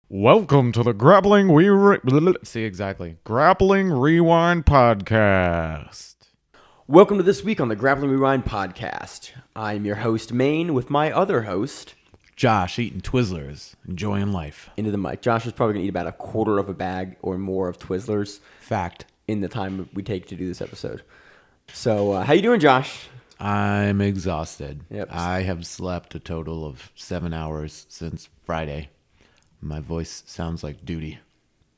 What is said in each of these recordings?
Welcome to the Grappling Grappling Rewind Podcast. Welcome to this week on the Grappling Rewind Podcast. I'm your host, Maine, with my other host, Josh eating Twizzlers, enjoying life. into the mic. Josh is probably going to eat about a quarter of a bag or more of Twizzlers Fact. in the time we take to do this episode. So, how you doing, Josh? I'm exhausted. Yep. I have slept a total of 7 hours since Friday. My voice sounds like duty.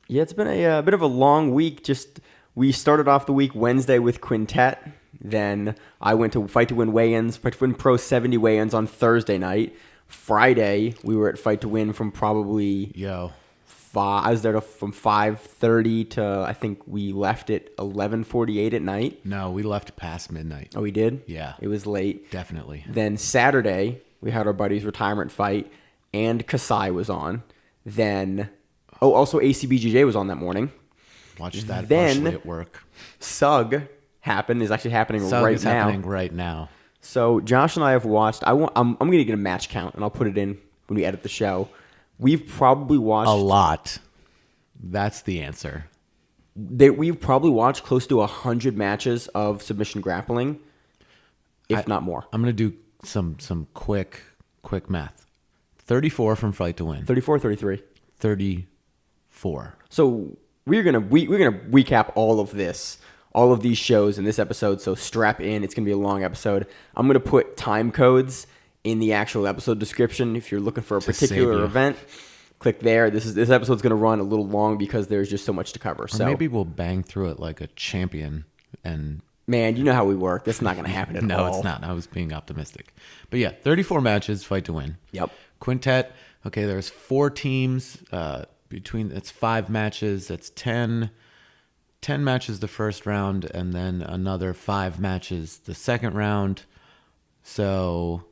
Yeah, it's been a bit of a long week. We started off the week Wednesday with Quintet. Then I went to Fight to Win weigh-ins, Fight to Win Pro 70 weigh-ins on Thursday night. Friday, we were at Fight to Win from probably I was there from 5:30 to I think we left at 11:48 at night. No, we left past midnight. Oh, we did? Yeah. It was late. Definitely. Then Saturday, we had our buddy's retirement fight, and KASAI was on. Then, also ACBJJ was on that morning. Watched that Then- partially at work. SUG is actually happening So right it's now. happening right now. So Josh and I have watched. I'm going to get a match count, and I'll put it in when we edit the show. We've probably watched A lot. That's the answer. We've probably watched close to 100 matches of submission grappling, if not more. I'm going to do some quick math. 34 from Fight to Win. 34, 33. 34. So we're gonna recap all of these shows in this episode. So strap in; it's gonna be a long episode. I'm gonna put time codes in the actual episode description if you're looking for a To save particular you. event. Click there. This episode's gonna run a little long because there's just so much to cover. Or So maybe we'll bang through it like a champion. And man, you know how we work. That's not gonna happen at all. no, it's not. I was being optimistic. But yeah, 34 matches, Fight to Win. Yep. Quintet. Okay, there's 4 teams. It's 5 matches. That's 10 matches the first round, and then another 5 matches the second round. So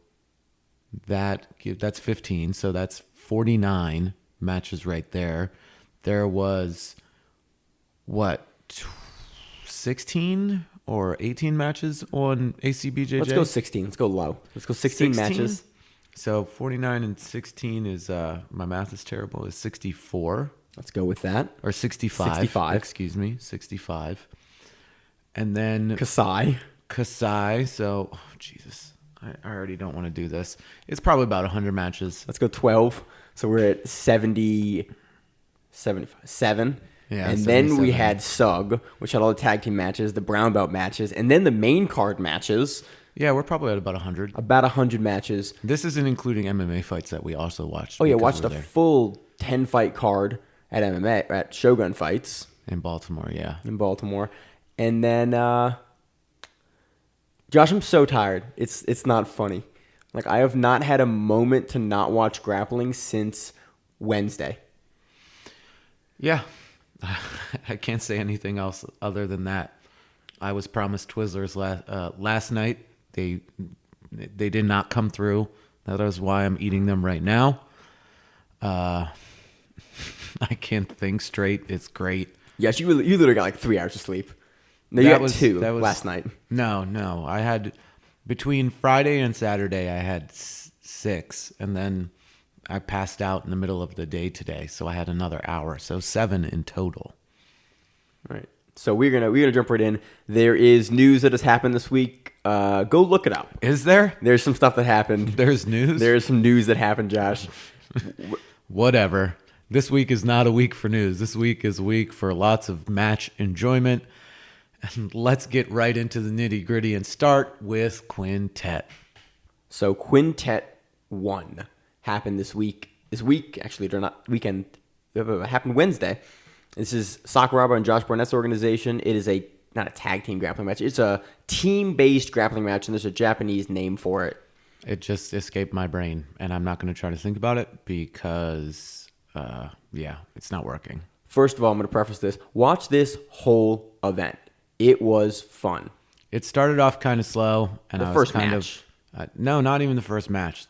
that's 15. So that's 49 matches right there. There was 16 or 18 matches on ACBJJ? Let's go 16. Let's go low. Let's go 16 matches. So 49 and 16 is, my math is terrible, is 64. Let's go with that. Or 65. 65. Excuse me, 65. And then KASAI. So, Jesus, I already don't want to do this. It's probably about 100 matches. Let's go 12. So we're at 70, 75, Yeah, and then we 77. had SUG, which had all the tag team matches, the brown belt matches, and then the main card matches, Yeah, we're probably at about 100. about 100 matches. This isn't including MMA fights that we also watched. Oh, yeah, because watched we're a there. full 10-fight card at MMA, at Shogun Fights In Baltimore, yeah. in Baltimore. And then, Josh, I'm so tired. It's not funny. Like, I have not had a moment to not watch grappling since Wednesday. Yeah, I can't say anything else other than that. I was promised Twizzlers last night. They did not come through. That is why I'm eating them right now. I can't think straight. It's great. Yes, you literally got like 3 hours of sleep. No, you got 2 last night. No. I had between Friday and Saturday. I had 6, and then I passed out in the middle of the day today, so I had another hour. So 7 in total. All right. So we're gonna jump right in. There is news that has happened this week. Go look it up. Is there? There's some stuff that happened. There's news. There's some news that happened, Josh. Whatever. This week is not a week for news. This week is a week for lots of match enjoyment. And let's get right into the nitty gritty and start with Quintet. So Quintet 1 happened this week. Actually, they're not weekend. It happened Wednesday. This is Sakuraba and Josh Barnett's organization. It is not a tag team grappling match. It's a team-based grappling match, and there's a Japanese name for it. It just escaped my brain, and I'm not going to try to think about it because, it's not working. First of all, I'm going to preface this. Watch this whole event. It was fun. It started off kind of slow, and The I was first kind match. of no, not even the first match.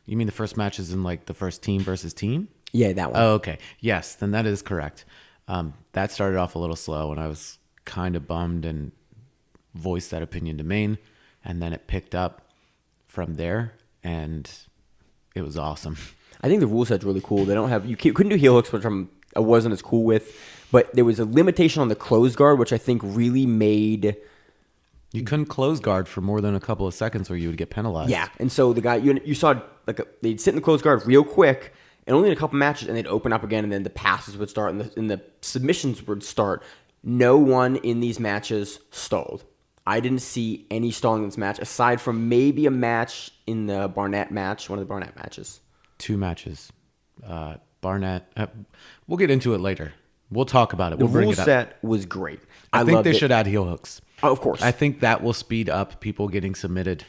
You mean the first match is in like the first team versus team? Yeah, that one. Oh, okay. Yes, then that is correct. That started off a little slow, and I was kind of bummed and voiced that opinion to Maine, and then it picked up from there, and it was awesome. I think the rule set's really cool. They don't have couldn't do heel hooks, which I wasn't as cool with, but there was a limitation on the close guard, which I think really made. You couldn't close guard for more than a couple of seconds, or you would get penalized. Yeah, and so the guy you saw they'd sit in the close guard real quick, and only in a couple matches, and they'd open up again, and then the passes would start, and the submissions would start. No one in these matches stalled. I didn't see any stalling in this match, aside from maybe a match in the Barnett match, one of the Barnett matches. 2 matches. Barnett. We'll get into it later. We'll talk about it. The We'll bring rule it up. set was great. I think they should add heel hooks. Oh, of course. I think that will speed up people getting submitted.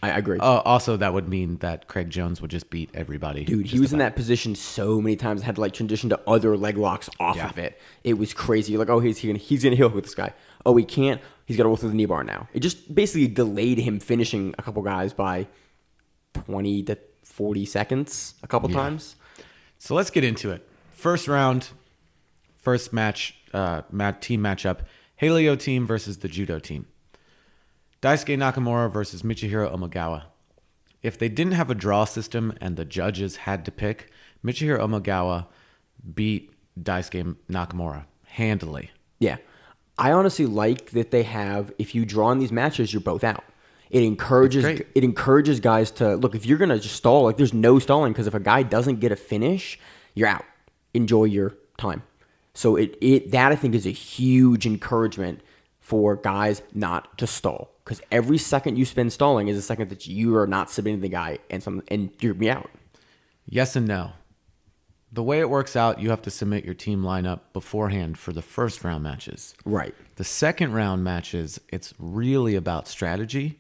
I agree. Also, that would mean that Craig Jones would just beat everybody. Dude, he was in that position so many times. Had to transition to other leg locks off of it. It was crazy. You're like, oh, he's gonna heel hook with this guy. Oh, he can't. He's got to roll through the knee bar now. It just basically delayed him finishing a couple guys by 20 to 40 seconds a couple times. So let's get into it. First round, first match, team matchup. Haleo team versus the judo team. Daisuke Nakamura versus Michihiro Omagawa. If they didn't have a draw system and the judges had to pick, Michihiro Omagawa beat Daisuke Nakamura handily. Yeah. I honestly like that they have, if you draw in these matches, you're both out. It encourages guys to, look, if you're going to just stall, there's no stalling, because if a guy doesn't get a finish, you're out. Enjoy your time. So that I think is a huge encouragement for guys not to stall, because every second you spend stalling is a second that you are not submitting the guy and you're be out. Yes and no. The way it works out, you have to submit your team lineup beforehand for the first round matches. Right. The second round matches, it's really about strategy.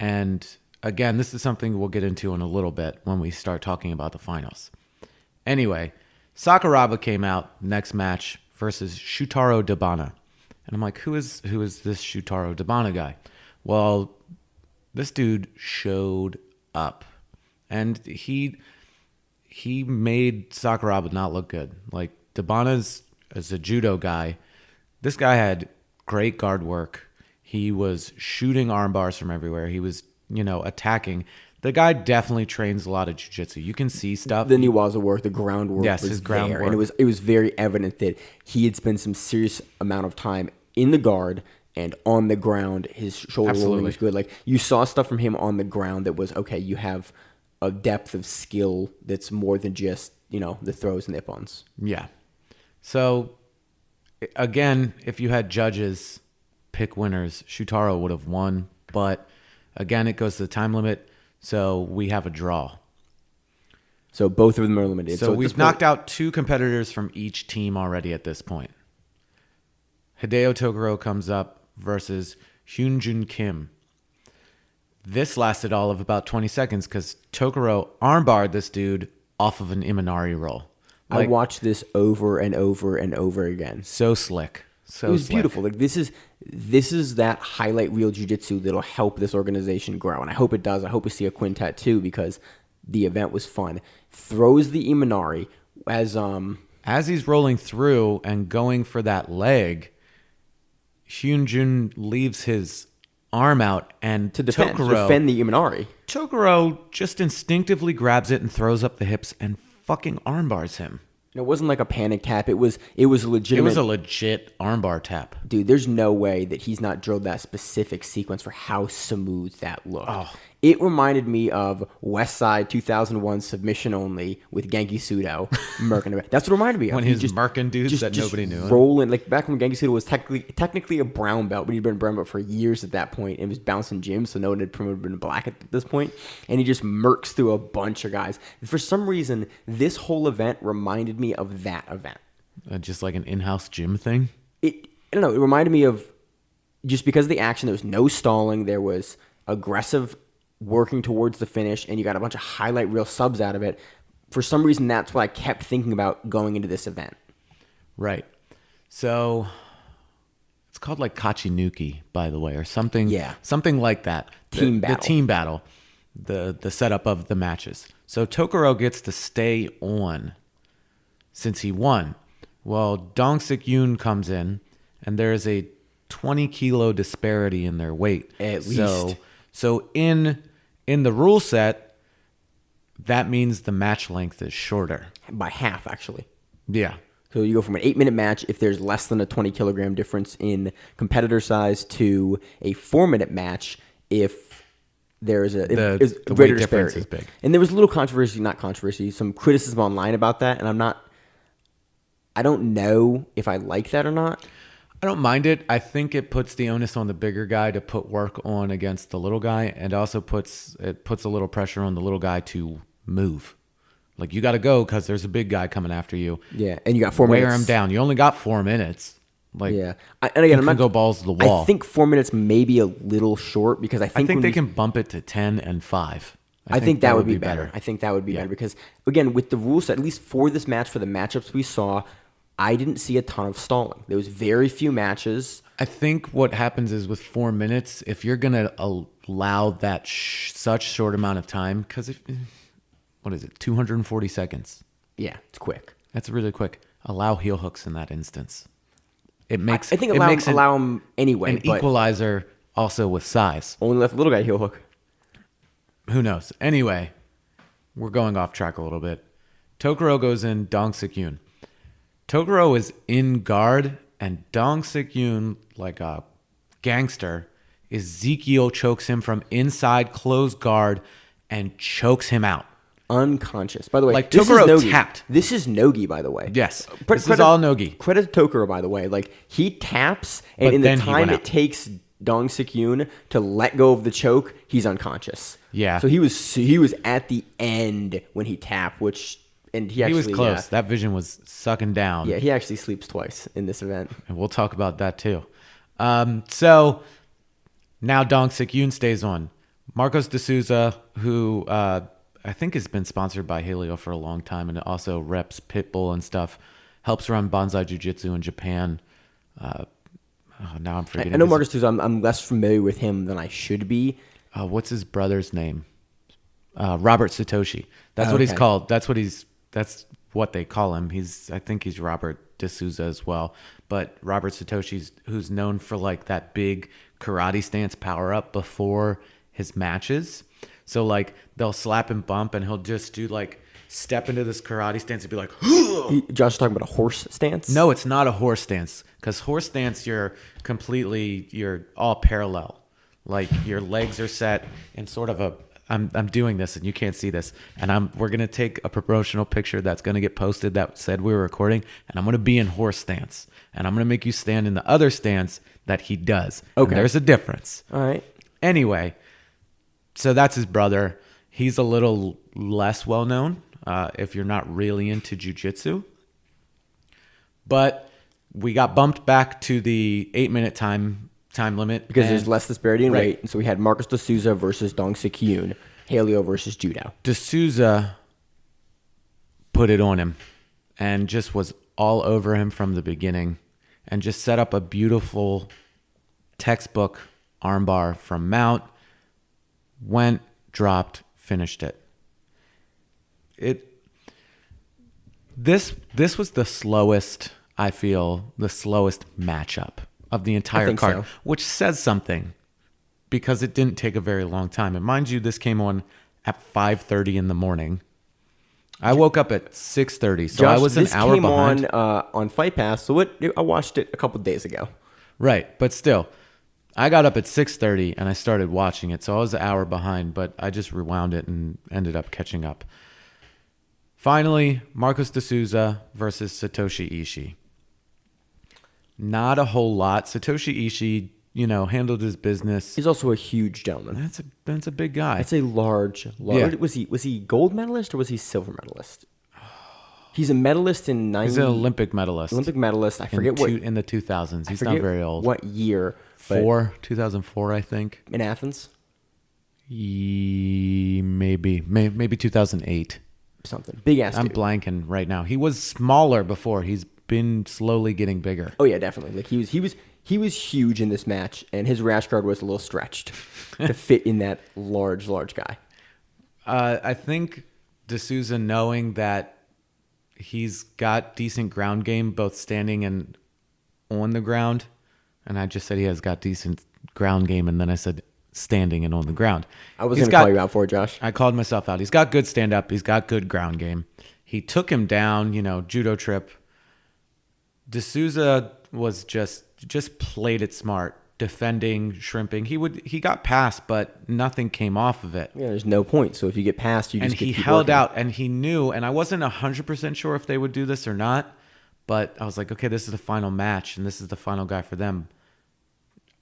And again, this is something we'll get into in a little bit when we start talking about the finals. Anyway, Sakuraba came out next match versus Shutaro Dabana. And I'm like, who is this Shutaro Dabana guy? Well, this dude showed up. And he made Sakuraba not look good. Like, Dabana's as a judo guy, this guy had great guard work. He was shooting arm bars from everywhere. He was, attacking. The guy definitely trains a lot of jiu-jitsu. You can see stuff. The Niwaza work, the groundwork was his groundwork. there. And it was very evident that he had spent some serious amount of time in the guard and on the ground. His shoulder rolling was good. Like, you saw stuff from him on the ground that was, okay, you have a depth of skill that's more than just, the throws and the ip-ons. Yeah. So, again, if you had judges pick winners, Shutaro would have won. But, again, it goes to the time limit, so we have a draw. So both of them are limited. So we've knocked out 2 competitors from each team already at this point. Hideo Toguro comes up versus Hyunjun Kim. This lasted all of about 20 seconds because Toguro armbarred this dude off of an Imanari roll. I watched this over and over and over again. So slick. It was beautiful. Like, this is that highlight reel jiu-jitsu that'll help this organization grow. And I hope it does. I hope we see a Quintet too, because the event was fun. Throws the Imanari as he's rolling through and going for that leg, Hyunjun leaves his arm out and to defend the Imanari. Toguro just instinctively grabs it and throws up the hips and fucking armbars him. It wasn't like a panic tap. It was legitimate. It was a legit armbar tap. Dude, there's no way that he's not drilled that specific sequence for how smooth that looked. Oh. It reminded me of West Side 2001 submission only with Genki Sudo. Merkin. That's what it reminded me of. When his Merkin dudes that nobody knew. Rolling, like back when Genki Sudo was technically a brown belt, but he'd been a brown belt for years at that point and was bouncing gyms, so no one had promoted him to black at this point. And he just mercs through a bunch of guys. For some reason, this whole event reminded me of that event. Just like an in-house gym thing? I don't know. It reminded me of, just because of the action, there was no stalling. There was aggressive working towards the finish, and you got a bunch of highlight reel subs out of it. For some reason, that's what I kept thinking about going into this event. Right. So it's called like Kachinuki, by the way, or something. Yeah. Something like that. Team battle. The team battle. The setup of the matches. So Toguro gets to stay on since he won. Well, Dong-Sik Yoon comes in, and there's a 20-kilo disparity in their weight. At least. So in the rule set, that means the match length is shorter. By half, actually. Yeah. So you go from an 8-minute match if there's less than a 20-kilogram difference in competitor size to a 4-minute match if there's a The greater weight difference disparity. is big. And there was a little some criticism online about that, and I don't know if I like that or not. I don't mind it. I think it puts the onus on the bigger guy to put work on against the little guy, and also puts a little pressure on the little guy to move. Like, you got to go because there's a big guy coming after you. Yeah, and you got 4 minutes. Wear him down. You only got 4 minutes. Like, yeah, and again, I'm not go balls to the wall. I think 4 minutes may be a little short because I think they can bump it to 10 and 5. I think that would be better. I think that would be better because, again, with the rules, at least for this match, for the matchups we saw, I didn't see a ton of stalling. There was very few matches. I think what happens is with 4 minutes, if you're going to allow that such short amount of time, because what is it, 240 seconds? Yeah, it's quick. That's really quick. Allow heel hooks in that instance. It makes I think allow them anyway. An equalizer also with size. Only let the little guy heel hook. Who knows? Anyway, we're going off track a little bit. Tokoro goes in Dong Sik Yoon. Tokoro is in guard, and Dong Sik Yoon, like a gangster, Ezekiel chokes him from inside closed guard and chokes him out. Unconscious. By the way, like Tokoro tapped. This is Nogi, by the way. Yes. This is all Nogi. Credit to Tokoro, by the way. Like, he taps, and But in then the he time went it out. takes Dong Sik Yoon to let go of the choke, he's unconscious. Yeah. So he was at the end when he tapped, he was close. That vision was sucking down. Yeah, he actually sleeps twice in this event. And we'll talk about that too. So now Dong Sik Yoon stays on. Marcos D'Souza, who I think has been sponsored by Haleo for a long time and also reps Pitbull and stuff, helps run Banzai Jiu-Jitsu in Japan. Now I'm forgetting. I know Marcos D'Souza. I'm less familiar with him than I should be. What's his brother's name? Robert Satoshi. That's what he's called. That's what they call him. I think he's Robert D'Souza as well. But Robert Satoshi's, who's known for like that big karate stance power up before his matches. So like they'll slap and bump, and he'll just do like step into this karate stance and be like, Josh is talking about a horse stance? No, it's not a horse stance, because horse stance you're all parallel. Like your legs are set in sort of a. I'm doing this and you can't see this, and we're gonna take a promotional picture that's gonna get posted that said we were recording, and I'm gonna be in horse stance, and I'm gonna make you stand in the other stance that he does. Okay, and there's a difference. All right. Anyway, so that's his brother. He's a little less well known if you're not really into jiu-jitsu, but we got bumped back to the 8-minute time limit Because there's less disparity in Right. weight. And so we had Marcos D'Souza versus Dong Sik Yoon, Haleo versus Judo. D'Souza put it on him and just was all over him from the beginning and just set up a beautiful textbook armbar from mount, went, dropped, finished it. This was the slowest matchup of the entire card, so. which says something because it didn't take a very long time. And mind you, this came on at 5:30 in the morning. I woke up at 6:30, so Josh, I was an hour behind. This came on Fight Pass, so I watched it a couple days ago. Right, but still, I got up at 6:30 and I started watching it, so I was an hour behind, but I just rewound it and ended up catching up. Finally, Marcos D'Souza versus Satoshi Ishii. Not a whole lot. Satoshi Ishii, handled his business. He's also a huge gentleman. That's a big guy. That's a large. Yeah. Was he gold medalist or was he silver medalist? He's a medalist in 90. He's an Olympic medalist. Olympic medalist. I forget in the 2000s. He's I not forget very old. What year? 2004, I think. In Athens. Maybe 2008. Something big ass. I'm dude. blanking right now. He was smaller before. He's been slowly getting bigger. Oh yeah, definitely. Like he was huge in this match, and his rash guard was a little stretched to fit in that large guy. I think D'Souza, knowing that he's got decent ground game, both standing and on the ground, and I just said he has got decent ground game, and then I said standing and on the ground. I was going to call you out for it, Josh. I called myself out. He's got good stand-up. He's got good ground game. He took him down, judo trip. D'Souza was just played it smart, defending, shrimping. He got past, but nothing came off of it. Yeah, there's no point. So if you get past, you just he held out, and he knew, and I wasn't 100% sure if they would do this or not, but I was like, okay, this is the final match, and this is the final guy for them.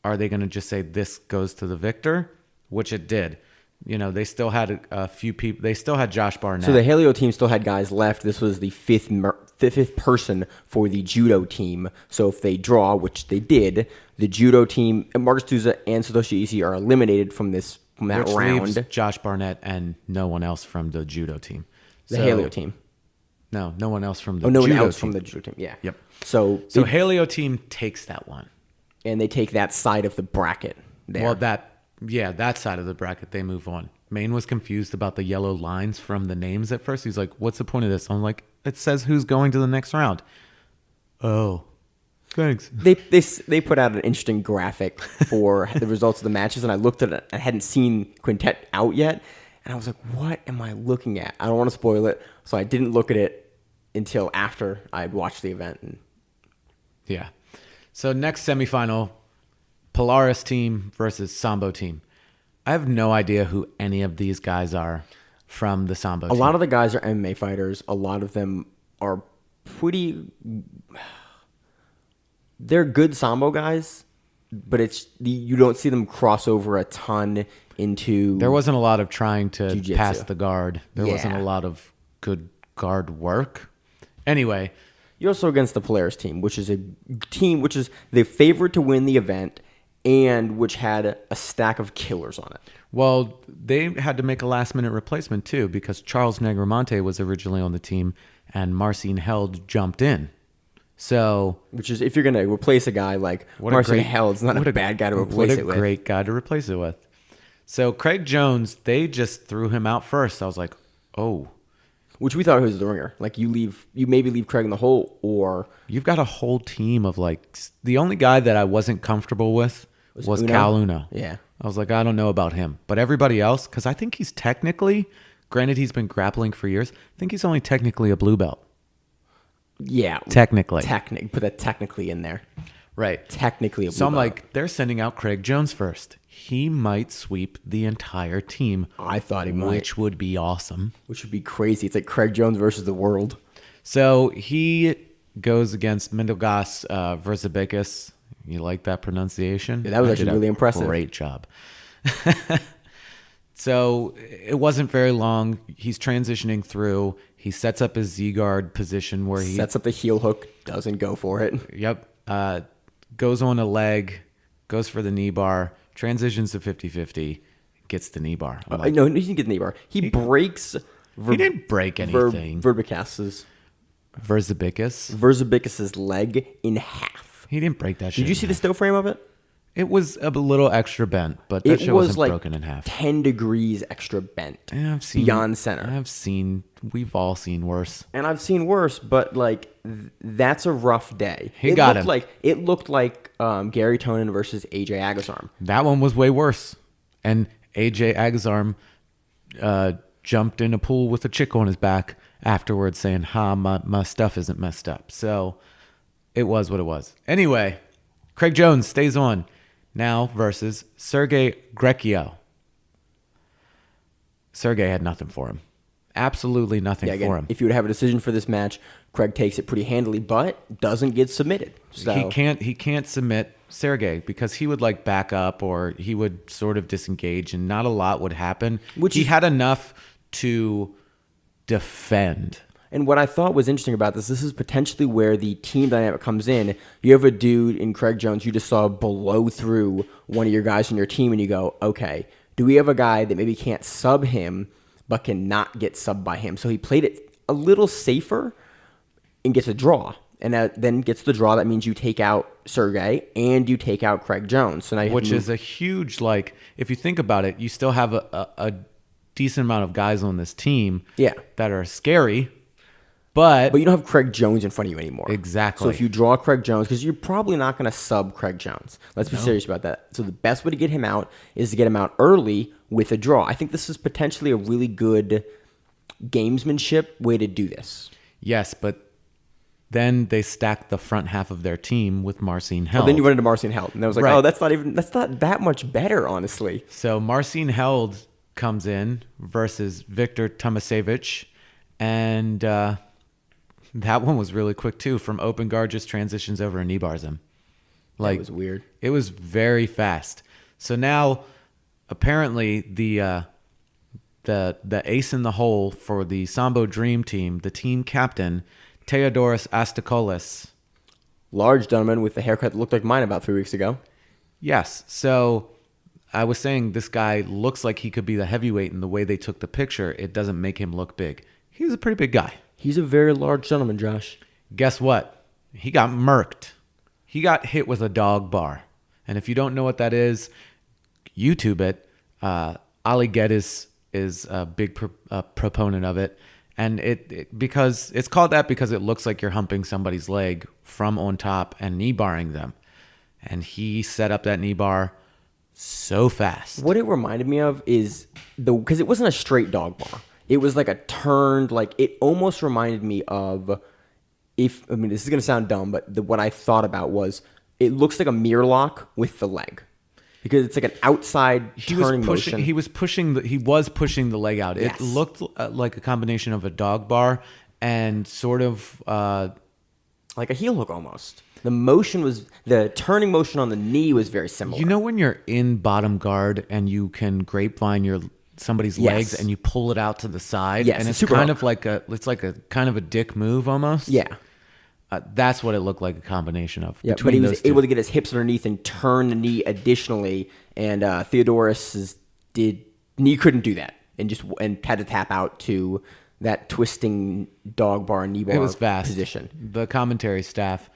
Are they going to just say this goes to the victor? Which it did. They still had a few people. They still had Josh Barnett. So the Haleo team still had guys left. This was the fifth person for the judo team. So if they draw, which they did, the judo team, Marcus D'Souza and Satoshi Ishii are eliminated from that which round. Leaves Josh Barnett and no one else from the judo team. The Haleo team. No one else from the judo judo one else team. from the judo team. Yeah. Yep. So Haleo team takes that one. And they take that side of the bracket there. Well, that side of the bracket, they move on. Maine was confused about the yellow lines from the names at first. He's like, what's the point of this? I'm like, it says who's going to the next round. Oh, thanks. They put out an interesting graphic for the results of the matches, and I looked at it. I hadn't seen Quintet out yet, and I was like, what am I looking at? I don't want to spoil it, so I didn't look at it until after I'd watched the event. Yeah. So next semifinal, Polaris team versus Sambo team. I have no idea who any of these guys are from the Sambo team. A lot of the guys are MMA fighters. A lot of them are they're good Sambo guys, but you don't see them cross over a ton into. There wasn't a lot of trying to jiu-jitsu. Pass the guard. There wasn't a lot of good guard work. Anyway. You're also against the Polaris team, which is a team which is the favorite to win the event and which had a stack of killers on it. Well, they had to make a last-minute replacement, too, because Charles Negromonte was originally on the team and Marcin Held jumped in. So, which is, if you're going to replace a guy like Marcin Held, it's not a bad guy to replace it with. What a great guy to replace it with. So, Craig Jones, they just threw him out first. I was like, oh. Which we thought was the ringer. Like you maybe leave Craig in the hole, or you've got a whole team of the only guy that I wasn't comfortable with was Cal Uno. Yeah. I was like, I don't know about him. But everybody else, because I think he's technically, granted he's been grappling for years, I think he's only technically a blue belt. Yeah. Technically. Put that technically in there. Right. Technically a blue belt. So I'm like, they're sending out Craig Jones first. He might sweep the entire team. I thought he might. Which would be awesome. Which would be crazy. It's like Craig Jones versus the world. So he goes against Mindaugas Verzabikis. You like that pronunciation? Yeah, that was actually really impressive. Great job. So it wasn't very long. He's transitioning through. He sets up his Z-guard position where he... Sets up the heel hook, doesn't go for it. Yep. Goes on a leg, goes for the knee bar, transitions to 50-50, gets the knee bar. No, he didn't get the knee bar. He breaks... He didn't break anything. Verzabikis' leg in half. He didn't break that shit. Did you see the still frame of it? It was a little extra bent, but that shit wasn't like broken in half. 10 degrees extra bent. Yeah, I've seen beyond center. We've all seen worse. And I've seen worse, but that's a rough day. It looked like Gary Tonin versus AJ Agazarm. That one was way worse. And AJ Agazarm jumped in a pool with a chick on his back afterwards saying, my stuff isn't messed up. So it was what it was. Anyway, Craig Jones stays on now versus Sergey Grecchio. Sergey had nothing for him. Absolutely nothing for him. If you would have a decision for this match, Craig takes it pretty handily, but doesn't get submitted. So he can't submit Sergey because he would back up or he would sort of disengage and not a lot would happen. He had enough to defend. And what I thought was interesting about this is potentially where the team dynamic comes in. You have a dude in Craig Jones you just saw blow through one of your guys on your team, and you go, okay, do we have a guy that maybe can't sub him but cannot get subbed by him? So he played it a little safer and gets a draw. And then gets the draw. That means you take out Sergey and you take out Craig Jones. So now which is a huge, if you think about it, you still have a decent amount of guys on this team that are scary. But you don't have Craig Jones in front of you anymore. Exactly. So if you draw Craig Jones, because you're probably not going to sub Craig Jones. Let's be serious about that. So the best way to get him out is to get him out early with a draw. I think this is potentially a really good gamesmanship way to do this. Yes, but then they stacked the front half of their team with Marcin Held. Well, then you run into Marcin Held, and I was like, Right. oh, that's not that much better, honestly. So Marcin Held comes in versus Victor Tomasevich, and that one was really quick too. From open guard, just transitions over and knee bars him. That was weird. It was very fast. So now, apparently, the ace in the hole for the Sambo Dream Team, the team captain, Theodoros Astikolis. Large gentleman with the haircut that looked like mine about 3 weeks ago. Yes. So I was saying this guy looks like he could be the heavyweight, and the way they took the picture, it doesn't make him look big. He's a pretty big guy. He's a very large gentleman, Josh. Guess what? He got murked. He got hit with a dog bar. And if you don't know what that is, YouTube it. Ali Geddes is a big proponent of it. And because it's called that because it looks like you're humping somebody's leg from on top and knee barring them. And he set up that knee bar so fast. What it reminded me of is because it wasn't a straight dog bar. It was like a turned, like it almost reminded me of this is going to sound dumb, but what I thought about was it looks like a mirror lock with the leg. Because it's like an outside turning motion. He was pushing the leg out. Yes. It looked like a combination of a dog bar and sort of like a heel hook almost. The turning motion on the knee was very similar. You know when you're in bottom guard and you can grapevine somebody's legs and you pull it out to the side, yes, and it's super kind hook. of like a kind of a dick move almost. Yeah. That's what it looked like, a combination of. Yeah, but he was able to get his hips underneath and turn the knee additionally, and Theodoros knee couldn't do that, and had to tap out to that twisting dog bar and knee bar. It was fast position. The commentary staff,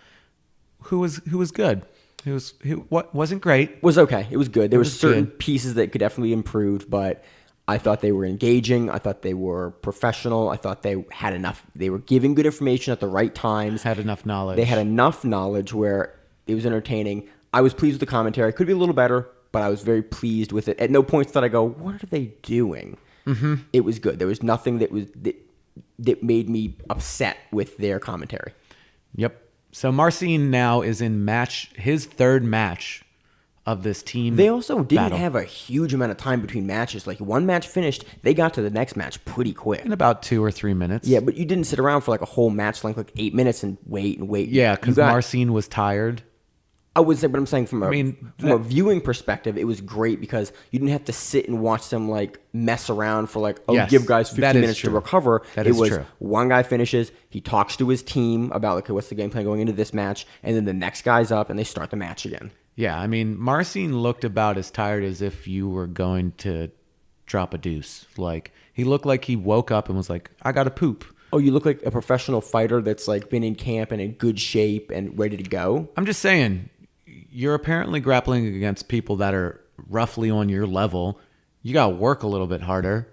who was good, who wasn't great, was okay. It was good. There were was certain good. pieces that could definitely be improved, but I thought they were engaging. I thought they were professional. I thought they had enough. They were giving good information at the right times. had enough knowledge. They had enough knowledge where it was entertaining. I was pleased with the commentary. Could be a little better, but I was very pleased with it. At no point did I go, what are they doing? Mm-hmm. It was good. There was nothing that made me upset with their commentary. Yep. So Marcin now is in his third match of this team. They also didn't battle. have a huge amount of time between matches. Like one match finished, they got to the next match pretty quick. In about 2 or 3 minutes. Yeah, but you didn't sit around for like a whole match length, like 8 minutes and wait and wait. Yeah, because Marcin was tired. I would say, but I'm saying from a viewing perspective, it was great because you didn't have to sit and watch them like mess around for like, Yes, give guys 15 that is minutes true. to recover. That it is was true. One guy finishes, he talks to his team about like, what's the game plan going into this match, and then the next guy's up and they start the match again. Yeah, I mean, Marcin looked about as tired as if you were going to drop a deuce. Like, he looked like he woke up and was like, I got to poop. Oh, you look like a professional fighter that's like been in camp and in good shape and ready to go. I'm just saying, you're apparently grappling against people that are roughly on your level. You got to work a little bit harder.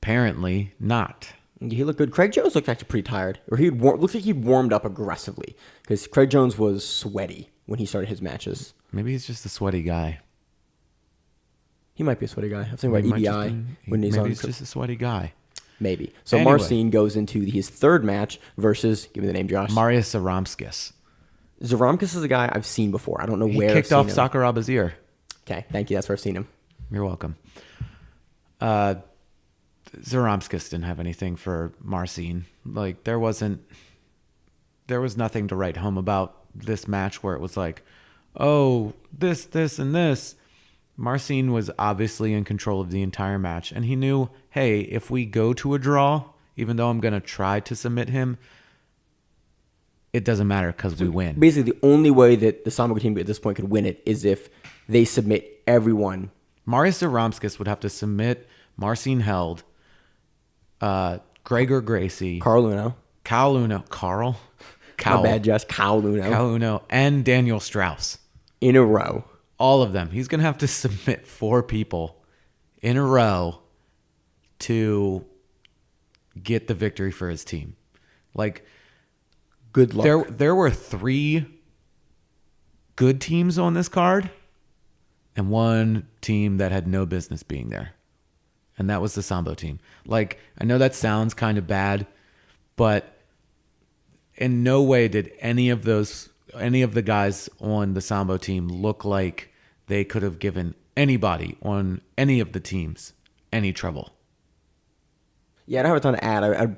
Apparently not. He looked good. Craig Jones looked actually pretty tired. Or looks like he warmed up aggressively because Craig Jones was sweaty when he started his matches. Maybe he's just a sweaty guy. He might be a sweaty guy. I'm thinking about EBI when he's on. Maybe he's just a sweaty guy. Maybe. So Anyway. Marcin goes into his third match versus, give me the name, Josh. Marius Zaramskis. Zaramkis is a guy I've seen before. I don't know He where kicked I've off seen him. Sakuraba's ear. Okay, thank you. That's where I've seen him. You're welcome. Zaramskis didn't have anything for Marcin. Like, there was nothing to write home about this match where it was like, oh, this, and this. Marcin was obviously in control of the entire match, and he knew, hey, if we go to a draw, even though I'm going to try to submit him, it doesn't matter because we win. Basically, the only way that the Sambo team at this point could win it is if they submit everyone. Marius Zaramskis would have to submit Marcin Held, Gregor Gracie, Carl Uno. Cal Uno, Carl? My bad, Josh. Carl Uno. Cal Uno, and Daniel Strauss. In a row. All of them. He's going to have to submit 4 people in a row to get the victory for his team. Like, Good luck. there were 3 good teams on this card and 1 team that had no business being there. And that was the Sambo team. Like, I know that sounds kind of bad, but in no way did any of the guys on the Sambo team look like they could have given anybody on any of the teams any trouble. Yeah, I don't have a ton to add.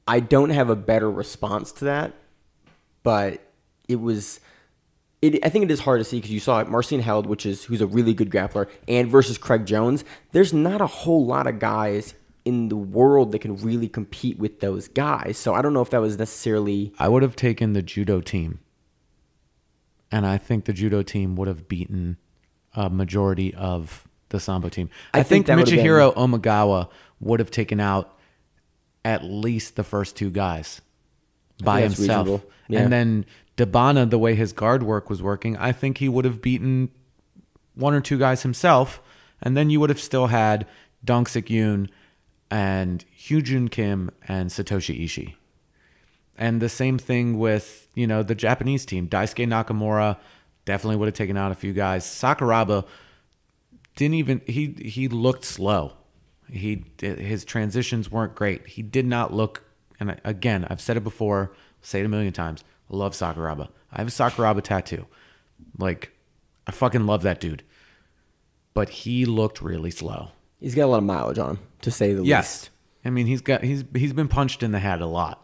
I don't have a better response to that, but it was. I think it is hard to see because you saw Marcin Held, who's a really good grappler, and versus Craig Jones. There's not a whole lot of guys in the world that can really compete with those guys. So I don't know if that was necessarily. I would have taken the judo team, and I think the judo team would have beaten a majority of the Sambo team. I think Michihiro Omagawa would have taken out at least the first 2 guys by himself. Yeah. And then Debana, the way his guard work was working, I think he would have beaten 1 or 2 guys himself. And then you would have still had Dong-Sik Yoon and Hyujin Kim and Satoshi Ishii. And the same thing with, the Japanese team. Daisuke Nakamura definitely would have taken out a few guys. Sakuraba didn't even, he looked slow. His transitions weren't great. He did not look, and again, I've said it before, I'll say it a million times. I love Sakuraba. I have a Sakuraba tattoo. Like, I fucking love that dude. But he looked really slow. He's got a lot of mileage on him, to say the least. I mean, he's been punched in the head a lot.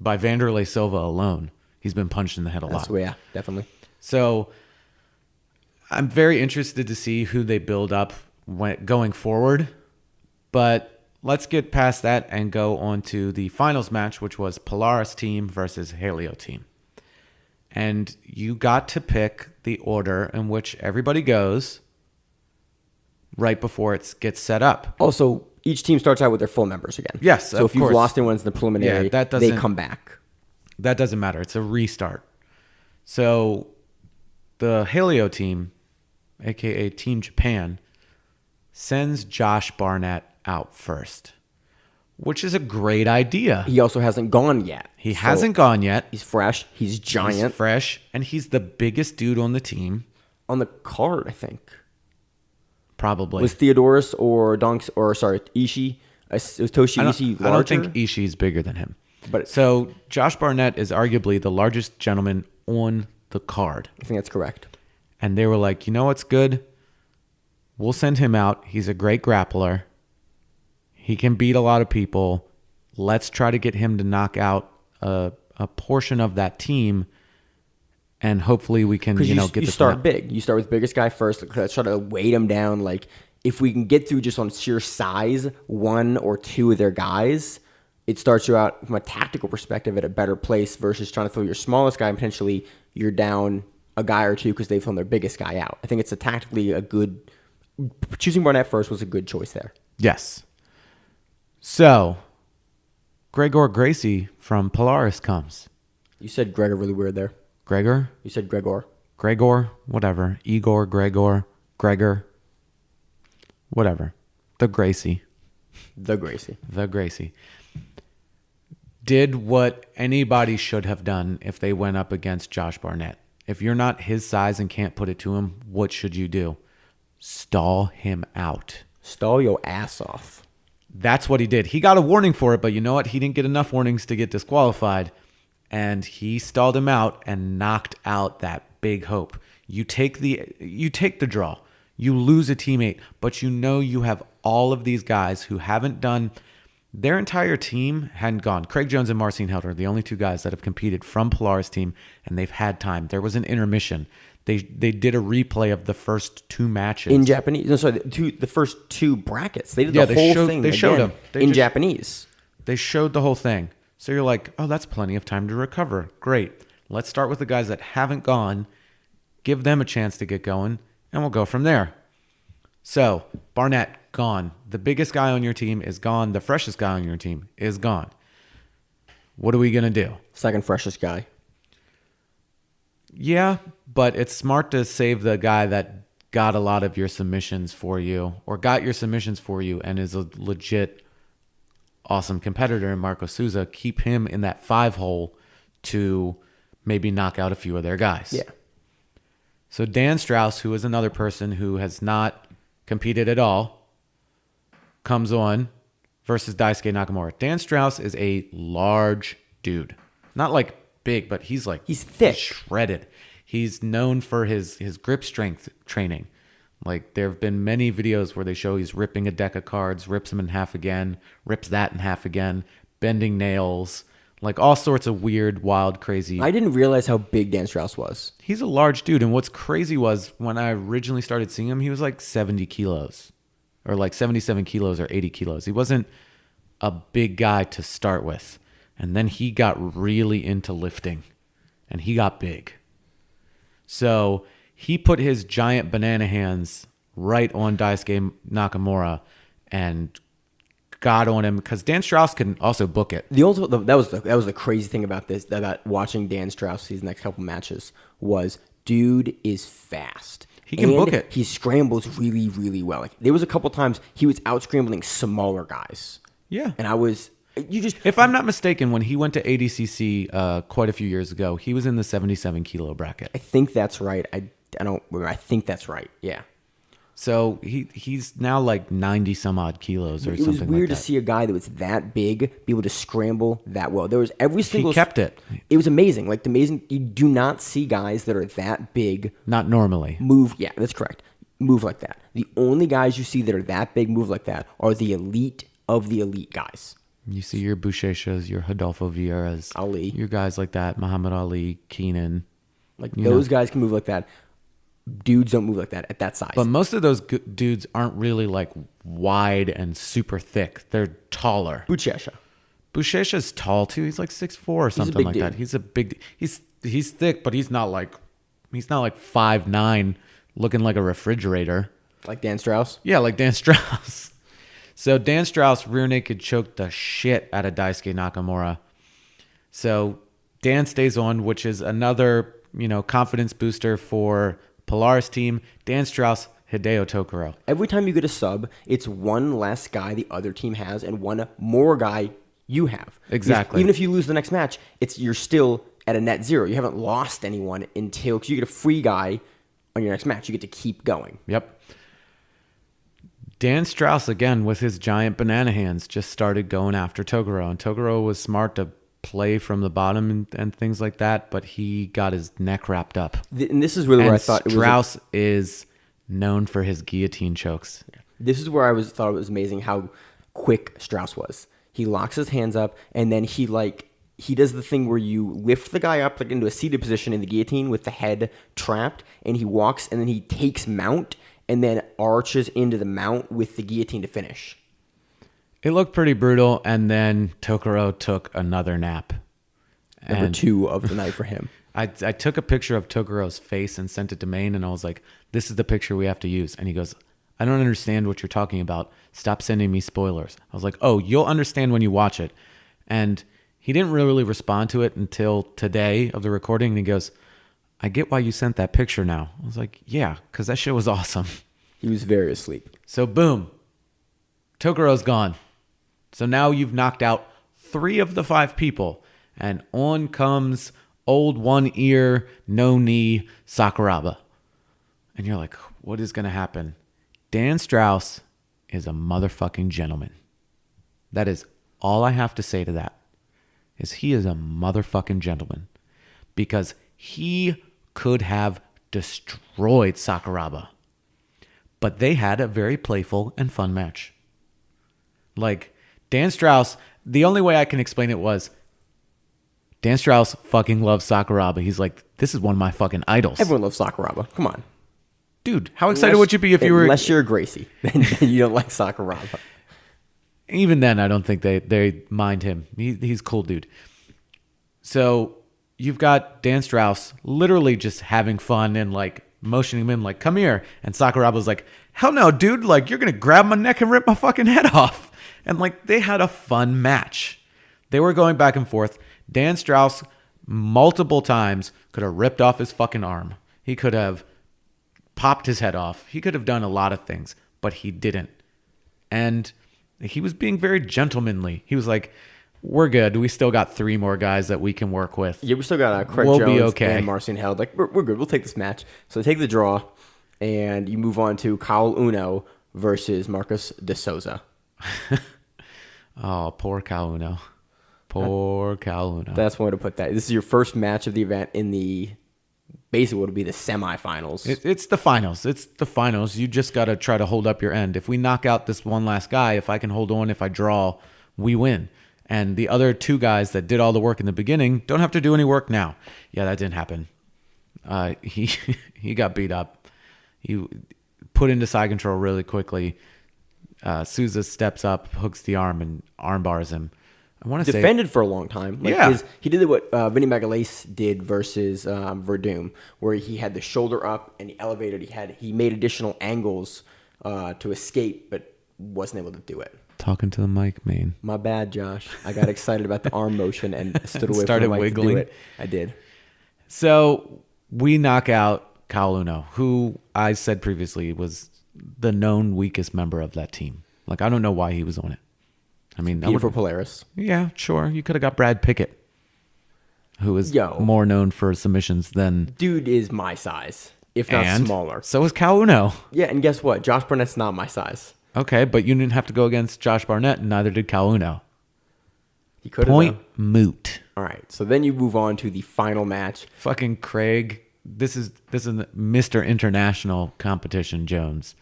By Vanderlei Silva alone, he's been punched in the head a lot. Yeah, definitely. So I'm very interested to see who they build up going forward. But let's get past that and go on to the finals match, which was Polaris team versus Haleo team. And you got to pick the order in which everybody goes right before it gets set up. Also, each team starts out with their full members again. Yes, so if you've lost anyone in the preliminary, they come back. That doesn't matter. It's a restart. So the Haleo team, a.k.a. Team Japan, sends Josh Barnett out first, which is a great idea. He also hasn't gone yet. Hasn't gone yet. He's fresh. He's giant. He's fresh, and he's the biggest dude on the team. On the card, I think. Probably. Was Theodoros Ishii? It was Toshi Ishii larger? I don't think Ishii's bigger than him. So Josh Barnett is arguably the largest gentleman on the card. I think that's correct. And they were like, you know what's good? We'll send him out. He's a great grappler. He can beat a lot of people. Let's try to get him to knock out a portion of that team, and hopefully we can, get this. You start big. You start with biggest guy first. Let's try to weight him down. Like, if we can get through just on sheer size, 1 or 2 of their guys, it starts you out from a tactical perspective at a better place versus trying to throw your smallest guy and potentially you're down a guy or 2 because they've thrown their biggest guy out. I think it's tactically a good. Choosing Barnett first was a good choice there. Yes. So, Gregor Gracie from Polaris comes. You said Gregor really weird there. Gregor? You said Gregor. Gregor, whatever. Igor, Gregor, whatever. The Gracie. Did what anybody should have done if they went up against Josh Barnett. If you're not his size and can't put it to him, what should you do? Stall him out. Stall your ass off. That's what he did. He got a warning for it, but you know what? He didn't get enough warnings to get disqualified. And he stalled him out and knocked out that big hope. You take the draw. You lose a teammate, but you have all of these guys who haven't done. Their entire team hadn't gone. Craig Jones and Marcin Held are the only 2 guys that have competed from Polaris team, and they've had time. There was an intermission. They did a replay of the first 2 matches in Japanese. No, sorry, the first 2 brackets. They did the whole thing. They showed them in Japanese. They showed the whole thing. So you're like, oh, that's plenty of time to recover. Great. Let's start with the guys that haven't gone, give them a chance to get going, and we'll go from there. So Barnett gone. The biggest guy on your team is gone. The freshest guy on your team is gone. What are we gonna do? Second freshest guy. Yeah, but it's smart to save the guy that got a lot of your submissions for you, or got your submissions for you and is a legit awesome competitor in Marco Souza, keep him in that 5-hole to maybe knock out a few of their guys. Yeah. So Dan Strauss, who is another person who has not competed at all, comes on versus Daisuke Nakamura. Dan Strauss is a large dude. Not like big, but he's thick. Shredded. He's known for his grip strength training. Like, there have been many videos where they show he's ripping a deck of cards, rips them in half again, rips that in half again, bending nails, like all sorts of weird, wild, crazy. I didn't realize how big Dan Strauss was. He's a large dude. And what's crazy was when I originally started seeing him, he was like 70 kilos or like 77 kilos or 80 kilos. He wasn't a big guy to start with. And then he got really into lifting and he got big. So he put his giant banana hands right on Daisuke Nakamura and got on him because Dan Strauss can also book it. That was the crazy thing about this, about watching Dan Strauss these next couple matches, was dude is fast. He can book it. He scrambles really, really well. Like, there was a couple times he was out scrambling smaller guys. Yeah. And if I'm not mistaken, when he went to ADCC quite a few years ago, he was in the 77 kilo bracket. I think that's right. I don't remember. I think that's right. Yeah. So he's now like 90 some odd kilos or something like that. It was weird to see a guy that was that big be able to scramble that well. There was every single. He kept it. It was amazing. Like, you do not see guys that are that big. Not normally. Move. Yeah, that's correct. Move like that. The only guys you see that are that big move like that are the elite of the elite guys. You see your Buchechas, your Rodolfo Vieiras, Ali, your guys like that, Muhammad Ali, Keenan. Like, those guys can move like that. Dudes don't move like that at that size. But most of those dudes aren't really like wide and super thick. They're taller. Buchecha's tall too. He's like 6'4" or something like that. He's a big. He's thick, but he's not like 5'9", looking like a refrigerator. Like Dan Strauss. Yeah, like Dan Strauss. So Dan Strauss rear naked choked the shit out of Daisuke Nakamura. So Dan stays on, which is another confidence booster for Polaris team. Dan Strauss, Hideo Tokoro. Every time you get a sub, it's one less guy the other team has and one more guy you have. Exactly. Because even if you lose the next match, you're still at a net zero. You haven't lost anyone because you get a free guy on your next match. You get to keep going. Yep. Dan Strauss, again, with his giant banana hands, just started going after Tokoro. And Tokoro was smart to play from the bottom and things like that, but he got his neck wrapped up. And this is really where I thought Strauss is known for his guillotine chokes. This is where thought it was amazing how quick Strauss was. He locks his hands up, and then he does the thing where you lift the guy up into a seated position in the guillotine with the head trapped, and he walks, and then he takes mount, and then arches into the mount with the guillotine to finish. It looked pretty brutal, and then Tokoro took another nap. Number 2 of the night for him. I took a picture of Tokoro's face and sent it to Maine, and I was like, this is the picture we have to use. And he goes, I don't understand what you're talking about. Stop sending me spoilers. I was like, oh, you'll understand when you watch it. And he didn't really respond to it until today of the recording, and he goes, I get why you sent that picture now. I was like, yeah, because that shit was awesome. He was very asleep. So boom, Tokoro's gone. So now you've knocked out 3 of the 5 people, and on comes old one ear, no knee Sakuraba. And you're like, what is going to happen? Dan Strauss is a motherfucking gentleman. That is all I have to say to that, is he is a motherfucking gentleman, because he could have destroyed Sakuraba, but they had a very playful and fun match. Like, Dan Strauss, the only way I can explain it was Dan Strauss fucking loves Sakuraba. He's like, this is one of my fucking idols. Everyone loves Sakuraba. Come on. Dude, how excited would you be if you were... Unless you're a Gracie, then you don't like Sakuraba. Even then, I don't think they mind him. He's a cool dude. So you've got Dan Strauss literally just having fun and like motioning him in like, come here. And Sakuraba's like, hell no, dude. Like, you're going to grab my neck and rip my fucking head off. And like, they had a fun match. They were going back and forth. Dan Strauss multiple times could have ripped off his fucking arm. He could have popped his head off. He could have done a lot of things, but he didn't. And he was being very gentlemanly. He was like, we're good. We still got 3 more guys that we can work with. Yeah, we still got Craig We'll Jones be okay. and Marcin Held. Like, we're good. We'll take this match. So they take the draw, and you move on to Kyle Uno versus Marcos de Souza. Oh, poor Cal Uno. Poor Cal Uno. That's one way to put that. This is your first match of the event in the basically what would be the semifinals. It's the finals. It's the finals. You just got to try to hold up your end. If we knock out this one last guy, if I can hold on, if I draw, we win. And the other 2 guys that did all the work in the beginning don't have to do any work now. Yeah, that didn't happen. He got beat up. He put into side control really quickly. Souza steps up, hooks the arm, and arm bars him. I want to say defended for a long time. Like yeah. He did what Vinny Magalhaes did versus Verdum, where he had the shoulder up and he elevated. He made additional angles to escape, but wasn't able to do it. Talking to the mic, Maine. My bad, Josh. I got excited about the arm motion and stood away Started from the mic wiggling. to do it. I did. So we knock out Kyle Uno, who I said previously was the known weakest member of that team. Like, I don't know why he was on it. I mean, Peter for Polaris. Yeah, sure. You could have got Brad Pickett, who is more known for submissions than... Dude is my size, if not smaller. So is Kyle Uno. Yeah, and guess what? Josh Barnett's not my size. Okay, but you didn't have to go against Josh Barnett, and neither did Kyle Uno. He could have. Point moot. All right, so then you move on to the final match. Fucking Craig. This is Mr. International Competition Jones,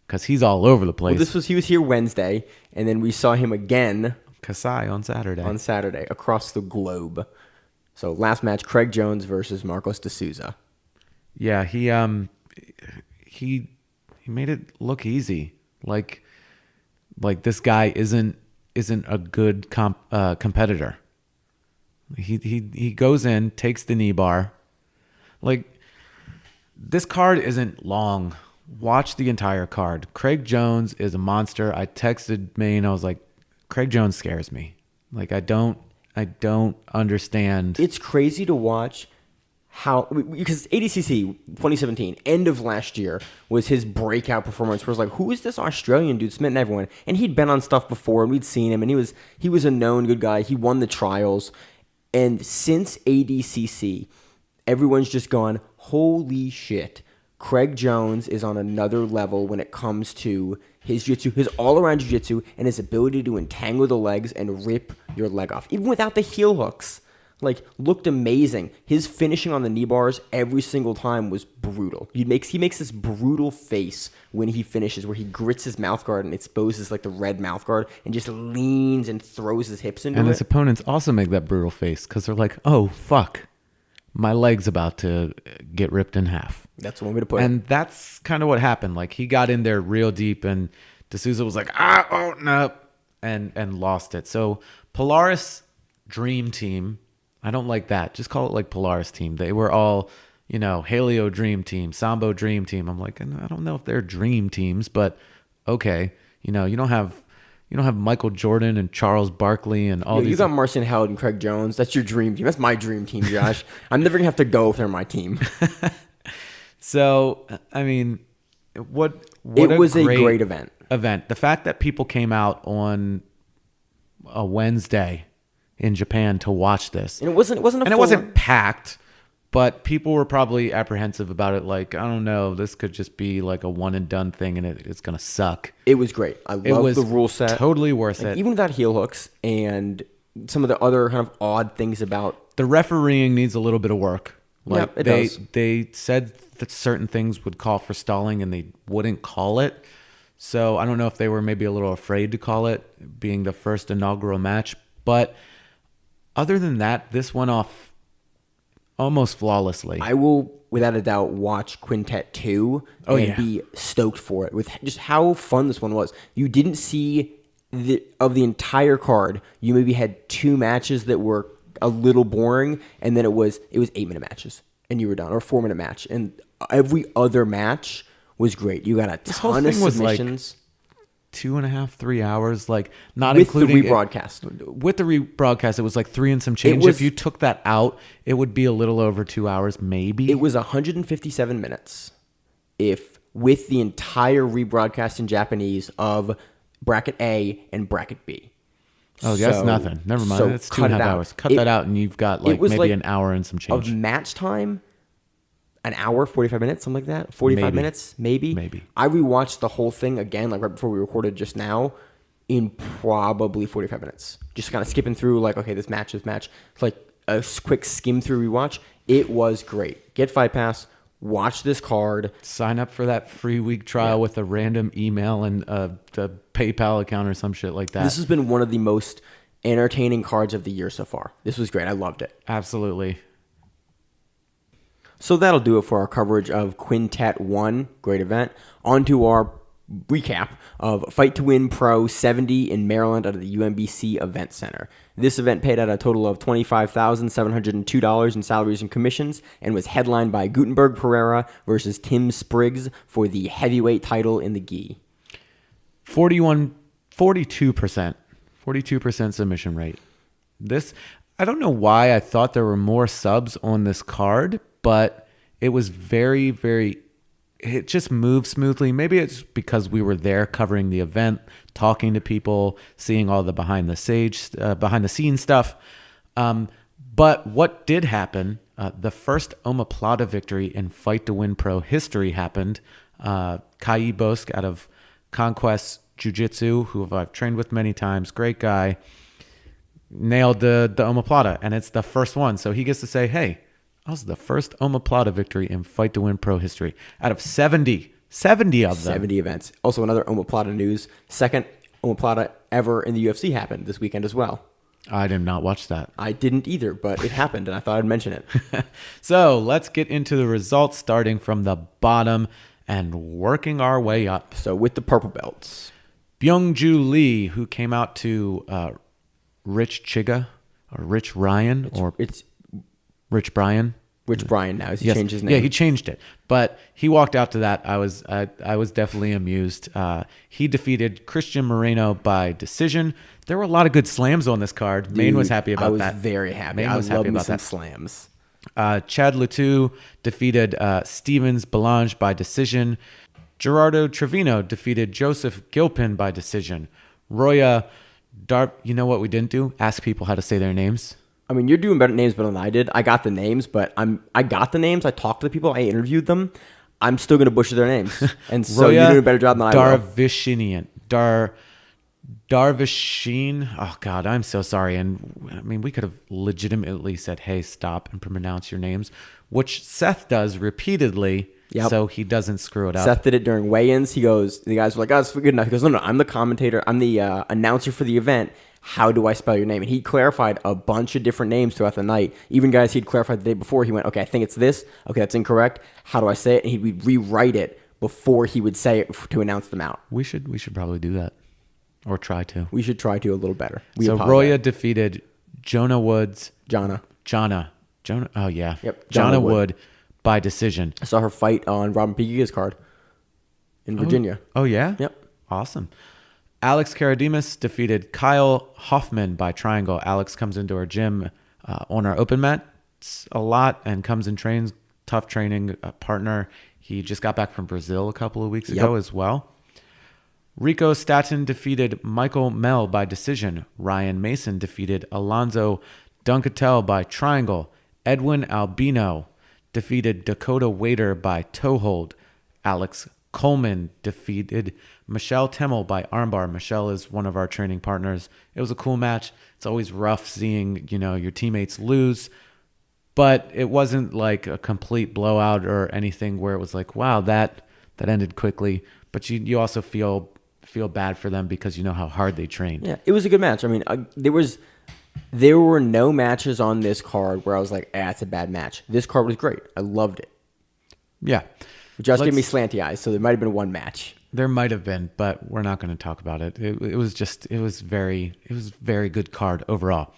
because he's all over the place. Well, he was here Wednesday, and then we saw him again. KASAI on Saturday. Across the globe. So last match, Craig Jones versus Marcos de Souza. Yeah, he made it look easy. Like this guy isn't a good competitor. He goes in, takes the knee bar. Like, this card isn't long. Watch the entire card. Craig Jones is a monster. I texted Maine. I was like, Craig Jones scares me. Like, I don't understand. It's crazy to watch how, because ADCC 2017, end of last year, was his breakout performance where it's like, who is this Australian dude smitten everyone? And he'd been on stuff before, and we'd seen him, and he was a known good guy. He won the trials. And since ADCC, everyone's just gone, holy shit. Craig Jones is on another level when it comes to his jiu-jitsu, his all-around jiu-jitsu, and his ability to entangle the legs and rip your leg off, even without the heel hooks. Like, looked amazing. His finishing on the knee bars every single time was brutal. He makes this brutal face when he finishes, where he grits his mouth guard and exposes like the red mouth guard and just leans and throws his hips into it. And his opponents also make that brutal face because they're like, oh, fuck. My leg's about to get ripped in half. That's one way to put it. And that's kind of what happened. Like, he got in there real deep, and De Souza was like, oh, no, and lost it. So Polaris Dream Team, I don't like that. Just call it like Polaris Team. They were all, Haleo Dream Team, Sambo Dream Team. I'm like, I don't know if they're dream teams, but okay. You don't have Michael Jordan and Charles Barkley and all these. You got Marcin Howard and Craig Jones. That's your dream team. That's my dream team, Josh. I'm never going to have to go if they're my team. So, I mean, it was a great event. The fact that people came out on a Wednesday in Japan to watch this. And it wasn't packed, but people were probably apprehensive about it. Like, I don't know, this could just be like a one and done thing and it's going to suck. It was great. I love the rule set. Totally worth it. Even without heel hooks and some of the other kind of odd things about. The refereeing needs a little bit of work. Like, it does. They said that certain things would call for stalling and they wouldn't call it. So I don't know if they were maybe a little afraid to call it, being the first inaugural match. But other than that, this went off almost flawlessly. I will, without a doubt, watch Quintet 2 and be stoked for it with just how fun this one was. You didn't see of the entire card, you maybe had 2 matches that were a little boring, and then it was 8-minute matches, and you were done, or 4-minute match. And every other match was great. You got a ton of submissions. 2.5, 3 hours, like not with including the rebroadcast. With the rebroadcast, it was like 3 and some change. If you took that out, it would be a little over 2 hours, maybe. It was 157 minutes. If with the entire rebroadcast in Japanese of bracket A and bracket B. Oh, that's nothing. Never mind. So It's 2.5 hours. Cut that out, and you've got maybe an hour and some change. Of match time, an hour, 45 minutes, something like that. 45 minutes, maybe. I rewatched the whole thing again, like right before we recorded just now, in probably 45 minutes. Just kind of skipping through, like, okay, this match. It's like a quick skim through rewatch. It was great. Get Fight Pass. Watch this card. Sign up for that free week trial with a random email and the PayPal account or some shit like that. This has been one of the most entertaining cards of the year so far. This was great. I loved it. Absolutely. So that'll do it for our coverage of Quintet 1. Great event. On to our recap of Fight to Win Pro 70 in Maryland at the UMBC Event Center. This event paid out a total of $25,702 in salaries and commissions and was headlined by Gutenberg Pereira versus Tim Spriggs for the heavyweight title in the gi. 42% submission rate. I don't know why I thought there were more subs on this card, but it was very, very, it just moved smoothly. Maybe it's because we were there covering the event, talking to people, seeing all the behind the scenes stuff. But what did happen, the first omoplata victory in Fight to Win Pro history happened. Kai Bosk out of Conquest Jiu-Jitsu, who I've trained with many times, great guy, nailed the omoplata, and it's the first one. So he gets to say, hey, that was the first omoplata victory in Fight to Win Pro history out of 70 of them. 70 events. Also, another omoplata news. Second omoplata ever in the UFC happened this weekend as well. I did not watch that. I didn't either, but it happened, and I thought I'd mention it. So let's get into the results, starting from the bottom and working our way up. So with the purple belts. Byung-Ju Lee, who came out to Rich Chiga, or Rich Ryan, it's Rich Bryan. Rich Bryan now. He changed his name. Yeah, he changed it. But he walked out to that. I was definitely amused. He defeated Christian Moreno by decision. There were a lot of good slams on this card. Dude, Maine was happy about that. I was very happy. Maine was happy about that. Slams. Chad Lutu defeated Stevens Belange by decision. Gerardo Trevino defeated Joseph Gilpin by decision. Roya you know what we didn't do? Ask people how to say their names. I mean, you're doing better names than I did. I got the names, but I got the names. I talked to the people. I interviewed them. I'm still going to butcher their names. And so you're doing a better job than I will. Darvishian. Oh, God, I'm so sorry. And, I mean, we could have legitimately said, hey, stop and pronounce your names, which Seth does repeatedly. Yep. So he doesn't screw it up. Seth did it during weigh-ins. The guys were like, oh, it's good enough. He goes, no, I'm the commentator. I'm the announcer for the event. How do I spell your name? And he clarified a bunch of different names throughout the night. Even guys he'd clarified the day before, he went, okay, I think it's this. Okay, that's incorrect. How do I say it? And he would rewrite it before he would say it to announce them out. We should probably do that. Or try to. We should try to a little better. So Roya defeated Jonah Woods. Jonah. Oh, yeah. Yep. Jonah Wood by decision. I saw her fight on Robin Pigia's card in Virginia. Oh, yeah? Yep. Awesome. Alex Karadimas defeated Kyle Hoffman by triangle. Alex comes into our gym on our open mat a lot and comes and trains. Tough training partner. He just got back from Brazil a couple of weeks ago as well. Rico Staten defeated Michael Mell by decision. Ryan Mason defeated Alonzo Duncatel by triangle. Edwin Albino defeated Dakota Wader by toe hold. Alex Coleman defeated Michelle Temmel by armbar. Michelle is one of our training partners. It was a cool match. It's always rough seeing, your teammates lose, but it wasn't like a complete blowout or anything where it was like, wow, that ended quickly. But you also feel bad for them because you know how hard they trained. Yeah, it was a good match. I mean, there were no matches on this card where I was like, it's a bad match. This card was great. I loved it. Yeah. Josh gave me slanty eyes, so there might have been one match. There might have been, but we're not going to talk about it. It was very good card overall.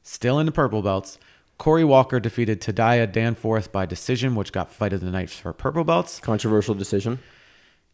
Still in the purple belts, Corey Walker defeated Tadaya Danforth by decision, which got fight of the night for purple belts. Controversial decision.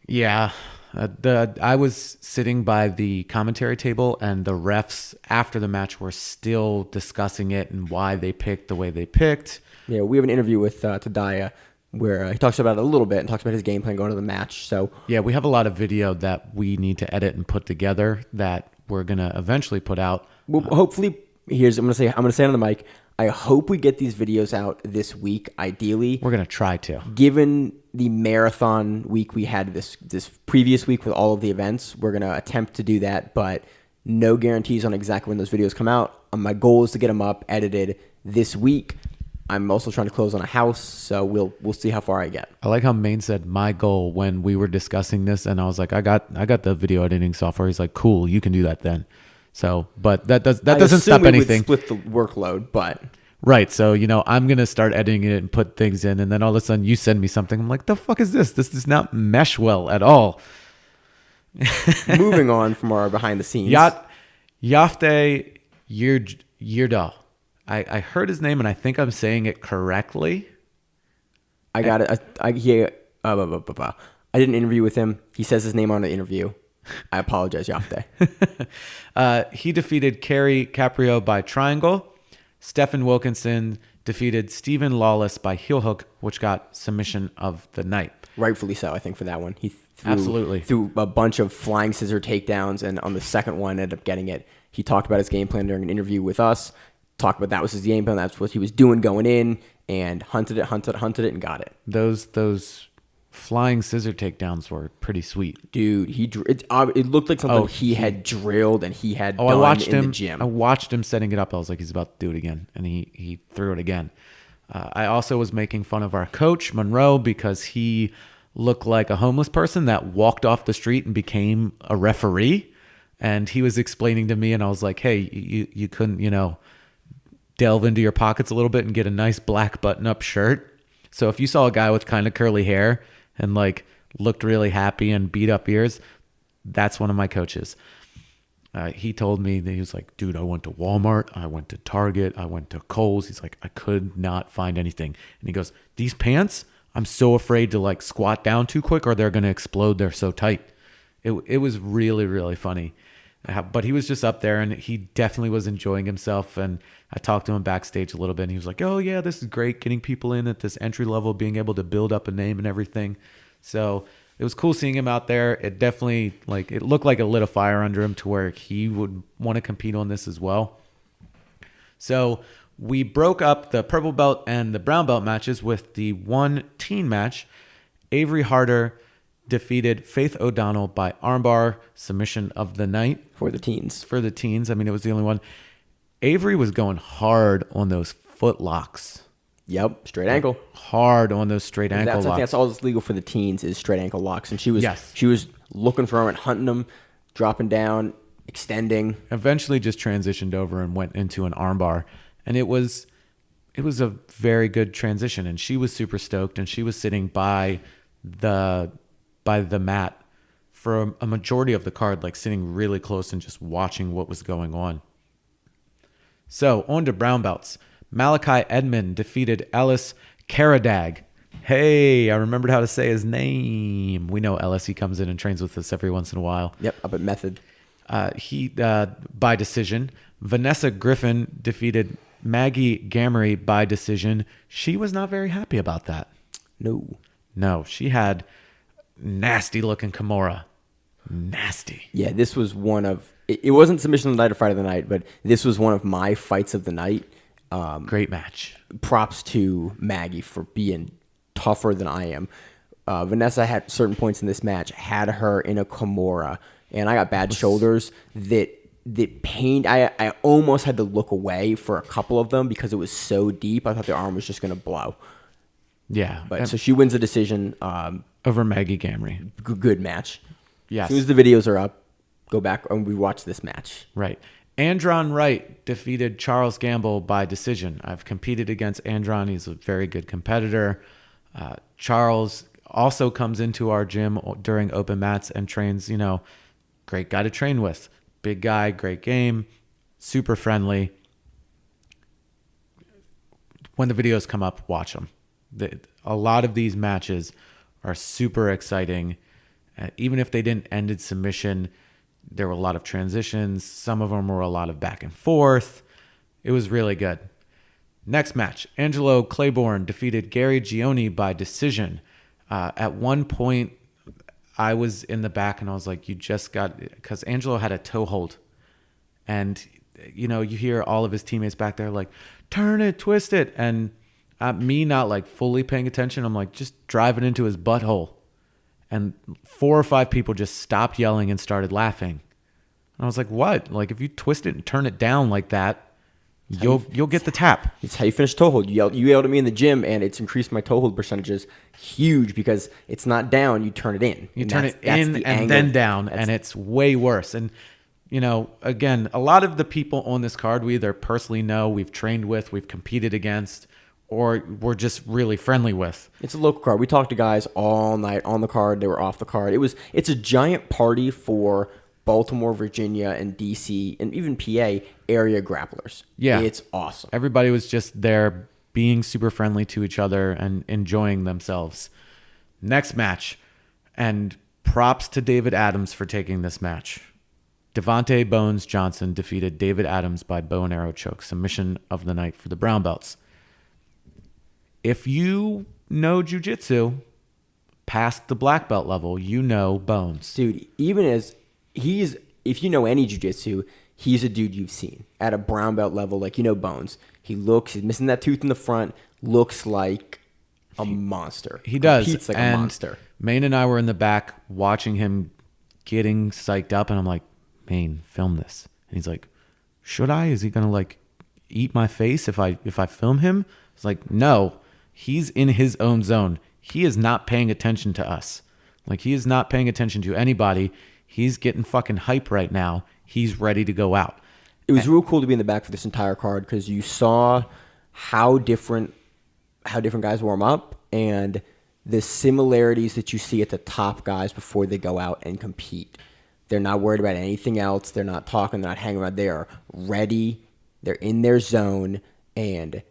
Yeah. I was sitting by the commentary table, and the refs after the match were still discussing it and why they picked the way they picked. Yeah, we have an interview with Tadaya where he talks about it a little bit and talks about his game plan going to the match. So Yeah, we have a lot of video that we need to edit and put together that we're gonna eventually put out. well, hopefully, I'm gonna say it on the mic. I hope we get these videos out this week. Ideally, We're gonna try to. given the marathon week we had this previous week with all of the events, we're gonna attempt to do that, but no guarantees on exactly when those videos come out. My goal is to get them up, edited this week. I'm also trying to close on a house, so we'll see how far I get. I like how Maine said my goal when we were discussing this, and I was like, I got the video editing software. He's like, cool, you can do that then. So, but that doesn't stop we would anything. split the workload, but Right. So, I'm going to start editing it and put things in. And then all of a sudden you send me something. I'm like, the fuck is this? This does not mesh well at all. moving on from our behind the scenes. Yafte Yirda. I heard his name and I think I'm saying it correctly. I got it. I did an interview with him. He says his name on the interview. I apologize, Yafte. He defeated Kerry Caprio by triangle. Stephen Wilkinson defeated Stephen Lawless by heel hook, which got submission of the night. Rightfully so, I think, for that one. He Absolutely. threw a bunch of flying scissor takedowns, and on the second one ended up getting it. He talked about his game plan during an interview with us. Talked about that was his game plan. That's what he was doing going in, and hunted it, and got it. Those flying scissor takedowns were pretty sweet. Dude, it looked like something he had drilled and he had done in the gym. I watched him setting it up. I was like, he's about to do it again. And he threw it again. I also was making fun of our coach, Monroe, because he looked like a homeless person that walked off the street and became a referee. And he was explaining to me, and I was like, hey, you couldn't, delve into your pockets a little bit and get a nice black button-up shirt. So if you saw a guy with kind of curly hair and looked really happy and beat up ears, that's one of my coaches. He told me that he was like, dude, I went to Walmart, I went to Target, I went to Kohl's. He's like, I could not find anything. And he goes, these pants, I'm so afraid to squat down too quick or they're going to explode. They're so tight. It was really, really funny. But he was just up there and he definitely was enjoying himself. And I talked to him backstage a little bit and he was like, oh yeah, this is great. Getting people in at this entry level, being able to build up a name and everything. So it was cool seeing him out there. It definitely it looked like it lit a fire under him to where he would want to compete on this as well. So we broke up the purple belt and the brown belt matches with the one teen match. Avery Harder defeated Faith O'Donnell by armbar submission of the night. For the teens. I mean, it was the only one. Avery was going hard on those foot locks. Yep, straight ankle. Hard on those straight ankle locks. I think that's all that's legal for the teens is straight ankle locks. And she was Yes. she was looking for them and hunting them, dropping down, extending. Eventually just transitioned over and went into an armbar. And it was a very good transition. And she was super stoked. And she was sitting by the mat for a majority of the card, sitting really close and just watching what was going on. So on to brown belts. Malachi Edmond defeated Ellis Karadag. Hey, I remembered how to say his name. We know Ellis. He comes in and trains with us every once in a while. Yep, up at Method. He by decision. Vanessa Griffin defeated Maggie Gamery by decision. She was not very happy about that. No, she had nasty looking Kimura. Nasty. Yeah, this was one of... It wasn't submission of the night or fight of the night, but this was one of my fights of the night. Great match. Props to Maggie for being tougher than I am. Vanessa had certain points in this match, had her in a Kimura, and I got bad shoulders that pained. I almost had to look away for a couple of them because it was so deep. I thought the arm was just going to blow. Yeah. But so she wins the decision. Over Maggie Gamery. Good match. Yes. As soon as the videos are up, go back and we watch this match. Right. Andron Wright defeated Charles Gamble by decision. I've competed against Andron. He's a very good competitor. Charles also comes into our gym during open mats and trains, great guy to train with. Big guy, great game, super friendly. When the videos come up, watch them. A lot of these matches are super exciting. Even if they didn't end in submission, there were a lot of transitions. Some of them were a lot of back and forth. It was really good. Next match, Angelo Claiborne defeated Gary Gioni by decision. At one point, I was in the back and I was like, you just got, because Angelo had a toe hold. And, you hear all of his teammates back there like, turn it, twist it. And me not like fully paying attention, I'm like, just driving into his butthole. And 4 or 5 people just stopped yelling and started laughing. And I was like, what? Like, if you twist it and turn it down like that, you'll get the tap. It's how you finish toe hold. You yelled at me in the gym, and it's increased my toe hold percentages huge because it's not down. You turn it in. You turn it in and then down, and it's way worse. And, again, a lot of the people on this card we either personally know, we've trained with, we've competed against, or we're just really friendly with. It's a local card. We talked to guys all night on the card. They were off the card. It's a giant party for Baltimore, Virginia, and DC, and even PA area grapplers. Yeah. It's awesome. Everybody was just there being super friendly to each other and enjoying themselves. Next match, and props to David Adams for taking this match. Devontae Bones Johnson defeated David Adams by bow and arrow choke, submission of the night for the brown belts. If you know jiu-jitsu past the black belt level, you know Bones. Dude, if you know any jiu-jitsu, he's a dude you've seen at a brown belt level, like Bones. He's missing that tooth in the front, looks like a monster. He does. Competes like a monster. Maine and I were in the back watching him getting psyched up, and I'm like, Maine, film this. And he's like, should I? Is he gonna like eat my face if I film him? It's like, no, he's in his own zone. He is not paying attention to us. Like, he is not paying attention to anybody. He's getting fucking hype right now. He's ready to go out. It was real cool to be in the back for this entire card because you saw how different guys warm up and the similarities that you see at the top guys before they go out and compete. They're not worried about anything else. They're not talking. They're not hanging around. They are ready. They're in their zone. And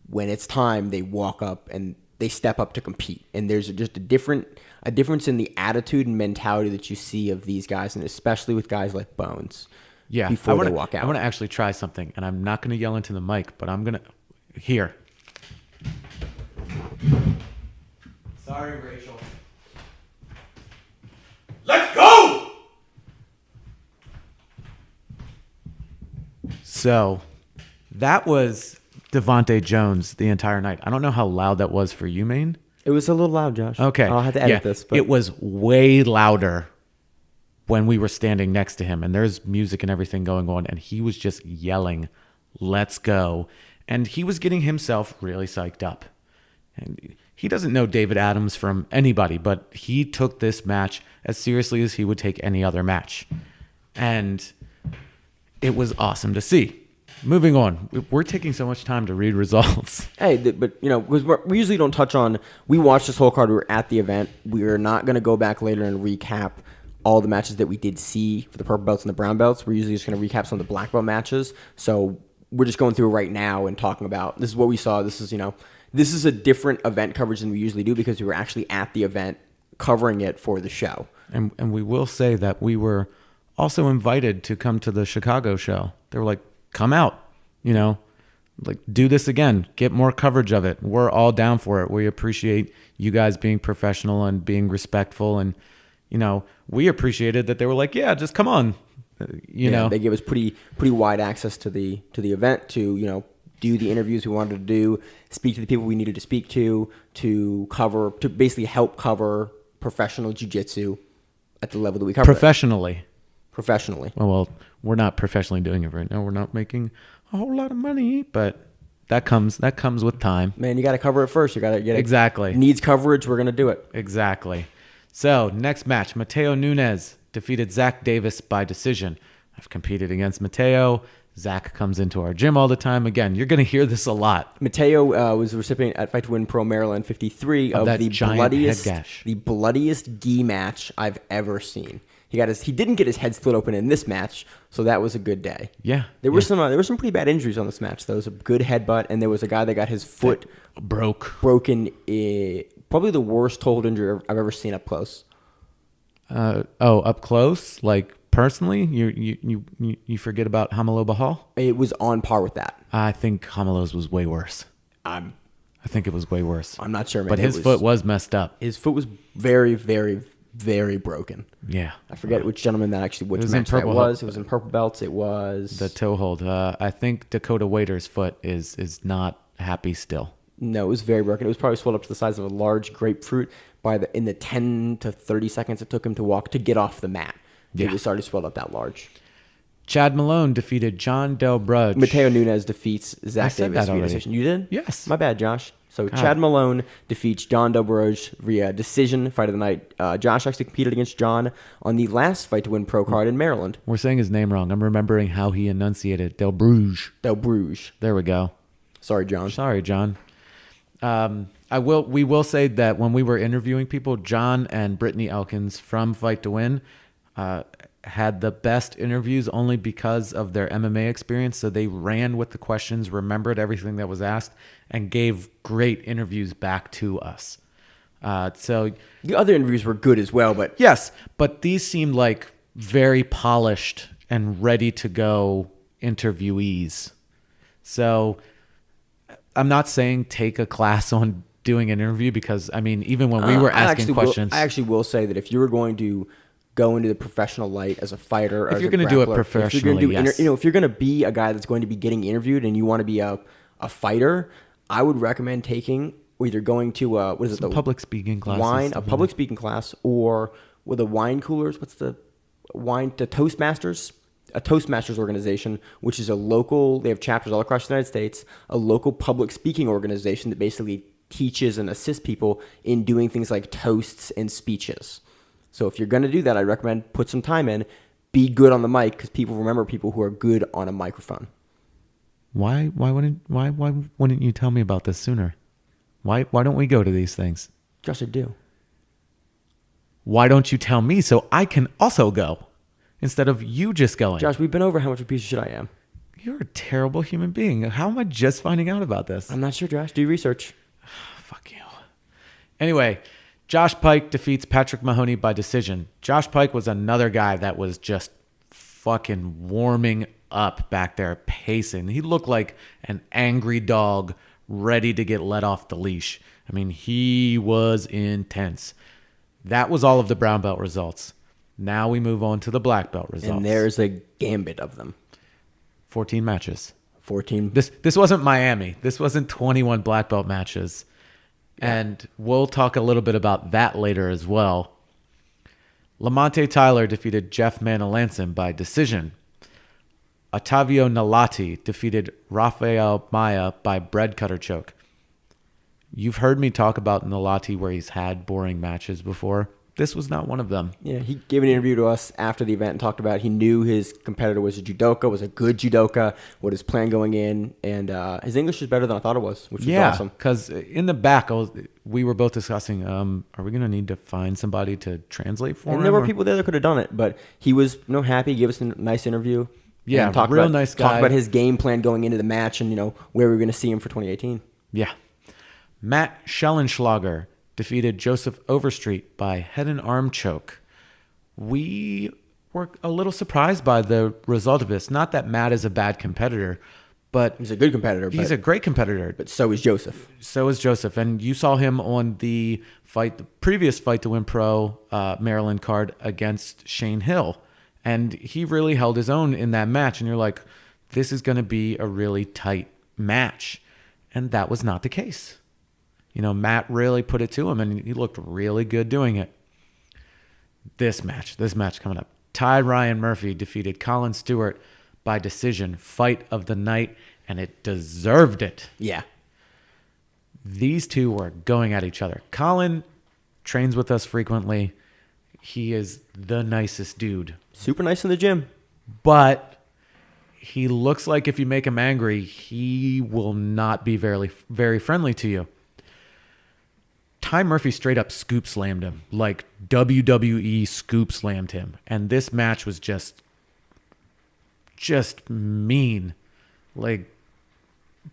when it's time, they walk up and they step up to compete. And there's just a difference in the attitude and mentality that you see of these guys, and especially with guys like Bones. Yeah, before they walk out. I want to actually try something, and I'm not going to yell into the mic, but I'm going to... Here. Sorry, Rachel. Let's go! So, that was Devontae Jones the entire night. I don't know how loud that was for you, Maine. It was a little loud, Josh. Okay. I'll have to edit this. But it was way louder when we were standing next to him, and there's music and everything going on, and he was just yelling, let's go. And he was getting himself really psyched up. And he doesn't know David Adams from anybody, but he took this match as seriously as he would take any other match. And it was awesome to see. Moving on. We're taking so much time to read results. Hey, but, we usually don't touch on... We watched this whole card. We were at the event. We're not going to go back later and recap all the matches that we did see for the purple belts and the brown belts. We're usually just going to recap some of the black belt matches. So we're just going through it right now and talking about, this is what we saw. This is a different event coverage than we usually do because we were actually at the event covering it for the show. And we will say that we were also invited to come to the Chicago show. They were like, come out, like do this again, get more coverage of it. We're all down for it. We appreciate you guys being professional and being respectful. And, we appreciated that they were like, yeah, just come on. They gave us pretty wide access to the event to, do the interviews we wanted to do, speak to the people we needed to speak to basically help cover professional jiu-jitsu at the level that we cover. Professionally. Well, we're not professionally doing it right now. We're not making a whole lot of money, but that comes with time. Man, you got to cover it first. You got to get it. Exactly. Needs coverage. We're going to do it. Exactly. So next match, Mateo Nunes defeated Zach Davis by decision. I've competed against Mateo. Zach comes into our gym all the time. Again, you're going to hear this a lot. Mateo was the recipient at Fight to Win Pro Maryland 53 of the bloodiest gi match I've ever seen. He didn't get his head split open in this match, so that was a good day. Yeah. There were some pretty bad injuries on this match. There was a good headbutt, and there was a guy that got his foot broken. Probably the worst toe hold injury I've ever seen up close. Up close? Like personally, you forget about Hamalo Bahal? It was on par with that. I think Hamalo's was way worse. I think it was way worse. I'm not sure, man. But his foot was messed up. His foot was very, very, very broken. Yeah. I forget which gentleman which match that was. It was in purple belts. It was the toe hold. I think Dakota Waiter's foot is not happy still. No, it was very broken. It was probably swelled up to the size of a large grapefruit in the 10 to 30 seconds it took him to get off the mat. Yeah. It was already swelled up that large. Chad Malone defeated John Del Brudge. Mateo Nunez defeats Zach Davis via already. decision. You did? Yes. My bad, Josh. So God. Chad Malone defeats John Del Brudge via decision, fight of the night. Josh actually competed against John on the last Fight to Win Pro card in Maryland. We're saying his name wrong. I'm remembering how he enunciated Del Brugge. Del Brugge. There we go. Sorry, John. Sorry, John. We will say that when we were interviewing people, John and Brittany Elkins from Fight to Win had the best interviews only because of their MMA experience. So they ran with the questions, remembered everything that was asked, and gave great interviews back to us. So the other interviews were good as well, but yes, but these seemed like very polished and ready to go interviewees. So I'm not saying take a class on doing an interview because, I mean, even when we were asking questions. I actually will say that if you were going to go into the professional light as a fighter, or if as you're going to do it professionally, if you're going to be a guy that's going to be getting interviewed and you want to be a fighter, I would recommend taking either going to public speaking classes, a public speaking class, or with the wine coolers. What's the Toastmasters? A Toastmasters organization, which is they have chapters all across the United States, a local public speaking organization that basically teaches and assists people in doing things like toasts and speeches. So if you're going to do that, I recommend put some time in, be good on the mic, because people remember people who are good on a microphone. Why wouldn't you tell me about this sooner? Why don't we go to these things? Josh, I do. Why don't you tell me so I can also go instead of you just going? Josh, we've been over how much of a piece of shit I am. You're a terrible human being. How am I just finding out about this? I'm not sure, Josh. Do research. Fuck you. Anyway, Josh Pike defeats Patrick Mahoney by decision. Josh Pike was another guy that was just fucking warming up back there, pacing. He looked like an angry dog ready to get let off the leash. I mean, he was intense. That was all of the brown belt results. Now we move on to the black belt results. And there's a gambit of them. 14 matches. 14. This wasn't Miami. This wasn't 21 black belt matches. Yeah. And we'll talk a little bit about that later as well. Lamonte Tyler defeated Jeff Manalanson by decision. Ottavio Nalati defeated Rafael Maya by bread cutter choke. You've heard me talk about Nalati where he's had boring matches before. This was not one of them. Yeah, he gave an interview to us after the event and talked about he knew his competitor was a judoka, was a good judoka, what his plan going in, and his English is better than I thought it was, which was awesome. Because in the back, we were both discussing, are we going to need to find somebody to translate for him? And there were people there that could have done it, but he was happy, gave us a nice interview. Yeah, nice guy. Talked about his game plan going into the match and, where we were going to see him for 2018. Yeah. Matt Schellenschlager defeated Joseph Overstreet by head and arm choke. We were a little surprised by the result of this. Not that Matt is a bad competitor, but he's a good competitor. He's a great competitor. But so is Joseph. And you saw him on the previous Fight to Win Pro Maryland card against Shane Hill. And he really held his own in that match. And you're like, this is going to be a really tight match. And that was not the case. Matt really put it to him, and he looked really good doing it. This match coming up. Ty Ryan Murphy defeated Colin Stewart by decision, fight of the night, and it deserved it. Yeah. These two were going at each other. Colin trains with us frequently. He is the nicest dude. Super nice in the gym. But he looks like if you make him angry, he will not be very, very friendly to you. Ty Murphy straight up scoop slammed him, like WWE scoop slammed him. And this match was just mean. Like,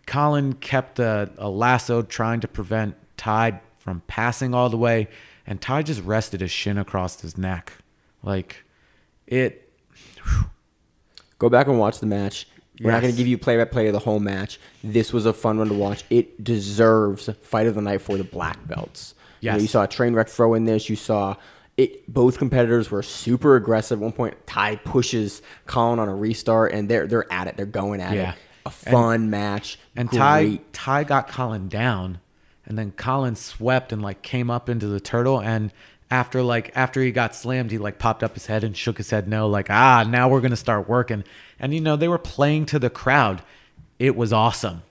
Colin kept a lasso trying to prevent Ty from passing all the way, and Ty just rested his shin across his neck. Like, it Go back and watch the match. We're not Yes. going to give you play-by-play of the whole match. This was a fun one to watch. It deserves Fight of the Night for the black belts. Yes. You saw a train wreck throw in this. You saw it. Both competitors were super aggressive. At one point, Ty pushes Colin on a restart, and they're at it. They're going at it. A fun match. And Great. Ty got Colin down, and then Colin swept and like came up into the turtle. And after he got slammed, he like popped up his head and shook his head no, like, now we're gonna start working. And they were playing to the crowd. It was awesome.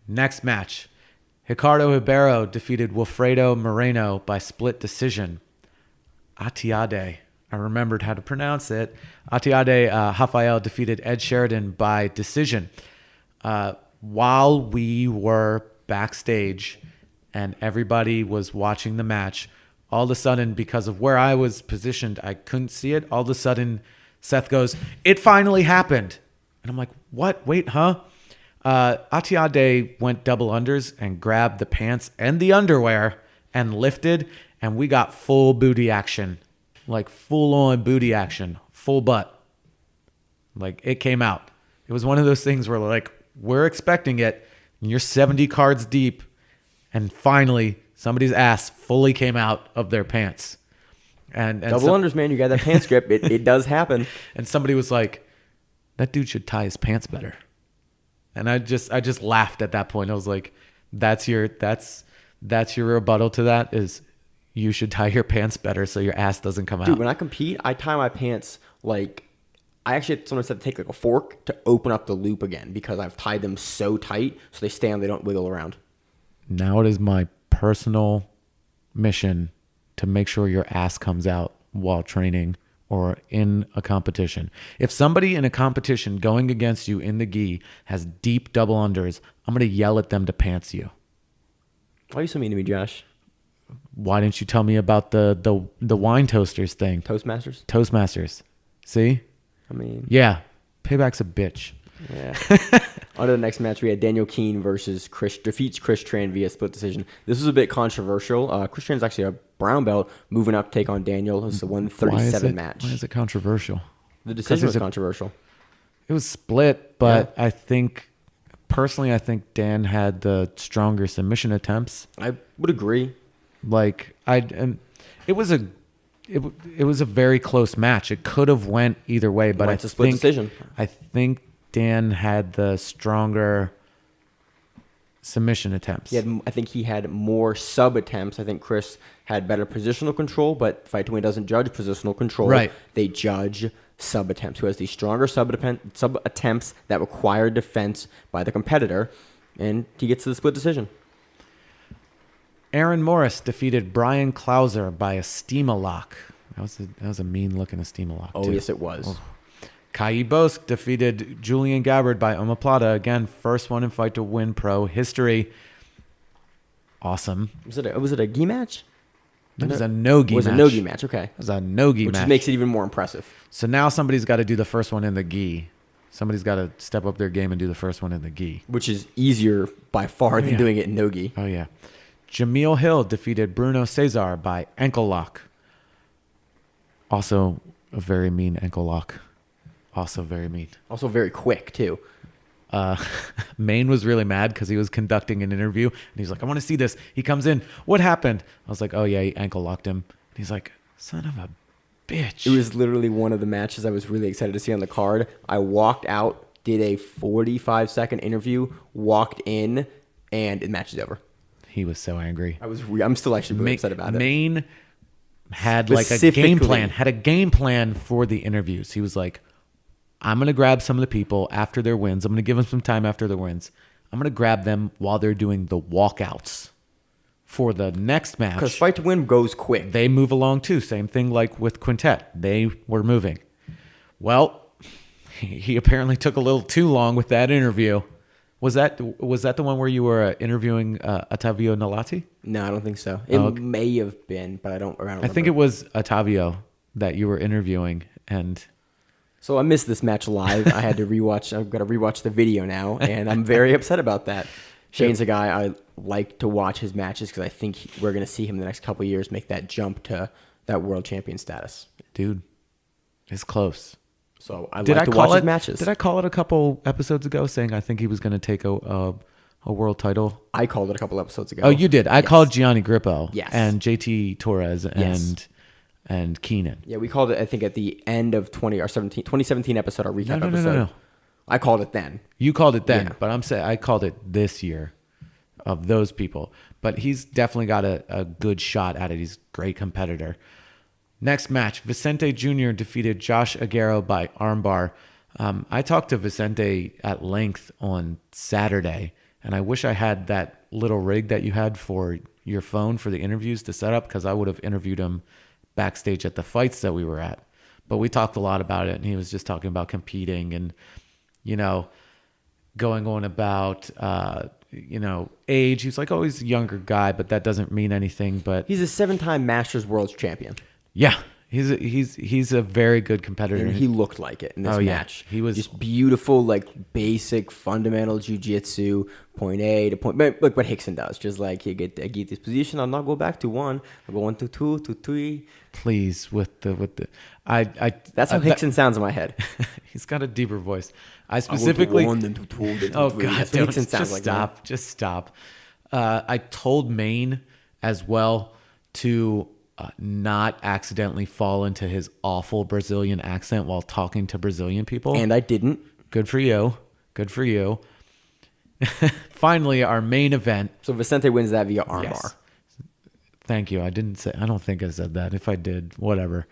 Next match, Ricardo Ribeiro defeated Wilfredo Moreno by split decision. Atiade, I remembered how to pronounce it. Atiade Rafael defeated Ed Sheridan by decision. While we were backstage and everybody was watching the match, all of a sudden, because of where I was positioned, I couldn't see it. All of a sudden, Seth goes, "It finally happened." And I'm like, "What? Wait, huh?" Atiade went double unders and grabbed the pants and the underwear and lifted, and we got full booty action. Like full-on booty action. Full butt. Like, it came out. It was one of those things where, like, we're expecting it, and you're 70 cards deep, and finally somebody's ass fully came out of their pants. And Double unders, man. You got that pants grip. It does happen. And somebody was like, "That dude should tie his pants better." And I just laughed at that point. I was like, that's your rebuttal to that, is you should tie your pants better so your ass doesn't come out. Dude, when I compete, I tie my pants like I actually sometimes have to take like a fork to open up the loop again because I've tied them so tight so they stay on, they don't wiggle around. Now it is my personal mission to make sure your ass comes out while training or in a competition. If somebody in a competition going against you in the gi has deep double unders, I'm going to yell at them to pants you. Why are you so mean to me, Josh? Why didn't you tell me about the wine toasters thing? Toastmasters? See? I mean... Yeah. Payback's a bitch. Yeah. On to the next match, we had Daniel Keane versus defeats Chris Tran via split decision. This was a bit controversial. Chris Tran's actually a brown belt, moving up to take on Daniel. This is a 137 match. Why is it controversial? The decision was controversial. It was split, but yeah. I think Dan had the stronger submission attempts. I would agree. Like it was a very close match. It could have went either way, but it's a split decision. I think Dan had the stronger submission attempts. I think he had more sub attempts. I think Chris had better positional control, but Fight to Win doesn't judge positional control. Right. They judge sub attempts. Who has the stronger sub attempts that require defense by the competitor, and he gets to the split decision. Aaron Morris defeated Brian Klauser by a steam-a-lock. That was a mean-looking steam-a-lock. Oh, too. yes, it was. Oh. Kai Bosk defeated Julian Gabbard by omoplata. Again, first one in Fight to Win Pro history. Awesome. Was it a gi match? It was a no-gi match. It was a no-gi match, okay. It was a no-gi match. Which makes it even more impressive. So now somebody's got to do the first one in the gi. Somebody's got to step up their game and do the first one in the gi. Which is easier by far than doing it in no-gi. Oh, yeah. Jameel Hill defeated Bruno Cesar by ankle lock. Also a very mean ankle lock. Also very mean. Also very quick, too. Maine was really mad because he was conducting an interview. And he's like, "I want to see this." He comes in. "What happened?" I was like, "Oh, yeah, he ankle locked him." And he's like, "Son of a bitch." It was literally one of the matches I was really excited to see on the card. I walked out, did a 45-second interview, walked in, and the match is over. He was so angry. I'm still actually really upset about it. Maine had like a game plan for the interviews. He was like, "I'm going to grab some of the people after their wins. I'm going to give them some time after their wins. I'm going to grab them while they're doing the walkouts for the next match." Because Fight to Win goes quick. They move along too. Same thing like with Quintet. They were moving. Well, he apparently took a little too long with that interview. Was that the one where you were interviewing Ottavio Nalati? No, I don't think so. It may have been, but I don't remember. I think it was Ottavio that you were interviewing, and so I missed this match live. I had to rewatch. I've got to rewatch the video now, and I'm very upset about that. Shane's a guy I like to watch his matches because I think we're going to see him in the next couple of years make that jump to that world champion status. Dude, It's close. So I like to watch his matches. Did I call it a couple episodes ago saying I think he was going to take a world title? I called it a couple episodes ago. Oh, you did. I called Gianni Grippo. Yes. And JT Torres and Keenan. Yeah, we called it, I think, at the end of 2017 episode, our recap episode. No. I called it then. You called it then, Yeah. but I'm saying I called it this year of those people. But he's definitely got a good shot at it. He's a great competitor. Next match, Vicente Jr. defeated Josh Aguero by armbar. I talked to Vicente at length on Saturday, and I wish I had that little rig that you had for your phone for the interviews to set up, because I would have interviewed him backstage at the fights that we were at. But we talked a lot about it, and he was just talking about competing and, going on about, age. He's like, oh, he's a younger guy, but that doesn't mean anything. But He's a 7-time Masters World Champion. yeah, he's a very good competitor. And he looked like it in this match. He was just beautiful, like basic fundamental jiu-jitsu, point A to point B, like what Hickson does. Just like I get this position, I'll not go back to 1. I'll go 1 to 2 to 3. Please with the That's how Hickson sounds in my head. He's got a deeper voice. I specifically. I go to 1, then to 2, then to 3. Oh God! That's what Hickson sounds like. Stop! Just stop. I told Maine as well to not accidentally fall into his awful Brazilian accent while talking to Brazilian people. And I didn't. Good for you. Good for you. Finally, our main event. So Vicente wins that via armbar. Yes. Thank you. I don't think I said that. If I did, whatever.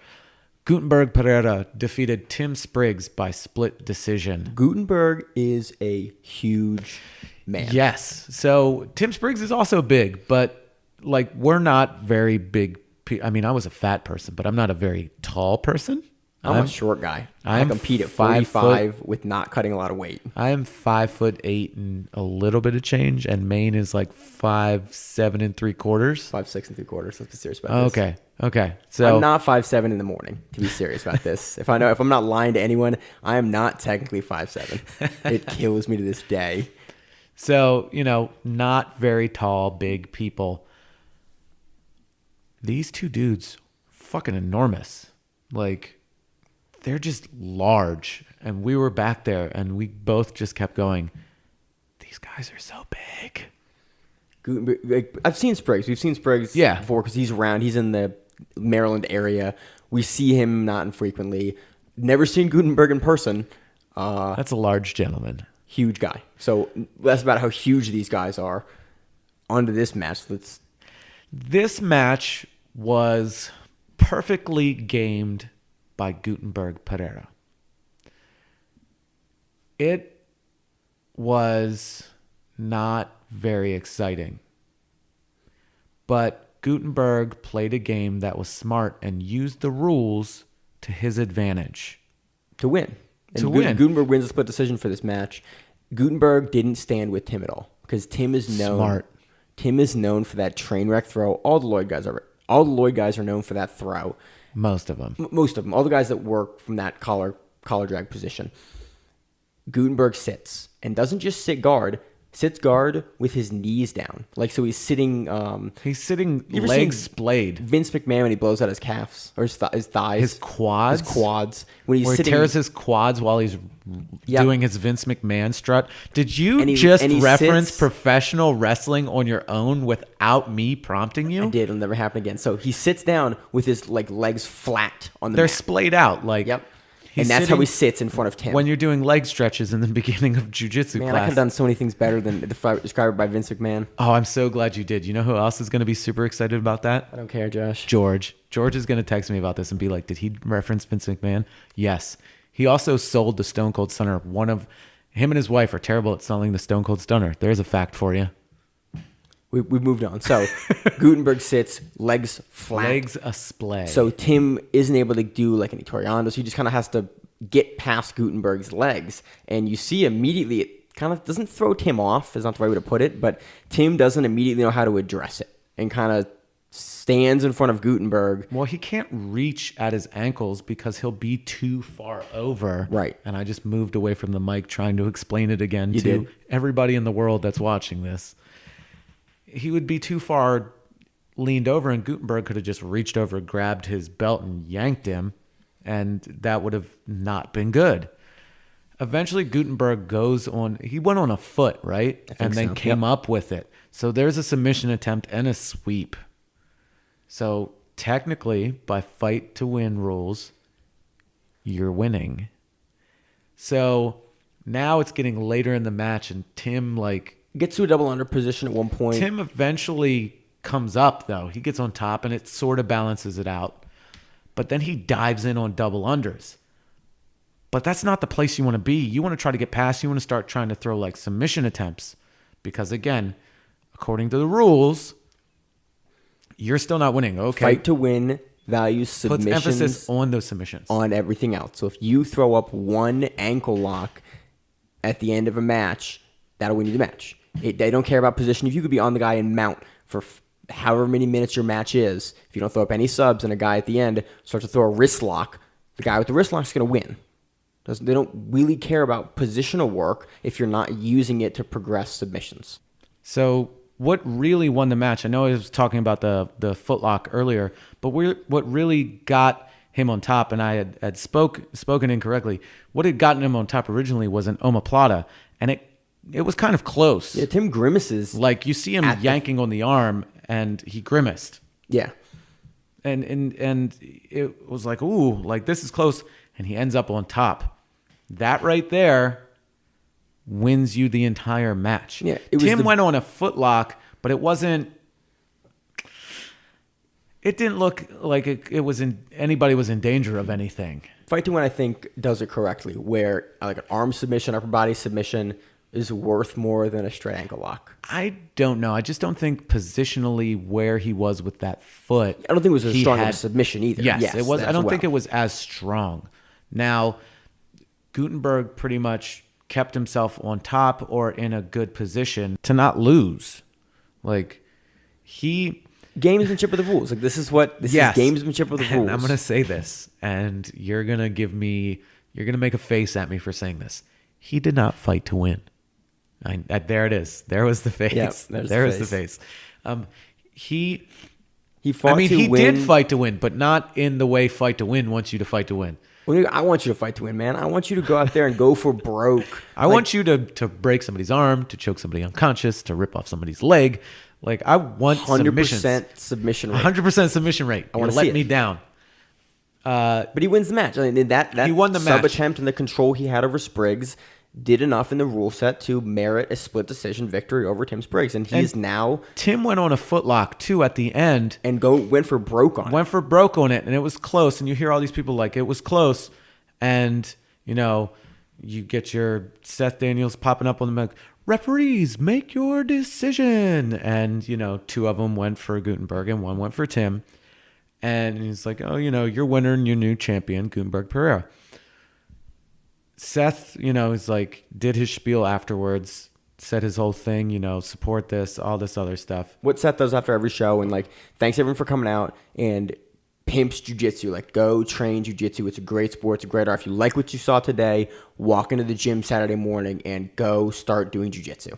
Gutenberg Pereira defeated Tim Spriggs by split decision. Gutenberg is a huge man. Yes. So Tim Spriggs is also big, but like we're not very big. I mean, I was a fat person, but I'm not a very tall person. I'm a short guy. I compete at 45 with not cutting a lot of weight. I am 5'8" and a little bit of change, and Maine is like 5'7" and 3/4. 5'6" and 3/4. Let's be serious about this. Okay. So I'm not 5'7" in the morning, to be serious about this. If I'm not lying to anyone, I am not technically 5'7". It kills me to this day. So, not very tall, big people. These two dudes, fucking enormous. Like, they're just large. And we were back there, and we both just kept going, these guys are so big. I've seen Spriggs. We've seen Spriggs before because he's around. He's in the Maryland area. We see him not infrequently. Never seen Gutenberg in person. That's a large gentleman. Huge guy. So that's about how huge these guys are. On to this match. This match was perfectly gamed by Gutenberg Pereira. It was not very exciting, but Gutenberg played a game that was smart and used the rules to his advantage. To win. Gutenberg wins a split decision for this match. Gutenberg didn't stand with Tim at all because Tim is known. Smart. Tim is known for that train wreck throw. All the Lloyd guys are known for that throw. Most of them. All the guys that work from that collar drag position. Gutenberg sits and doesn't just sits guard with his knees down. Like, so he's sitting... he's sitting legs splayed. Vince McMahon when he blows out his calves or his thighs. His quads. When he tears his quads while he's doing his Vince McMahon strut. Did you reference professional wrestling on your own without me prompting you? I did. It'll never happen again. So he sits down with his legs flat on the mat. They're splayed out. Yep. And that's how he sits in front of Tim. When you're doing leg stretches in the beginning of jiu-jitsu class. Man, I could have done so many things better than described by Vince McMahon. Oh, I'm so glad you did. You know who else is going to be super excited about that? I don't care, Josh. George is going to text me about this and be like, did he reference Vince McMahon? Yes. He also sold the Stone Cold Stunner. Him and his wife are terrible at selling the Stone Cold Stunner. There's a fact for you. We've moved on. So Gutenberg sits, legs flat. Legs a splay. So Tim isn't able to do like any Toriano, so he just kind of has to get past Gutenberg's legs. And you see immediately, it kind of doesn't throw Tim off, is not the right way to put it, but Tim doesn't immediately know how to address it and kind of stands in front of Gutenberg. Well, he can't reach at his ankles because he'll be too far over. Right. And I just moved away from the mic trying to explain it again to everybody in the world that's watching this. He would be too far leaned over, and Gutenberg could have just reached over, grabbed his belt, and yanked him. and that would have not been good. Eventually, Gutenberg he went on a foot, right? And then came up with it. So there's a submission attempt and a sweep. So technically, by fight to win rules, you're winning. So now it's getting later in the match, and Tim gets to a double under position at one point. Tim eventually comes up, though. He gets on top, and it sort of balances it out. But then he dives in on double unders. But that's not the place you want to be. You want to try to get past. You want to start trying to throw submission attempts. Because again, according to the rules, you're still not winning. Okay. Fight to win values submissions. Puts emphasis on those submissions. On everything else. So if you throw up one ankle lock at the end of a match, that'll win you the match. They don't care about position. If you could be on the guy and mount for however many minutes your match is, if you don't throw up any subs and a guy at the end starts to throw a wrist lock, the guy with the wrist lock is going to win. They don't really care about positional work if you're not using it to progress submissions. So what really won the match, I know I was talking about the footlock earlier, but what really got him on top, and I had spoken incorrectly, what had gotten him on top originally was an omoplata, and it was kind of close. Yeah, Tim grimaces. You see him yanking on the arm, and he grimaced. Yeah. And it was ooh, this is close, and he ends up on top. That right there wins you the entire match. Yeah, Tim went on a footlock, but it wasn't. It didn't look like anybody was in danger of anything. Fight to Win, I think, does it correctly, where an arm submission, upper body submission is worth more than a straight ankle lock. I don't know. I just don't think positionally where he was with that foot. I don't think it was as strong of a submission either. Yes, it was. I don't think it was as strong. Now, Gutenberg pretty much kept himself on top or in a good position to not lose. Gamesmanship of the rules. This is gamesmanship of the rules. And I'm going to say this, and you're going to make a face at me for saying this. He did not fight to win. There it is. There was the face. Yep, there was the face. He fought to he win. did fight to win, but not in the way fight to win wants you to fight to win. I want you to fight to win, man. I want you to go out there and go for broke. I want you to break somebody's arm, to choke somebody unconscious, to rip off somebody's leg. I want 100% submission rate. 100% submission rate. I want to let me down. But he wins the match. That he won the sub match. attempt and the control he had over Spriggs did enough in the rule set to merit a split decision victory over Tim Spriggs. And he is now... Tim went on a footlock, too, at the end. And went for broke on it. Went for broke on it, and it was close. And you hear all these people it was close. And, you get your Seth Daniels popping up on the mic. Referees, make your decision. And, two of them went for Gutenberg and one went for Tim. And he's like, oh, your winner and your new champion, Gutenberg Pereira. Seth, is did his spiel afterwards, said his whole thing, support this, all this other stuff. What Seth does after every show, and thanks everyone for coming out, and pimps jiu-jitsu. Go train jiu-jitsu. It's a great sport. It's a great art. If you like what you saw today, walk into the gym Saturday morning and go start doing jiu-jitsu.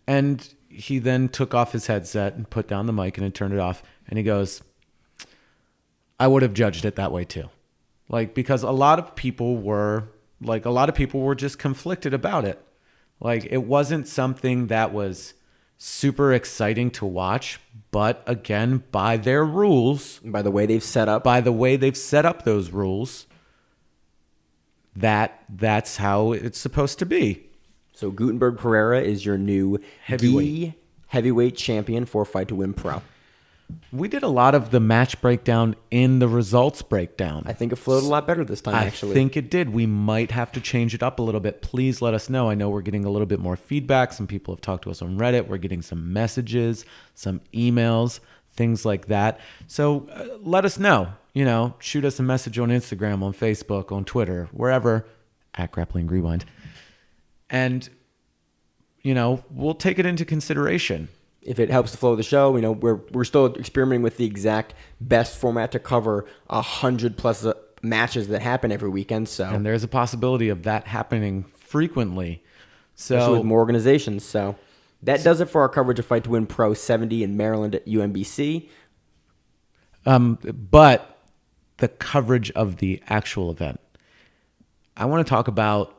And he then took off his headset and put down the mic and then turned it off. And he goes, I would have judged it that way too. Because a lot of people were just conflicted about it. It wasn't something that was super exciting to watch, but again, by their rules, by the way they've set up those rules, that's how it's supposed to be. So Gutenberg Pereira is your new heavyweight champion for Fight to Win Pro. We did a lot of the match breakdown in the results breakdown. I think it flowed a lot better this time, actually. I think it did. We might have to change it up a little bit. Please let us know. I know we're getting a little bit more feedback. Some people have talked to us on Reddit. We're getting some messages, some emails, things like that. So let us know. Shoot us a message on Instagram, on Facebook, on Twitter, wherever, at Grappling Rewind. And, we'll take it into consideration. If it helps the flow of the show, we're still experimenting with the exact best format to cover 100+ matches that happen every weekend. So, and there's a possibility of that happening frequently. Especially with more organizations. So that does it for our coverage of Fight to Win Pro 70 in Maryland at UMBC. But the coverage of the actual event. I want to talk about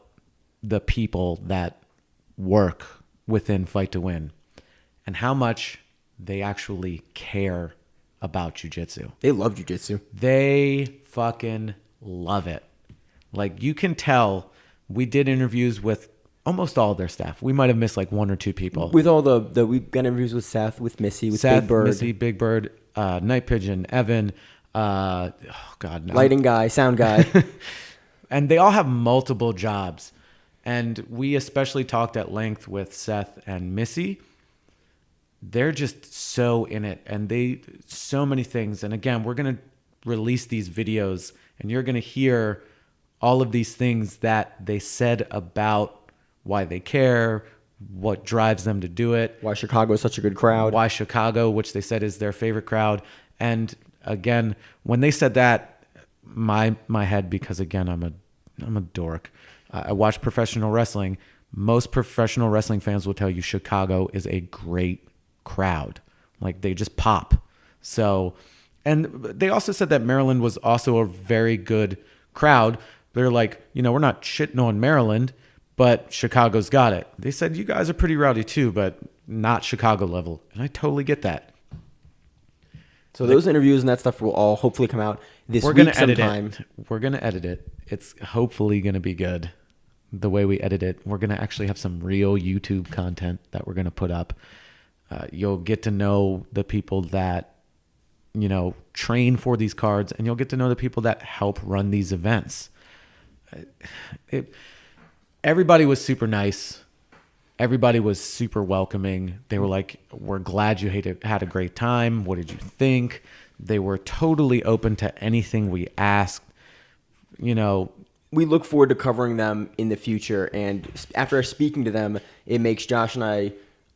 the people that work within Fight to Win and how much they actually care about jiu-jitsu. They love jiu-jitsu. They fucking love it. Like, you can tell. We did interviews with almost all of their staff. We might have missed like one or two people. With all the we've got interviews with Seth, with Missy, with Seth, Big Bird. Missy, Big Bird, Night Pigeon, Evan, lighting guy, sound guy. And they all have multiple jobs. And we especially talked at length with Seth and Missy. They're just so in it, and so many things. And again, we're going to release these videos, and you're going to hear all of these things that they said about why they care, what drives them to do it. Why Chicago is such a good crowd. Why Chicago, which they said is their favorite crowd. And again, when they said that, my head, because again, I'm a dork. I watch professional wrestling. Most professional wrestling fans will tell you Chicago is a great crowd. Like, they just pop. So, and they also said that Maryland was also a very good crowd. They're like, we're not shitting on Maryland, but Chicago's got it. They said, you guys are pretty rowdy too, but not Chicago level. And I totally get that. So those interviews and that stuff will all hopefully come out this week sometime. We're going to edit it. It's hopefully going to be good. The way we edit it, we're going to actually have some real YouTube content that we're going to put up. You'll get to know the people that, train for these cards, and you'll get to know the people that help run these events. Everybody was super nice. Everybody was super welcoming. They were like, we're glad you had a great time. What did you think? They were totally open to anything we asked. We look forward to covering them in the future. And after speaking to them, it makes Josh and I,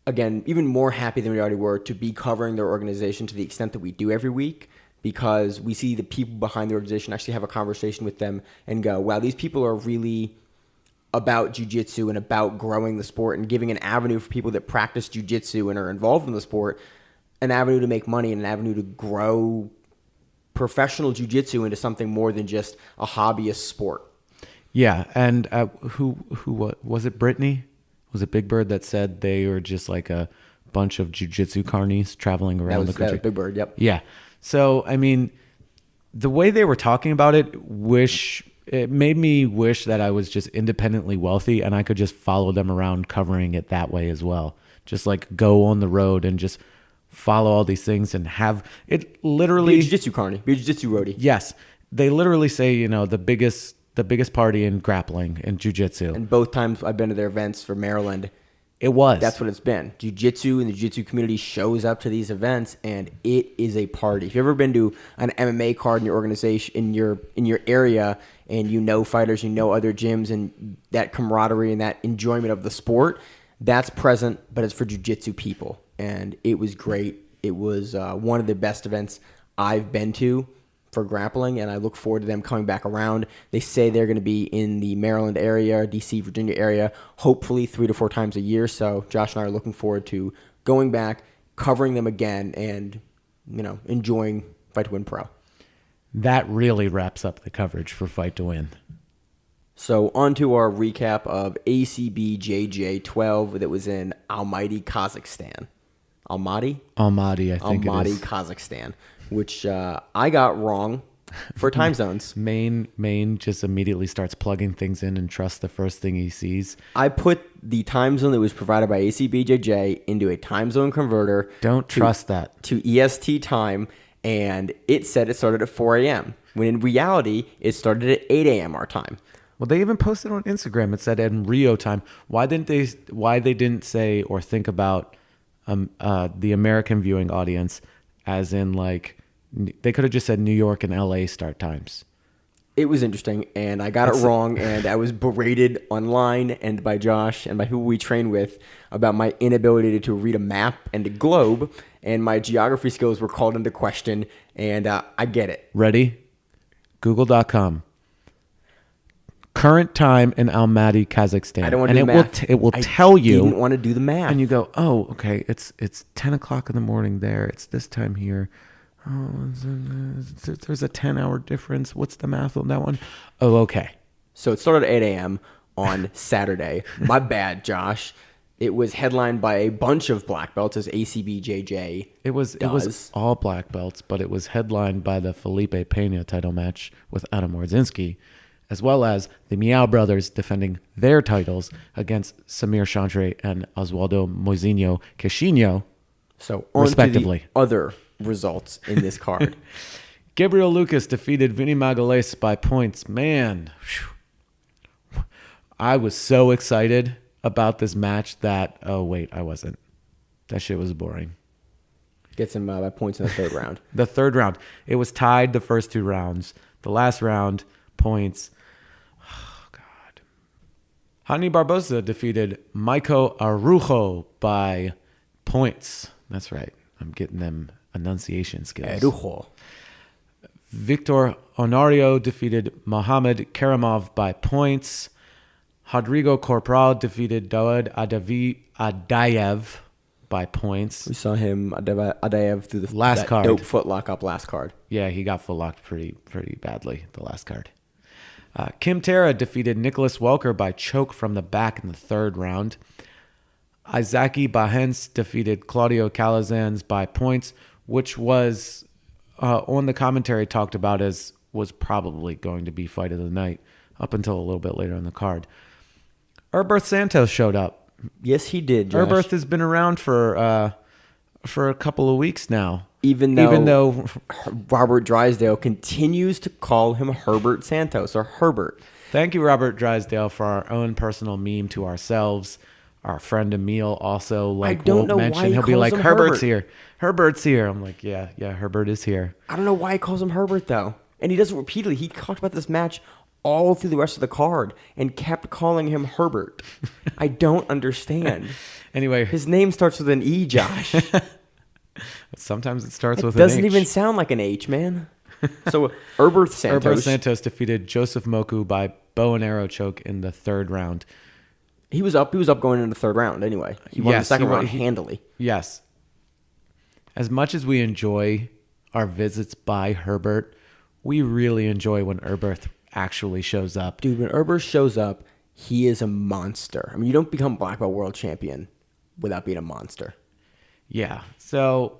again, even more happy than we already were to be covering their organization to the extent that we do every week, because we see the people behind the organization, actually have a conversation with them and go, wow, these people are really about jiu-jitsu and about growing the sport and giving an avenue for people that practice jiu-jitsu and are involved in the sport, an avenue to make money and an avenue to grow professional jiu-jitsu into something more than just a hobbyist sport. Yeah, and who was it? Brittany? Was it Big Bird that said they were just like a bunch of jiu-jitsu carnies traveling around the country? That was Big Bird, yep. Yeah. So, I mean, the way they were talking about it, it made me wish that I was just independently wealthy and I could just follow them around covering it that way as well. Just like go on the road and just follow all these things and have it literally... Be a jiu-jitsu carny. Be a jiu-jitsu roadie. Yes. They literally say, the biggest party in grappling and jiu-jitsu. And both times I've been to their events for Maryland, it was. That's what it's been. Jiu-jitsu and the jiu-jitsu community shows up to these events, and it is a party. If you've ever been to an MMA card in your organization, in your area, and fighters, other gyms, and that camaraderie and that enjoyment of the sport, that's present, but it's for jiu-jitsu people. And it was great. It was one of the best events I've been to for grappling, and I look forward to them coming back around. They say they're going to be in the Maryland area, DC, Virginia area, hopefully 3 to 4 times a year. So Josh and I are looking forward to going back, covering them again, and enjoying Fight to Win Pro. That really wraps up the coverage for Fight to Win. So on to our recap of ACBJJ 12 that was in Almaty, Kazakhstan. Almaty, I think it is. Kazakhstan, which I got wrong for time zones. Maine just immediately starts plugging things in and trusts the first thing he sees. I put the time zone that was provided by ACBJJ into a time zone converter. Don't trust that. To EST time, and it said it started at 4 a.m., when in reality, it started at 8 a.m. our time. Well, they even posted on Instagram. It said in Rio time. Why they didn't say or think about the American viewing audience, as in like they could have just said New York and LA start times. It was interesting, and I got it wrong, and I was berated online and by Josh and by who we train with about my inability to read a map and a globe, and my geography skills were called into question, and I get it. Ready? Google.com. Current time in Almaty, Kazakhstan. I don't want to do the math. It will tell you. I didn't want to do the math. And you go, oh, okay, it's 10 o'clock in the morning there. It's this time here. Oh, there's a 10-hour difference. What's the math on that one? Oh, okay. So it started at 8 a.m. on Saturday. My bad, Josh. It was headlined by a bunch of black belts as ACBJJ. It was all black belts, but it was headlined by the Felipe Pena title match with Adam Wardzinski, as well as the Meow Brothers defending their titles against Samir Chandre and Oswaldo Moisinho Queixinho, so on respectively. To the other results in this card. Gabriel Lucas defeated Vinny Magalhães by points. Man, whew. I was so excited about this match that, oh, wait, I wasn't. That shit was boring. Gets him by points in the third round. The third round. It was tied the first two rounds. The last round, points. Oh, God. Hani Barbosa defeated Maiko Arujo by points. That's right. I'm getting them enunciation skills. Arujo. Victor Honorio defeated Mohamed Karamov by points. Rodrigo Corporal defeated Daoud Adayev by points. We saw him, Adayev, through the last card. Dope foot lock-up last card. Yeah, he got foot locked pretty badly the last card. Kim Terra defeated Nicholas Welker by choke from the back in the third round. Izaki Bahens defeated Claudio Calazans by points, which was on the commentary talked about as was probably going to be fight of the night up until a little bit later in the card. Herberth Santos showed up. Yes, he did, Josh. Herberth has been around for a couple of weeks now. Even though Robert Drysdale continues to call him Herbert Santos or Herbert. Thank you, Robert Drysdale, for our own personal meme to ourselves. Our friend Emil also will mention, he'll be like, Herbert's here. Herbert's here. I'm like, yeah, Herbert is here. I don't know why he calls him Herbert, though. And he does it repeatedly. He talked about this match all through the rest of the card and kept calling him Herbert. I don't understand. Anyway. His name starts with an E, Josh. Sometimes it starts with an H. It doesn't even sound like an H, man. So, Herberth Santos defeated Joseph Moku by bow and arrow choke in the third round. He was up going into the third round anyway. He won the second round handily. Yes. As much as we enjoy our visits by Herbert, we really enjoy when Herberth actually shows up. Dude, when Herberth shows up, he is a monster. I mean, you don't become black belt world champion without being a monster. Yeah. So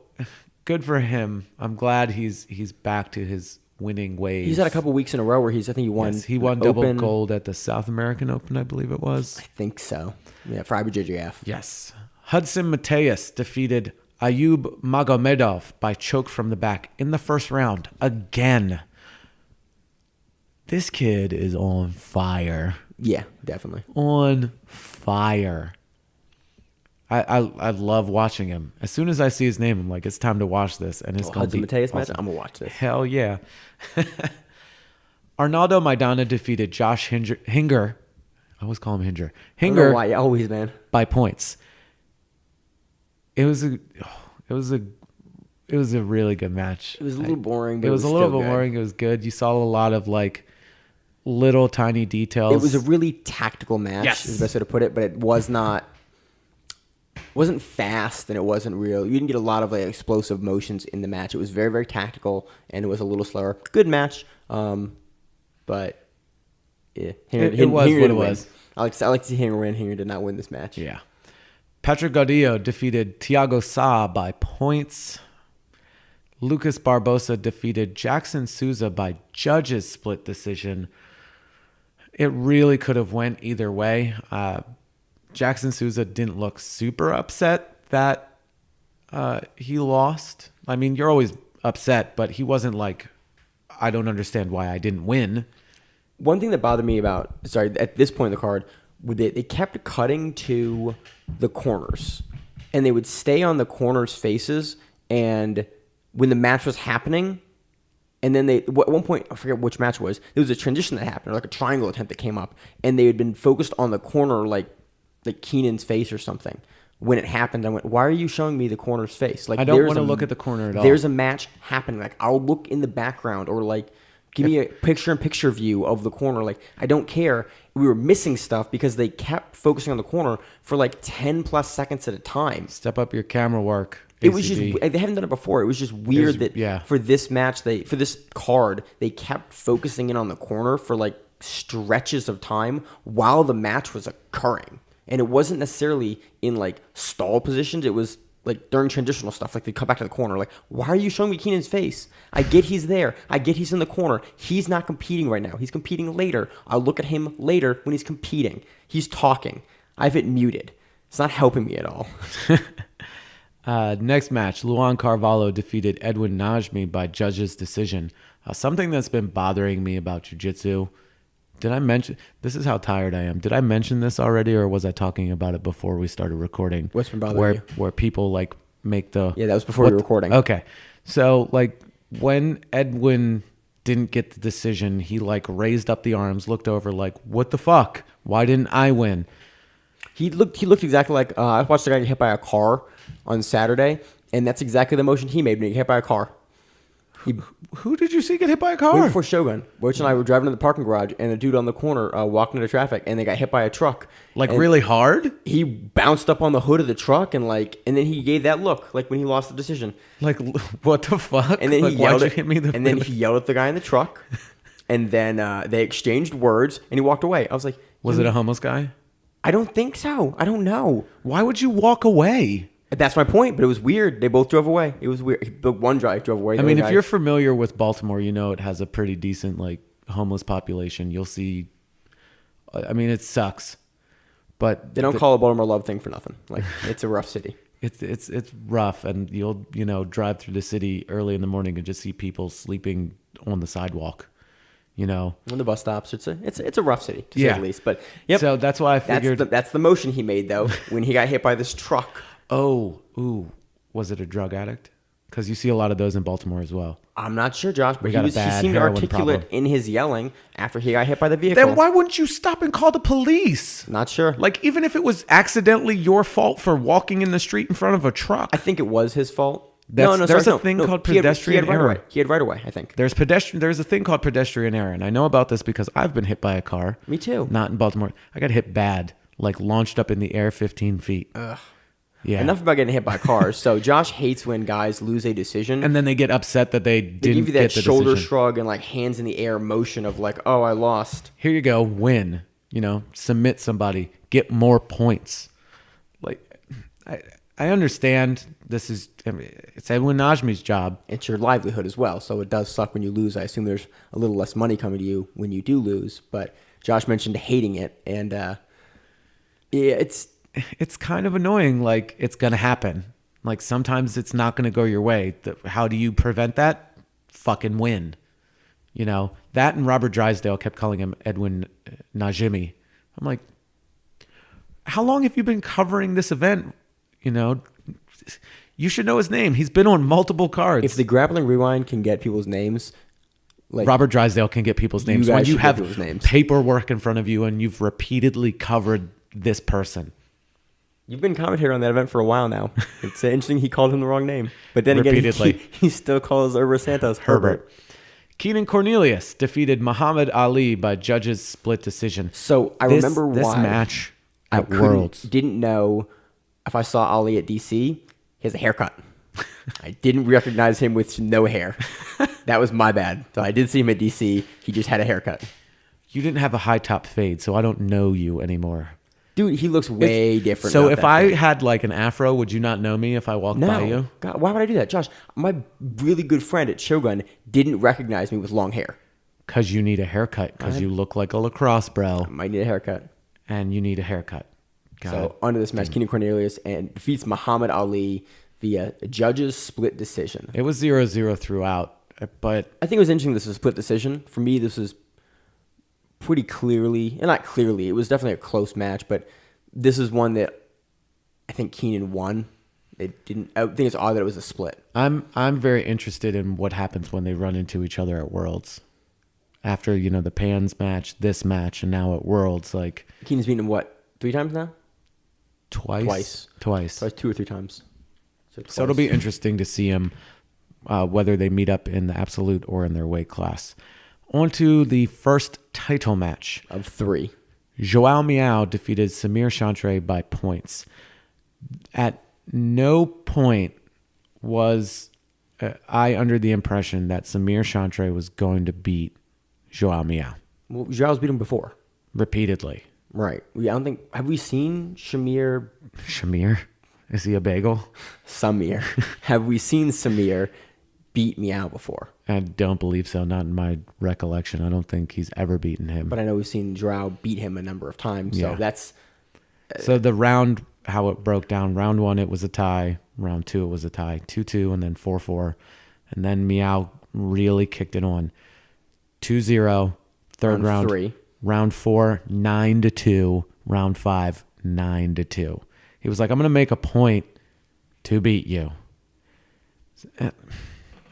good for him. I'm glad he's back to his winning ways. He's had a couple weeks in a row where he won. Yes, he won double gold at the South American Open, I believe it was. I think so. Yeah, for IBJJF. Yes. Hudson Mateus defeated Ayub Magomedov by choke from the back in the first round again. This kid is on fire. Yeah, definitely. On fire. I love watching him. As soon as I see his name, I'm like, it's time to watch this. And it's called Hudson Mateus match. awesome. I'm gonna watch this. Hell yeah. Arnaldo Maidana defeated Josh Hinger. I always call him Hinger. Hinger. Why? Always, man. By points. It was a really good match. It was a little boring. But it was a little bit boring. It was good. You saw a lot of little tiny details. It was a really tactical match. Yes. Is the best way to put it. But it wasn't fast and it wasn't real. You didn't get a lot of explosive motions in the match. It was very, very tactical and it was a little slower. Good match, but yeah, it was what it was. I like to see Hinger win. Hinger did not win this match. Yeah, Patrick Gaudio defeated Thiago Sá by points. Lucas Barbosa defeated Jackson Souza by judges split decision. It really could have went either way. Jackson Souza didn't look super upset that he lost. I mean, you're always upset, but he wasn't like, I don't understand why I didn't win. One thing that bothered me at this point in the card, they kept cutting to the corners. And they would stay on the corners' faces, and when the match was happening, and then at one point, I forget which match it was, there was a transition that happened, or like a triangle attempt that came up, and they had been focused on the corner like Keenan's face or something. When it happened, I went, why are you showing me the corner's face? I don't want to look at the corner at all. There's a match happening. I'll look in the background or give me a picture-in-picture view of the corner. I don't care. We were missing stuff because they kept focusing on the corner for 10 plus seconds at a time. Step up your camera work. It was just they haven't done it before. It was just weird for this match for this card they kept focusing in on the corner for like stretches of time while the match was occurring, and it wasn't necessarily in like stall positions. It was like during transitional stuff, like they come back to the corner. Like, why are you showing me Keenan's face? I get he's there. I get he's in the corner. He's not competing right now. He's competing later. I'll look at him later when he's competing. He's talking. I have it muted. It's not helping me at all. Next match, Luan Carvalho defeated Edwin Najmi by judge's decision. Something that's been bothering me about jiu-jitsu. Did I mention, this is how tired I am. Did I mention this already, or was I talking about it before we started recording? What's been bothering you? Where people like make the... Yeah, that was before we were recording. Okay. So like when Edwin didn't get the decision, he like raised up the arms, looked over like, what the fuck? Why didn't I win? He looked exactly like... I watched a guy get hit by a car on Saturday, and that's exactly the motion he made when he got hit by a car. Who did you see get hit by a car? Way before Shogun. Roach and I were driving to the parking garage, and a dude on the corner walked into traffic, and they got hit by a truck. Like really hard? He bounced up on the hood of the truck, and then he gave that look, like when he lost the decision. Like, what the fuck? And then like, he yelled why'd you hit me and then he yelled at the guy in the truck, and then they exchanged words, and he walked away. I was like, was it a homeless guy? I don't think so. I don't know. Why would you walk away? That's my point, but it was weird. They both drove away. It was weird. The one drove away. I mean, if you're familiar with Baltimore, you know it has a pretty decent like homeless population. You'll see. I mean, it sucks, but they don't call it Baltimore love thing for nothing. Like it's a rough city. It's rough, and you'll drive through the city early in the morning and just see people sleeping on the sidewalk. On the bus stops, it's a rough city to say the least. But yep. So that's why I figured that's the motion he made though when he got hit by this truck. Was it a drug addict? Because you see a lot of those in Baltimore as well. I'm not sure, Josh, but he seemed articulate in his yelling after he got hit by the vehicle. Then why wouldn't you stop and call the police? Not sure. Like, even if it was accidentally your fault for walking in the street in front of a truck. I think it was his fault. There's a thing called pedestrian error. He had right away, I think. There's a thing called pedestrian error, and I know about this because I've been hit by a car. Me too. Not in Baltimore. I got hit bad, like launched up in the air 15 feet. Ugh. Yeah. Enough about getting hit by cars. So Josh hates when guys lose a decision. And then they get upset that they didn't get the decision. They give you that shoulder shrug and like hands in the air motion of like, oh, I lost. Here you go. Win. Submit somebody. Get more points. Like, I understand this is, it's Edwin Najmi's job. It's your livelihood as well. So it does suck when you lose. I assume there's a little less money coming to you when you do lose. But Josh mentioned hating it. And it's kind of annoying. Like, it's going to happen. Like, sometimes it's not going to go your way. How do you prevent that? Fucking win. That and Robert Drysdale kept calling him Edwin Najimi. I'm like, how long have you been covering this event? You should know his name. He's been on multiple cards. If the Grappling Rewind can get people's names, like Robert Drysdale can get people's names. When you have paperwork in front of you and you've repeatedly covered this person. You've been commentating on that event for a while now. It's interesting he called him the wrong name. But then again, he still calls Herbert Santos Herbert. Keenan Cornelius defeated Muhammad Ali by judges' split decision. So I remember why. This match at Worlds. Didn't know if I saw Ali at DC, he has a haircut. I didn't recognize him with no hair. That was my bad. So I did see him at DC. He just had a haircut. You didn't have a high top fade, so I don't know you anymore. Dude, he looks way different. So if I had like an afro, would you not know me if I walked by you? God, why would I do that? Josh, my really good friend at Shogun didn't recognize me with long hair. Because you need a haircut. Because you look like a lacrosse bro. I might need a haircut. And you need a haircut. So under this match, Keenan Cornelius and defeats Muhammad Ali via a judge's split decision. It was 0-0 throughout. But I think it was interesting this was a split decision. For me, this was pretty clearly, and not clearly, it was definitely a close match, but this is one that I think Keenan won. I think it's odd that it was a split. I'm very interested in what happens when they run into each other at Worlds. After, the Pans match, this match, and now at Worlds, like Keenan's beaten him what, 3 times now? Twice. 2 or 3 times. So it'll be interesting to see him, whether they meet up in the absolute or in their weight class. On to the first title match. Of 3. Joao Miao defeated Samir Chantre by points. At no point was I under the impression that Samir Chantre was going to beat Joao Miyao Well, Joao's beat him before. repeatedly. Right. I don't think... Have we seen Samir? Is he a bagel? Samir. Have we seen Samir beat Miyao before? I don't believe so. Not in my recollection. I don't think he's ever beaten him. But I know we've seen Joao beat him a number of times. So Yeah. that's... So the round, how it broke down, round 1, it was a tie. Round 2, it was a tie. 2-2 and then 4-4. And then Miyao really kicked it on. 2-0, third round. 3. Round 4, 9-2. Round 5, 9-2. He was like, I'm going to make a point to beat you. I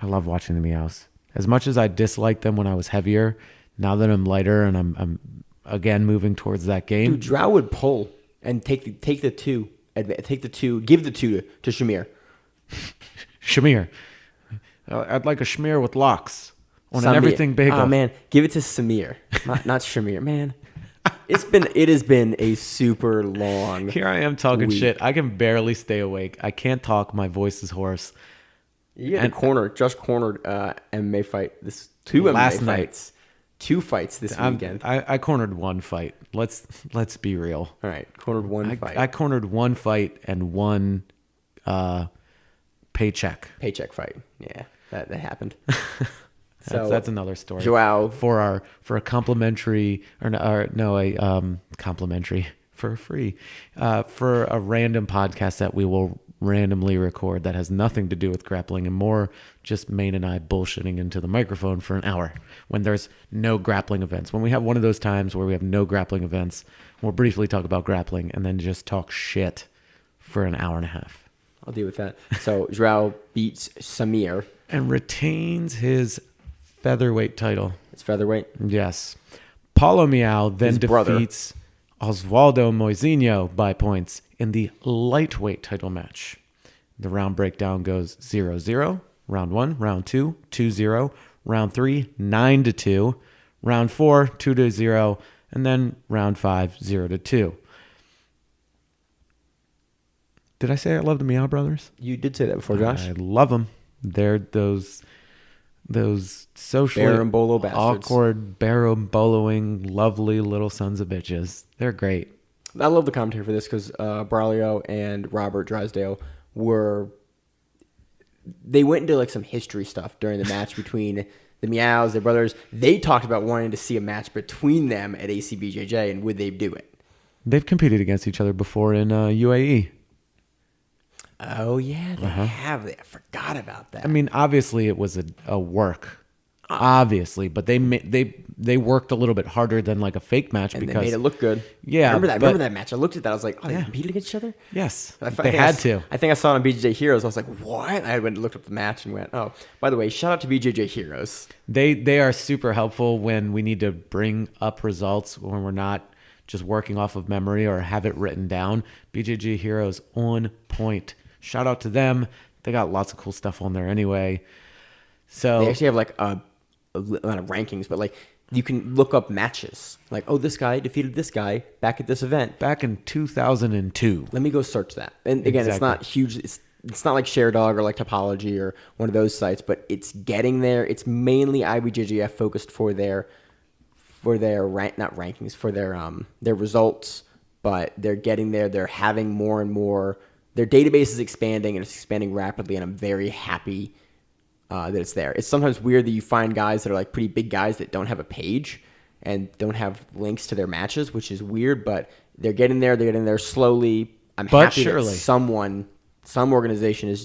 love watching the Miyaos. As much as I disliked them when I was heavier, now that I'm lighter and I'm again moving towards that game. Dude, Joao would pull and take the 2, give the 2 to Shamir. Shamir. I'd like a Shamir with locks on an Samir. everything bagel. Oh man, give it to Samir, not Shamir, man. It has been a super long. Here I am talking week. shit. I can barely stay awake. I can't talk. My voice is hoarse. You had Josh cornered MMA fight. This 2 MMA Last night. fights. 2 fights this weekend. I cornered one fight. Let's be real. All right, cornered one fight. I cornered one fight and one paycheck. Paycheck fight. Yeah, that happened. That's another story. Joao for a complimentary complimentary for free for a random podcast that we will randomly record that has nothing to do with grappling and more just Maine and I bullshitting into the microphone for an hour when there's no grappling events. When we have one of those times where we have no grappling events, we'll briefly talk about grappling and then just talk shit for an hour and a half. I'll deal with that. So Joao beats Samir and retains his featherweight title. It's featherweight. Yes. Paulo Miyao then His brother. defeats Osvaldo Moisinho by points in the lightweight title match. The round breakdown goes 0-0. Round 1, round 2, 2-0. Round 3, 9-2. Round 4, 2-0. And then round 5, 0-2. Did I say I love the Miyao brothers? You did say that before, Josh. I love them. They're those socially Barambolo bastards. awkward, baramboloing, lovely little sons of bitches. They're great. I love the commentary for this because Braulio and Robert Drysdale they went into like some history stuff during the match between the Miyaos, their brothers. They talked about wanting to see a match between them at ACBJJ, and would they do it? They've competed against each other before in UAE. Oh yeah, they have. I forgot about that. I mean, obviously it was a work, obviously, but they worked a little bit harder than like a fake match and because they made it look good. Yeah, remember that match? I looked at that. I was like, oh, they competed against each other. Yes, I they had to. I think I saw it on BJJ Heroes. I was like, what? I went and looked up the match and went, oh, by the way, shout out to BJJ Heroes. They are super helpful when we need to bring up results when we're not just working off of memory or have it written down. BJJ Heroes on point. Shout out to them. They got lots of cool stuff on there anyway. So They actually have like not rankings, but like you can look up matches. Like, oh, this guy defeated this guy back at this event. back in 2002. Let me go search that. And again, It's not huge. It's not like ShareDog or like Topology or one of those sites, but it's getting there. It's mainly IBJJF focused for their not rankings, for their results, but they're getting there. They're having more and more. Their database is expanding and it's expanding rapidly, and I'm very happy that it's there. It's sometimes weird that you find guys that are like pretty big guys that don't have a page and don't have links to their matches, which is weird, but they're getting there. They're getting there slowly. I'm happy surely. that some organization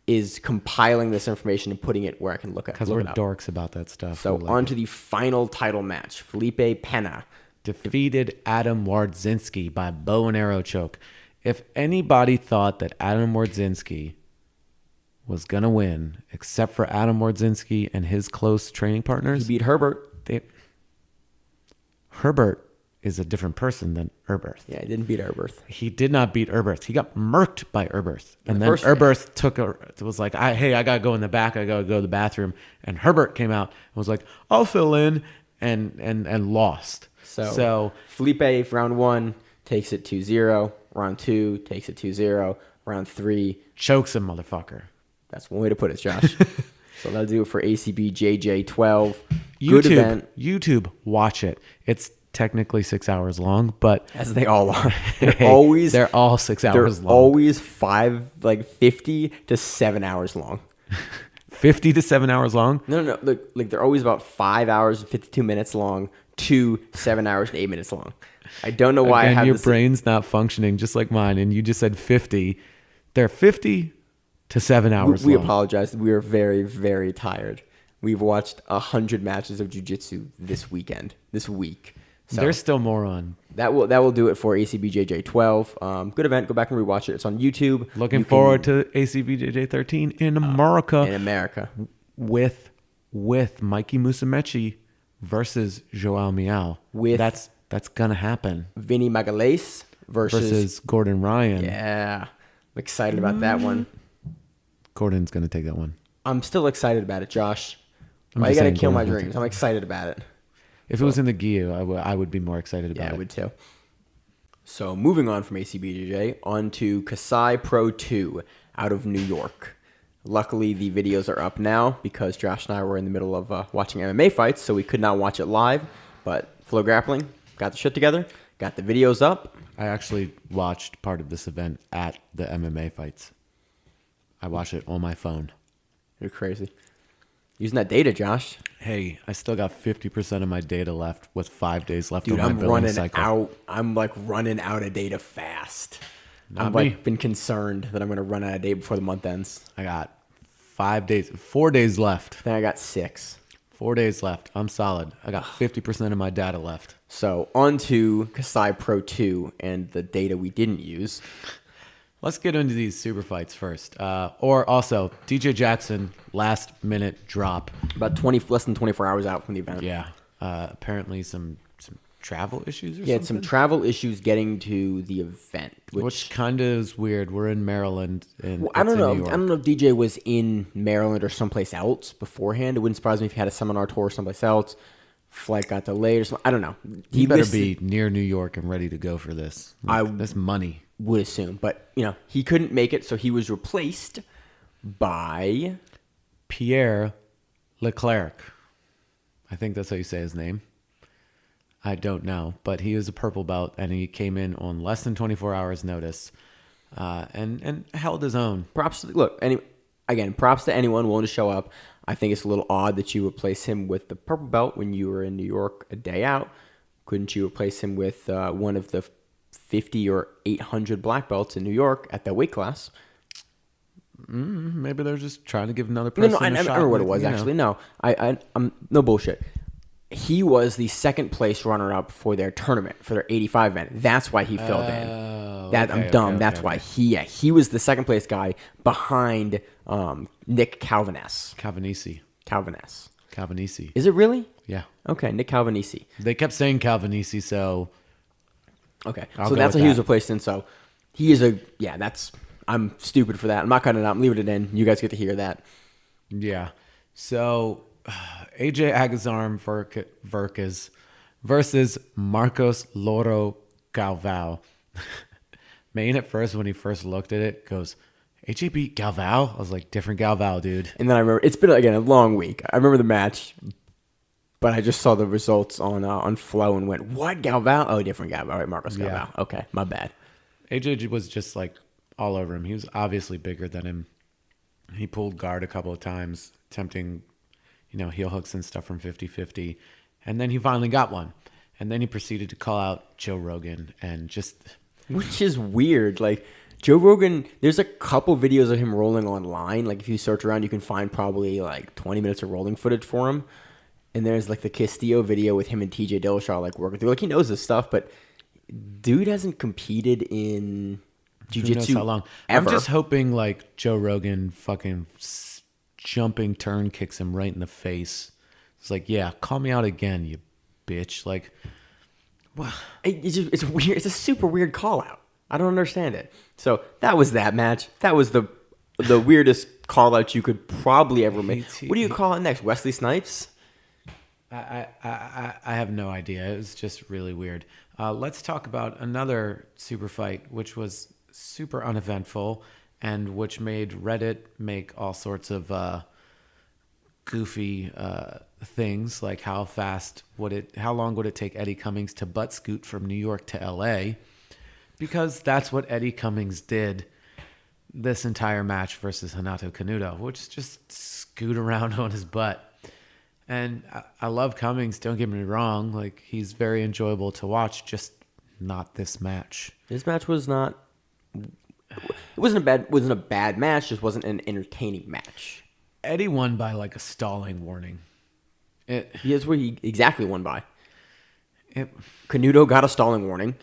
is compiling this information and putting it where I can look at it. Because we're dorks about that stuff. So We like on it. to the final title match. Felipe Pena defeated Adam Wardzinski by bow and arrow choke. If anybody thought that Adam Wardzinski was going to win, except for Adam Wardzinski and his close training partners, He beat Herbert. Herbert is a different person than Erberth. Yeah, he didn't beat Herbert. He did not beat Erberth. He got murked by Erberth. And then first Erberth was like, hey, I got to go in the back. I got to go to the bathroom. And Herbert came out and was like, I'll fill in, and lost. So Felipe, round 1, takes it 2-0. Round 2, takes it 2-0. Round 3, chokes him, motherfucker. That's one way to put it, Josh. So that'll do it for ACBJJ 12. Good event. YouTube, watch it. It's technically 6 hours long, but as they all are. they're all 6 hours long. They're always 50 to 7 hours long. 50 to 7 hours long? No. Like they're always about 5 hours and 52 minutes long to 7 hours and 8 minutes long. I don't know why I have your brain's not functioning just like mine, and you just said 50. They're 50 to 7 hours we long. apologize. We are very, very tired. We've watched 100 matches of jiu-jitsu this week. So there's still more on. That will do it for ACBJJ 12. Good event. Go back and rewatch it. It's on YouTube. Looking forward to ACBJJ 13 in America. With Mikey Musumeci versus Joao Miao. That's gonna happen. Vinny Magalhães versus Gordon Ryan. Yeah, I'm excited about that one. Gordon's gonna take that one. I'm still excited about it, Josh. Why you gotta kill my dreams? I'm excited about it. If it was in the Gyu, I would be more excited about it. Yeah, I would too. So moving on from ACBJJ, on to KASAI Pro 2 out of New York. Luckily, the videos are up now because Josh and I were in the middle of watching MMA fights, so we could not watch it live. But Flow Grappling got the shit together, got the videos up. I actually watched part of this event at the MMA fights. I watched it on my phone. You're crazy. Using that data, Josh. Hey, I still got 50% of my data left with 5 days left Dude, on my billing cycle. I'm like running out of data fast. Not I've me. been concerned that I'm going to run out of data before the month ends. I got 4 days left. Then I got 6. 4 days left. I'm solid. I got 50% of my data left. So on to KASAI Pro 2 and the data we didn't use. Let's get into these super fights first. Or also, DJ Jackson, last minute drop. About less than 24 hours out from the event. Yeah. Apparently some travel issues or something? He had some travel issues getting to the event. Which kind of is weird. We're in Maryland. And I don't know. I don't know if DJ was in Maryland or someplace else beforehand. It wouldn't surprise me if he had a seminar tour someplace else. Flight got delayed or something. I don't know. He better be near New York and ready to go for this. That's money. Would assume. But, he couldn't make it, so he was replaced by Pierre Leclerc. I think that's how you say his name. I don't know, but he is a purple belt, and he came in on less than 24 hours notice and held his own. Props to anyone willing to show up. I think it's a little odd that you replace him with the purple belt when you were in New York a day out. Couldn't you replace him with one of the 50 or 800 black belts in New York at that weight class? Maybe they're just trying to give another person a shot. I remember what it was, actually. No, I'm no bullshit. He was the second place runner-up for their tournament, for their 85 event. That's why he filled in. I'm dumb. That's why he was the second place guy behind Nick Calvinisi. Is it really? Yeah. Okay, Nick Calvinisi. They kept saying Calvinisi, so okay. So that's what he was replaced in. So he is I'm stupid for that. I'm not cutting it out. I'm leaving it in. You guys get to hear that. Yeah. So AJ Agazarm Verkes versus Marcos Loro Galvao. Maine at first, when he first looked at it, goes, AJ beat Galvao? I was like, different Galvao, dude. And then I remember, it's been, again, a long week. I remember the match, but I just saw the results on Flow and went, what, Galvao? Oh, different Galvao, right? Marcos Galvao. Yeah. Okay, my bad. AJ was just like all over him. He was obviously bigger than him. He pulled guard a couple of times, attempting heel hooks and stuff from 50-50. And then he finally got one. And then he proceeded to call out Joe Rogan and just... Which is weird. Like, Joe Rogan, there's a couple videos of him rolling online. Like, if you search around, you can find probably, 20 minutes of rolling footage for him. And there's, the Castillo video with him and TJ Dillashaw, working through. He knows this stuff, but dude hasn't competed in jiu-jitsu how long. Ever. I'm just hoping, Joe Rogan fucking... jumping turn kicks him right in the face. It's like, yeah, call me out again, you bitch. Wow. It's weird. It's a super weird call out. I don't understand it. So that was that match. That was the weirdest call out you could probably ever make. What do you call it next? Wesley Snipes? I have no idea. It was just really weird. Let's talk about another super fight, which was super uneventful. and which made Reddit make all sorts of goofy things, like how long would it take Eddie Cummings to butt scoot from New York to LA, because that's what Eddie Cummings did this entire match versus Renato Canuto, which is just scoot around on his butt. And I love Cummings, don't get me wrong, like he's very enjoyable to watch, just not this match. This match was not. It wasn't a bad match. Just wasn't an entertaining match. Eddie won by like a stalling warning. That's where he exactly won by. Canuto got a stalling warning,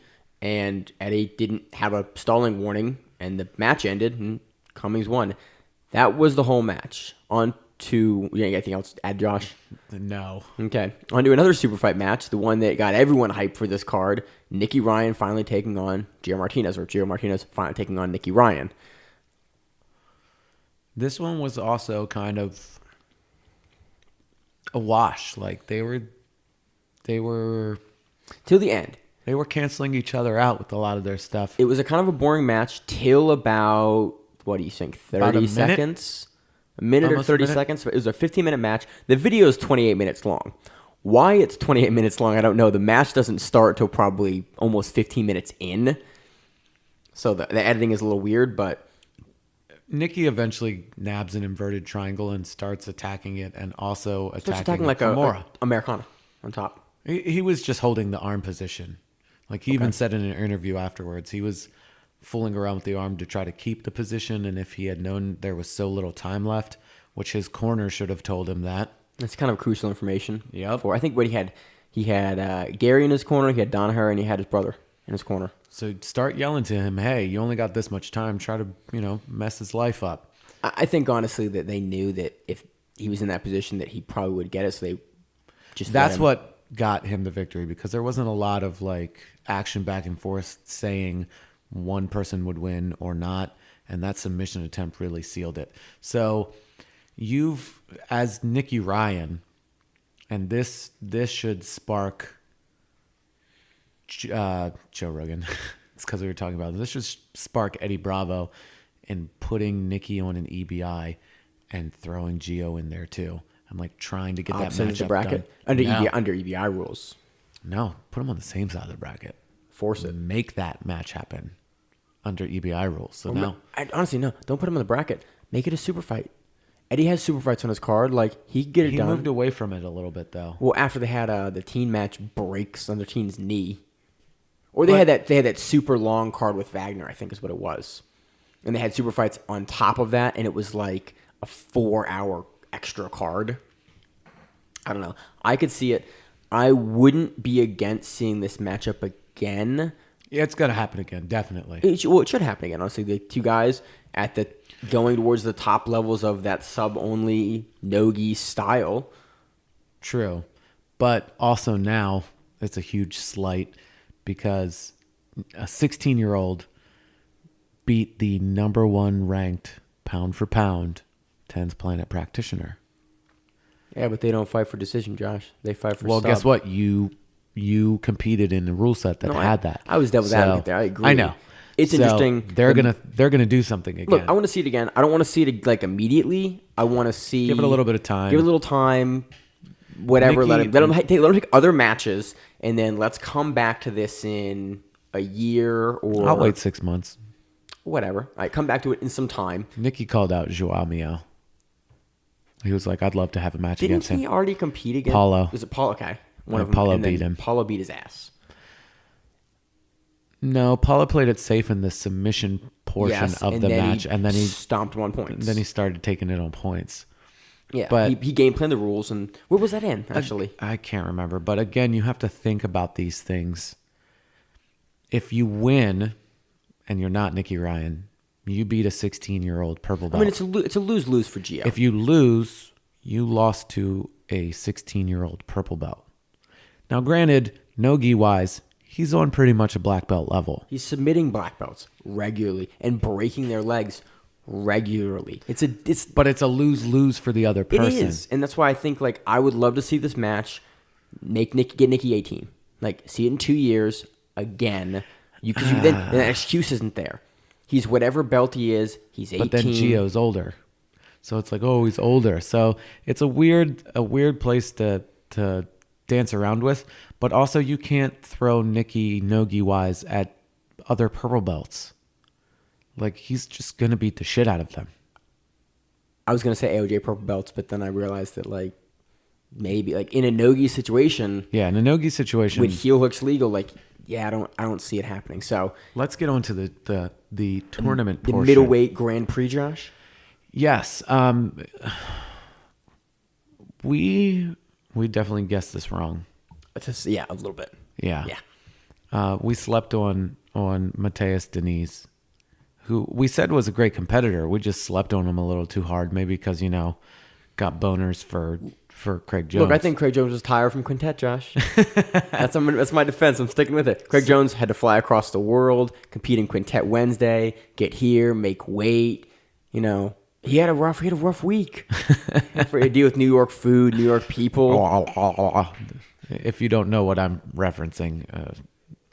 and Eddie didn't have a stalling warning, and the match ended, and Cummings won. That was the whole match. On to, you got anything else to add, Josh? No. Okay. On to another super fight match, the one that got everyone hyped for this card. Nicky Ryan finally taking on Gio Martinez finally taking on Nicky Ryan. This one was also kind of a wash. Like they were till the end. They were canceling each other out with a lot of their stuff. It was a kind of a boring match till about, what do you think, 30 seconds? A minute or 30 seconds. It was a 15-minute match. The video is 28 minutes long. Why it's 28 minutes long, I don't know. The match doesn't start till probably almost 15 minutes in. So the editing is a little weird, but Nicky eventually nabs an inverted triangle and starts attacking it, and also attacking like Kimura. a Americana on top. He was just holding the arm position. Like he even said in an interview afterwards, he was fooling around with the arm to try to keep the position, and if he had known there was so little time left, which his corner should have told him that. That's kind of crucial information. Yep. I think what he had Gary in his corner, he had Danaher, and he had his brother in his corner. So start yelling to him, hey, you only got this much time. Try to, mess his life up. I think, honestly, that they knew that if he was in that position that he probably would get it, so they just... That's what got him the victory, because there wasn't a lot of, action back and forth saying one person would win or not, and that submission attempt really sealed it. So as Nicky Ryan, and this should spark Joe Rogan. It's because we were talking about this. Should spark Eddie Bravo in putting Nicky on an EBI and throwing Gio in there too. I'm trying to get that matchup bracket done. under EBI rules. No, put them on the same side of the bracket. Force it. Make that match happen under EBI rules. So now, honestly, no. Don't put him in the bracket. Make it a super fight. Eddie has super fights on his card. He could get it done. He moved away from it a little bit though. Well, after they had the teen match breaks on their teen's knee, or they had that super long card with Wagner, I think is what it was, and they had super fights on top of that, and it was like a 4-hour extra card. I don't know. I could see it. I wouldn't be against seeing this matchup again. Yeah, it's gonna happen again, definitely. It should happen again. Honestly, the two guys going towards the top levels of that sub-only no-gi style. True. But also now it's a huge slight because a 16-year-old beat the number 1 ranked pound for pound 10th Planet practitioner. Yeah, but they don't fight for decision, Josh. They fight for Well, sub. guess what? You competed in the rule set that had that. I was devil's advocate there. I agree. I know. It's interesting. They're gonna do something again. Look, I want to see it again. I don't want to see it immediately. I want to see. Give it a little bit of time. Give it a little time. Whatever. Nicky, let them take other matches, and then let's come back to this in a year or. I'll wait 6 months. Whatever. All right, come back to it in some time. Nicky called out Joao Mio. He was like, "I'd love to have a match against him." Didn't he already compete against Paulo? Was it Paulo? Okay, Paulo beat him. Paulo beat his ass. No, Paulo played it safe in the submission portion of the match, and then he stomped 1 point. Then he started taking it on points. Yeah, but he game planned the rules, and where was that in, actually? I can't remember. But again, you have to think about these things. If you win, and you're not Nicky Ryan, you beat a 16-year-old purple belt. I mean, it's a lose-lose for Gio. If you lose, you lost to a 16-year-old purple belt. Now, granted, no-gi-wise, he's on pretty much a black belt level. He's submitting black belts regularly and breaking their legs regularly. But it's a lose-lose for the other person. It is, and that's why I think I would love to see this match. Get Nicky 18. See it in 2 years again. Because then that excuse isn't there. He's whatever belt he is. He's 18. But then Gio's older. So it's like, oh, he's older. So it's a weird place to dance around with. But also you can't throw Nicky Nogi-wise at other purple belts. Like, he's just going to beat the shit out of them. I was going to say AOJ purple belts, but then I realized that, like, maybe, like, in a Nogi situation. Yeah, in a Nogi situation. With heel hooks legal, like, yeah, I don't see it happening. So let's get on to the tournament the portion. middleweight Grand Prix, Josh? Yes. We definitely guessed this wrong. Yeah, a little bit. Yeah. Yeah. We slept on Mateus Diniz, who we said was a great competitor. We just slept on him a little too hard, maybe because, got boners for Craig Jones. Look, I think Craig Jones was tired from Quintet, Josh. That's my defense. I'm sticking with it. Craig Jones had to fly across the world, compete in Quintet Wednesday, get here, make weight. He had a rough week. For to deal with New York food, New York people. If you don't know what I'm referencing,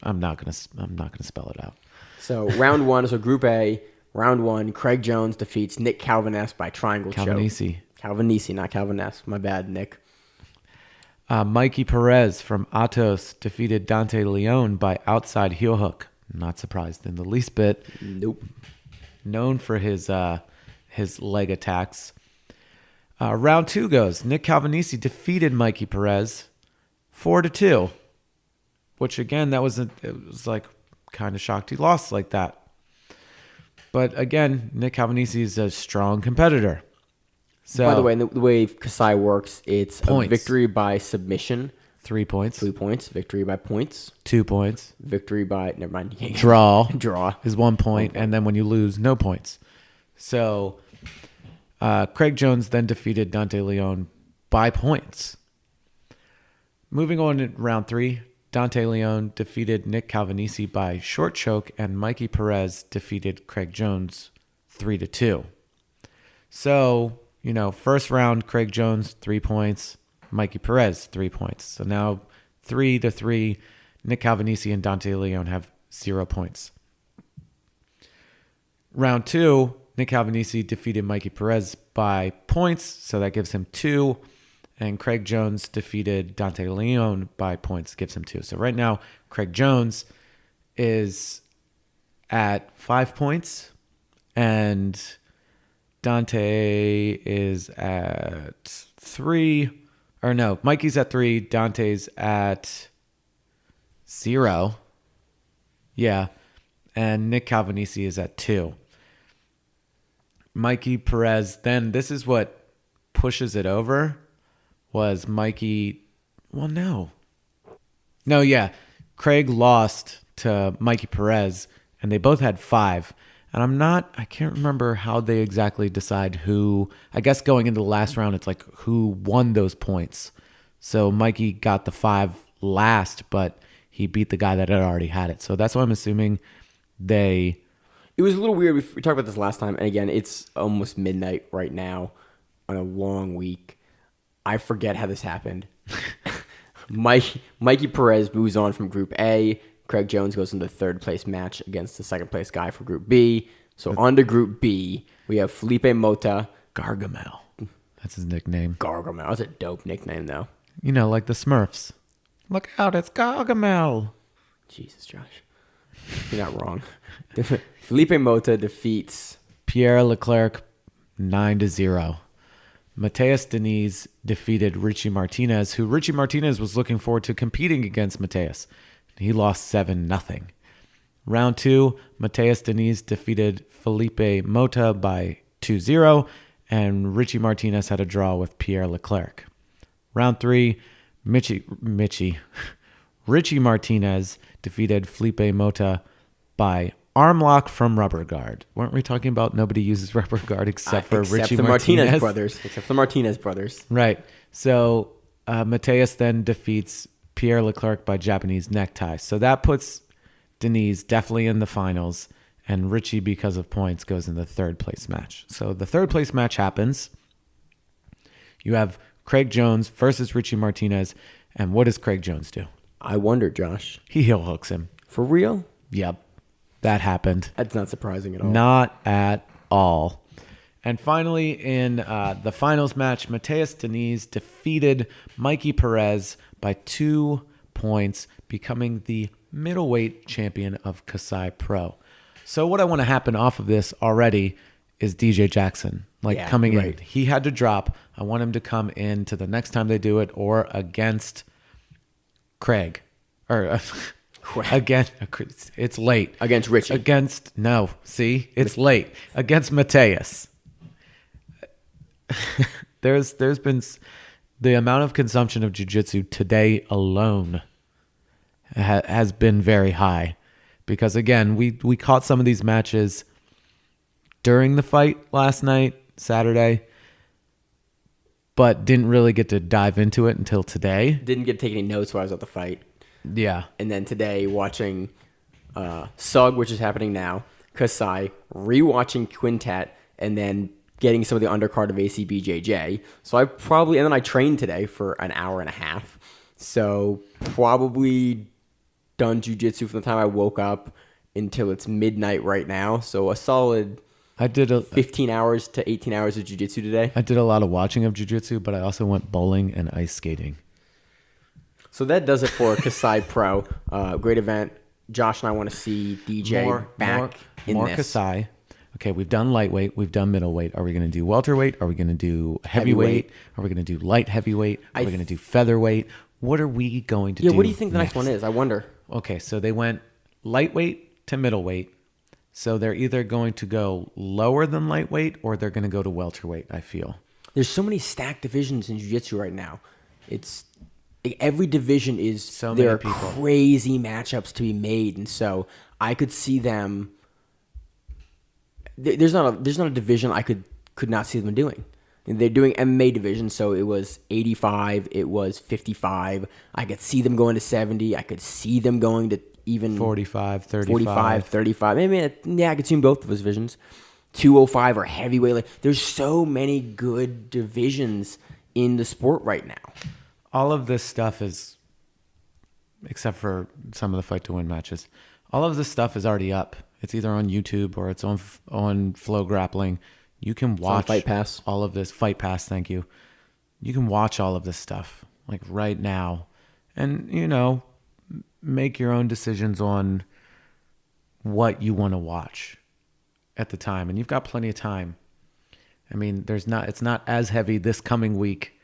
I'm not gonna spell it out. So round one, so Group A, round one, Craig Jones defeats Nick Calviness by triangle choke. Calvinisi, not Calviness. My bad, Nick. Mikey Perez from Atos defeated Dante Leon by outside heel hook. Not surprised in the least bit. Nope. Known for his leg attacks. Round two goes. Nick Calvinisi defeated Mikey Perez 4-2, which again, it was like kind of shocked he lost like that. But again, Nick Calvinisi is a strong competitor. So, by the way, the way KASAI works, it's points. A victory by submission. 3 points. 3 points. Victory by points. 2 points. Victory by, never mind. Draw. Draw. Is 1 point. And then when you lose, no points. So Craig Jones then defeated Dante Leon by points. Moving on to round three, Dante Leon defeated Nick Calvinisi by short choke, and Mikey Perez defeated Craig Jones 3-2. So, first round, Craig Jones, 3 points. Mikey Perez, 3 points. So now 3-3. Nick Calvinisi and Dante Leon have 0 points. Round two, Nick Calvinisi defeated Mikey Perez by points, so that gives him 2. And Craig Jones defeated Dante Leon by points, gives him 2. So right now, Craig Jones is at 5 points, and Dante is at 3. Or no, Mikey's at 3, Dante's at 0. Yeah, and Nick Calvinisi is at 2. Mikey Perez, then this is what pushes it over, was Mikey, Craig lost to Mikey Perez, and they both had 5. And I can't remember how they exactly decide who, I guess going into the last round, it's like who won those points. So Mikey got the 5 last, but he beat the guy that had already had it. So that's why I'm assuming It was a little weird. We talked about this last time, and again, it's almost midnight right now on a long week. I forget how this happened. Mikey Perez moves on from Group A. Craig Jones goes into the third place match against the second place guy for Group B. So on to Group B, we have Felipe Mota. Gargamel. That's his nickname. Gargamel. That's a dope nickname, though. Like the Smurfs. Look out, it's Gargamel. Jesus, Josh. You're not wrong. Felipe Mota defeats Pierre Leclerc 9-0. Mateus Diniz defeated Richie Martinez, who Richie Martinez was looking forward to competing against Mateus. He lost 7-0. Round two, Mateus Diniz defeated Felipe Mota by 2-0, and Richie Martinez had a draw with Pierre Leclerc. Round three, Richie Martinez defeated Felipe Mota by arm lock from rubber guard. Weren't we talking about nobody uses rubber guard except for Richie Martinez? Except the Martinez brothers. Right. So Mateus then defeats Pierre Leclerc by Japanese necktie. So that puts Diniz definitely in the finals, and Richie, because of points, goes in the third place match. So the third place match happens. You have Craig Jones versus Richie Martinez, and what does Craig Jones do? I wonder, Josh. He heel hooks him. For real? Yep. that happened. That's not surprising at all. Not at all. And finally, in the finals match, Mateus Diniz defeated Mikey Perez by 2 points, becoming the middleweight champion of KASAI Pro. So what I want to happen off of this already is DJ Jackson, coming in. He had to drop. I want him to come in to the next time they do it, or against Craig. Or again, it's late. Against Richie. It's late. Against Mateus. There's been the amount of consumption of jiu-jitsu today alone has been very high, because again, we caught some of these matches during the fight last night, Saturday, but didn't really get to dive into it until today. Didn't get to take any notes while I was at the fight. Yeah. And then today watching SUG, which is happening now, KASAI, rewatching Quintet, and then getting some of the undercard of ACBJJ. So and then I trained today for an hour and a half. So probably done jiu-jitsu from the time I woke up until it's midnight right now. So a solid 15 hours to 18 hours of jiu-jitsu today. I did a lot of watching of jiu-jitsu, but I also went bowling and ice skating. So that does it for KASAI Pro. Great event. Josh and I want to see DJ back in more this. KASAI. Okay, we've done lightweight, we've done middleweight. Are we going to do welterweight? Are we going to do heavyweight? Are we going to do light heavyweight? Are we going to do featherweight? What are we going to do? Yeah, what do you think the next one is? I wonder. Okay, so they went lightweight to middleweight. So they're either going to go lower than lightweight, or they're going to go to welterweight, I feel. There's so many stacked divisions in jiu-jitsu right now. It's every division is there are crazy matchups to be made, and so I could see them. There's not a division I could not see them doing. And they're doing MMA division, so it was 85, it was 55. I could see them going to 70. I could see them going to even 45, 35. 45, 35. Maybe, I could see both of those divisions. 205 or heavyweight. There's so many good divisions in the sport right now. All of this stuff is, except for some of the fight to win matches, all of this stuff is already up. It's either on YouTube or it's on Flow Grappling. You can watch Fight Pass. All of this. Fight Pass, thank you. You can watch all of this stuff right now, and make your own decisions on what you want to watch at the time. And you've got plenty of time. I mean, it's not as heavy this coming week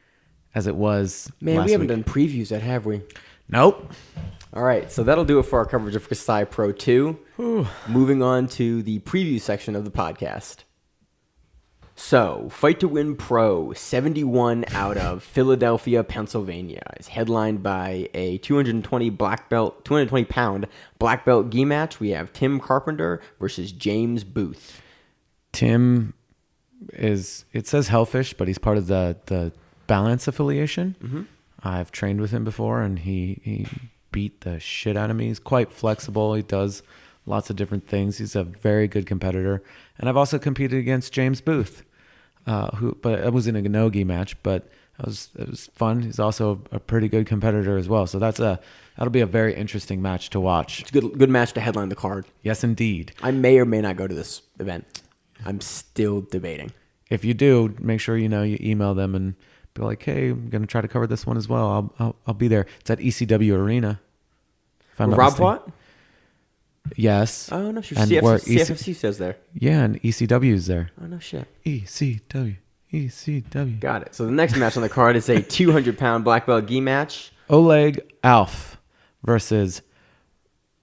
as it was last week. We haven't done previews yet, have we? Nope. All right, so that'll do it for our coverage of KASAI Pro 2. Whew. Moving on to the preview section of the podcast. So, Fight to Win Pro 71 out of Philadelphia, Pennsylvania is headlined by a 220-pound black belt gi match. We have Tim Carpenter versus James Booth. Tim it says Hellfish, but he's part of the Balance affiliation. Mm-hmm. I've trained with him before, and he beat the shit out of me. He's quite flexible. He does lots of different things. He's a very good competitor. And I've also competed against James Booth, but I was in a no-gi match, but it was fun. He's also a pretty good competitor as well. So that'll be a very interesting match to watch. It's a good match to headline the card. Yes, indeed. I may or may not go to this event. I'm still debating. If you do, make sure you email them and be like, hey, I'm going to try to cover this one as well. I'll be there. It's at ECW Arena. Rob Watt? Yes. Oh, no shit. CFFC says there. Yeah, and ECW's there. Oh, no shit. ECW. Got it. So the next match on the card is a 200-pound black belt gi match. Oleg Alf versus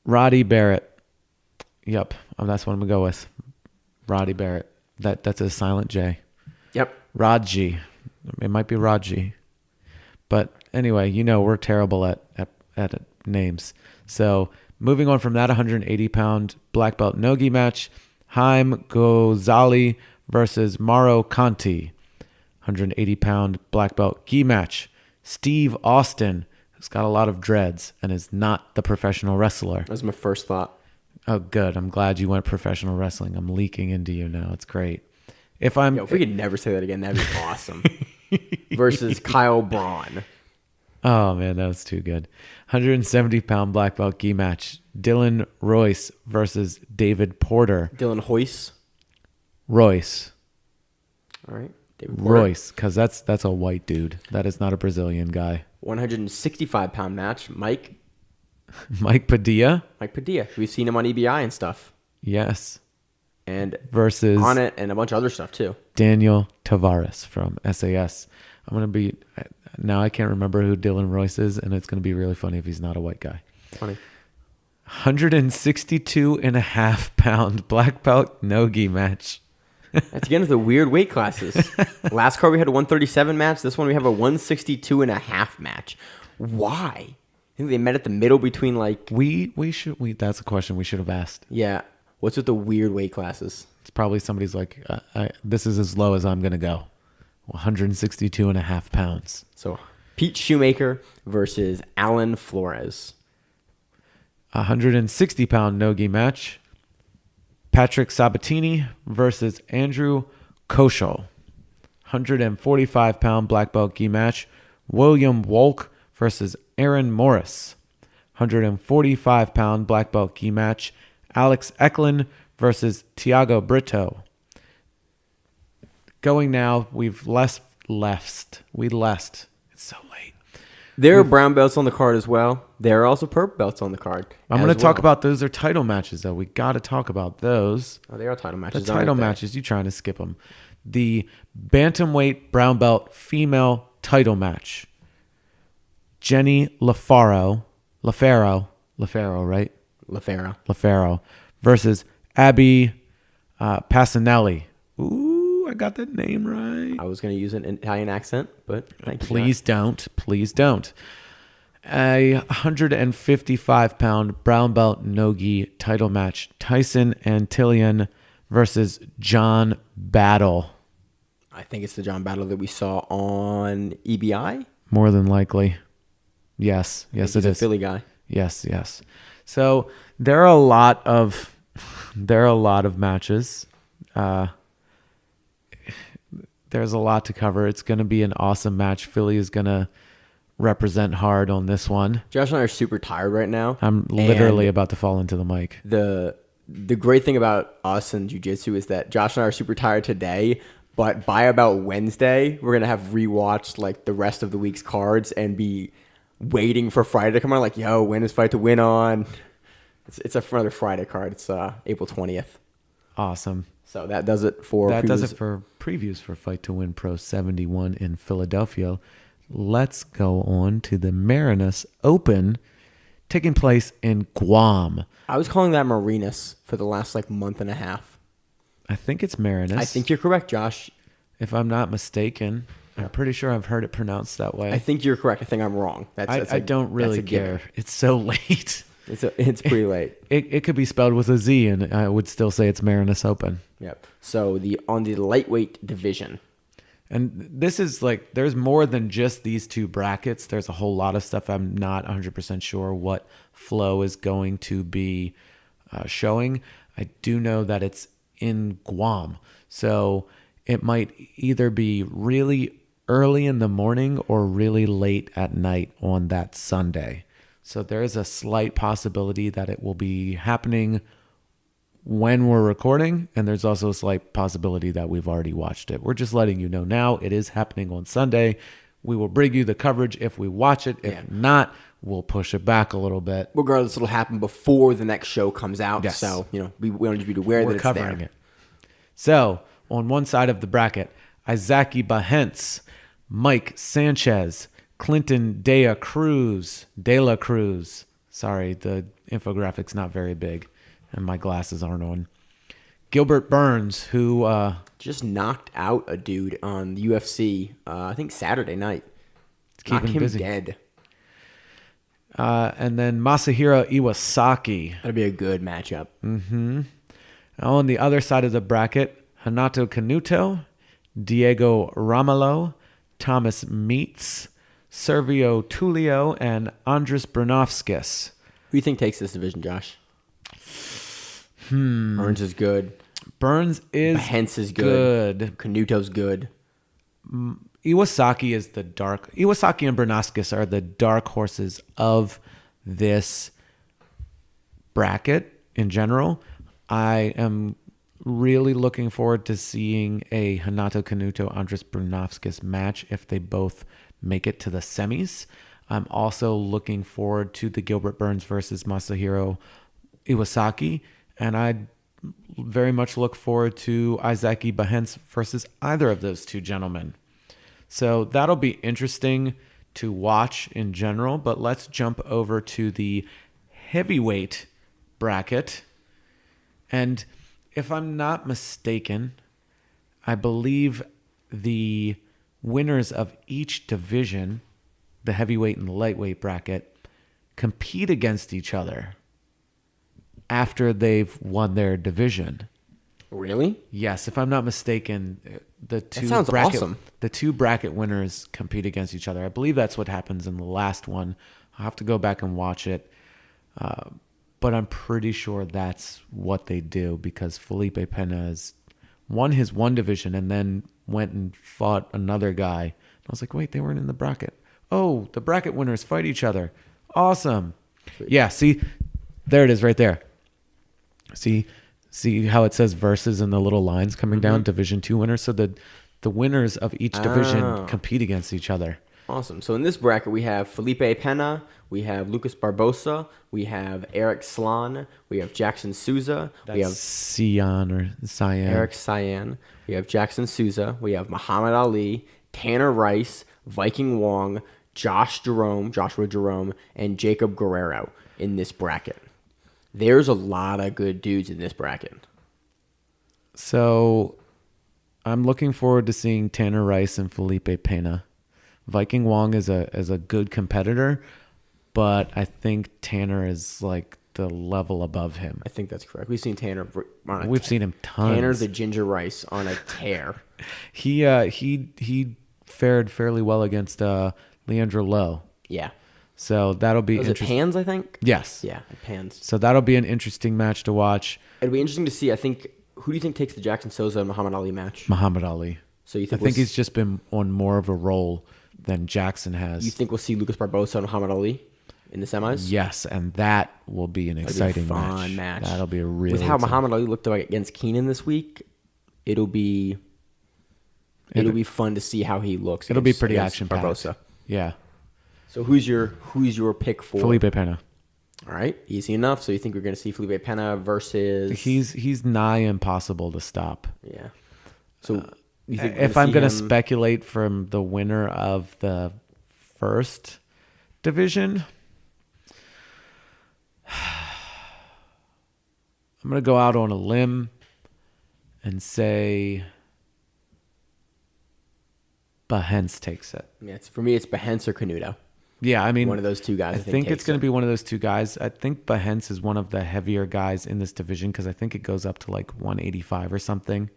Roddy Barrett. Yep, that's what I'm going to go with. Roddy Barrett. That's a silent J. Yep. Raji. It might be Raji. But anyway, we're terrible at names. So moving on from that 180-pound black belt no-gi match, Haim Ghazali versus Mauro Conti. 180-pound black belt gi match. Steve Austin, who's got a lot of dreads and is not the professional wrestler. That was my first thought. Oh, good. I'm glad you went professional wrestling. I'm leaking into you now. It's great. If we could never say that again, that'd be awesome. Versus Kyle Braun. Oh, man, that was too good. 170-pound black belt gi match. Dylan Royce versus David Porter. Dylan Hoyce. Royce. All right. David Porter. Royce, because that's a white dude. That is not a Brazilian guy. 165-pound match. Mike Padilla. We've seen him on EBI and stuff. Yes. And versus on it and a bunch of other stuff too. Daniel Tavares from SAS. Now I can't remember who Dylan Royce is, and it's going to be really funny if he's not a white guy. Funny. 162.5-pound black belt no-gi match. That's again the weird weight classes. Last card we had a 137 match. This one we have a 162.5 match. Why? I think they met at the middle between like... That's a question we should have asked. Yeah. What's with the weird weight classes? It's probably somebody's like, this is as low as I'm going to go. 162.5 pounds. So Pete Shoemaker versus Alan Flores. 160-pound no-gi match. Patrick Sabatini versus Andrew Koschel. 145-pound black belt gi match. William Wolk versus Aaron Morris. 145-pound black belt gi match. Alex Eklund versus Tiago Brito. Going now, we've left. It's so late. There are brown belts on the card as well. There are also purple belts on the card. I'm going to talk about those. Are title matches, though. We got to talk about those. Oh, they are title matches. The title matches. You trying to skip them? The bantamweight brown belt female title match. Jenny LaFaro, right? LaFaro versus Abby Passanelli. Ooh, I got that name right. I was going to use an Italian accent, but thank you. Please don't. A 155-pound brown belt no-gi title match. Tyson Antillion versus John Battle. I think it's the John Battle that we saw on EBI. More than likely. Yes, it is. A Philly guy. Yes. So there are a lot of matches. There's a lot to cover. It's going to be an awesome match. Philly is going to represent hard on this one. Josh and I are super tired right now. I'm literally about to fall into the mic. The great thing about us and jiu-jitsu is that Josh and I are super tired today, but by about Wednesday, we're going to have rewatched like the rest of the week's cards and be waiting for Friday to come on. Like, yo, when is Fight to Win on? It's another Friday card. It's April 20th. Awesome. So that does it for previews for Fight to Win Pro 71 in Philadelphia. Let's go on to the Marianas Open taking place in Guam. I was calling that Marinas for the last like month and a half. I think it's Marianas. I think you're correct, Josh. If I'm not mistaken. I'm pretty sure I've heard it pronounced that way. I think you're correct. I think I'm wrong. I don't really care. It's so late. It's pretty late. It could be spelled with a Z, and I would still say it's Marianas Open. Yep. So on the lightweight division. And this is like, there's more than just these two brackets. There's a whole lot of stuff. I'm not 100% sure what flow is going to be showing. I do know that it's in Guam. So it might either be really early in the morning or really late at night on that Sunday. So there is a slight possibility that it will be happening when we're recording, and there's also a slight possibility that we've already watched it. We're just letting you know now it is happening on Sunday. We will bring you the coverage if we watch it. If not, we'll push it back a little bit. Regardless, it'll happen before the next show comes out. Yes. So, we want you to be aware that it's covering there. It. So, on one side of the bracket, Izaki Bahentz, Mike Sanchez, Clinton De La Cruz. Sorry, the infographic's not very big, and my glasses aren't on. Gilbert Burns, who just knocked out a dude on the UFC, I think Saturday night. Keeping him busy. Dead. And then Masahiro Iwasaki. That'd be a good matchup. Mm-hmm. On the other side of the bracket, Hanato Canuto, Diego Ramalho, Thomas Meats, Servio Tullio, and Andris Brunovskis. Who do you think takes this division, Josh? Burns is good. Bahentz is good. Canuto's good. Iwasaki and Bernaskis are the dark horses of this bracket in general. I am really looking forward to seeing a Hanato Kanuto Andres Brunovskis match if they both make it to the semis. I'm also looking forward to the Gilbert Burns versus Masahiro Iwasaki, and I very much look forward to Izaki Bahens versus either of those two gentlemen. So that'll be interesting to watch in general, but let's jump over to the heavyweight bracket. And if I'm not mistaken, I believe the winners of each division, the heavyweight and the lightweight bracket, compete against each other after they've won their division. Really? Yes, if I'm not mistaken, the two sounds bracket awesome. the two bracket winners compete against each other. I believe that's what happens in the last one. I'll have to go back and watch it. But I'm pretty sure that's what they do because Felipe Pena has won his one division and then went and fought another guy. And I was like, wait, they weren't in the bracket. Oh, the bracket winners fight each other. Awesome. Yeah, see, there it is right there. See how it says versus in the little lines coming down, Division 2 winners? So the winners of each division compete against each other. Awesome. So in this bracket, we have Felipe Pena, we have Lucas Barbosa, we have Eric Slan, we have Jackson Souza, we have Cyan or Cyan. Eric Cyan, we have Jackson Souza, we have Muhammad Ali, Tanner Rice, Viking Wong, Joshua Jerome, and Jacob Guerrero in this bracket. There's a lot of good dudes in this bracket. So I'm looking forward to seeing Tanner Rice and Felipe Pena. Viking Wong is a good competitor, but I think Tanner is like the level above him. I think that's correct. We've seen Tanner on We've seen him tons. Tanner the Ginger Rice on a tear. He fared fairly well against Leandro Lowe. Yeah. So that'll be Was it interesting. Pans, I think? Yes. Yeah, Pans. So that'll be an interesting match to watch. It'll be interesting to see. I think, who do you think takes the Jackson Souza and Muhammad Ali match? Muhammad Ali. So you think I think he's just been on more of a roll than Jackson has. You think we'll see Lucas Barbosa and Muhammad Ali in the semis? Yes, and that will be an exciting fun match. That'll be a really With how exciting. Muhammad Ali looked against Keenan this week, it'll be fun to see how he looks. It'll be against pretty action packed. Barbosa. Yeah. So who's your pick for Felipe Pena. All right, easy enough. So you think we're going to see Felipe Pena versus? He's nigh impossible to stop. Yeah. So you think If I'm going to speculate from the winner of the first division, I'm going to go out on a limb and say Bahens takes it. Yeah, for me, it's Behance or Canuto. Yeah, I mean, One of those two guys. I think it's going to be one of those two guys. I think Bahens is one of the heavier guys in this division because I think it goes up to like 185 or something,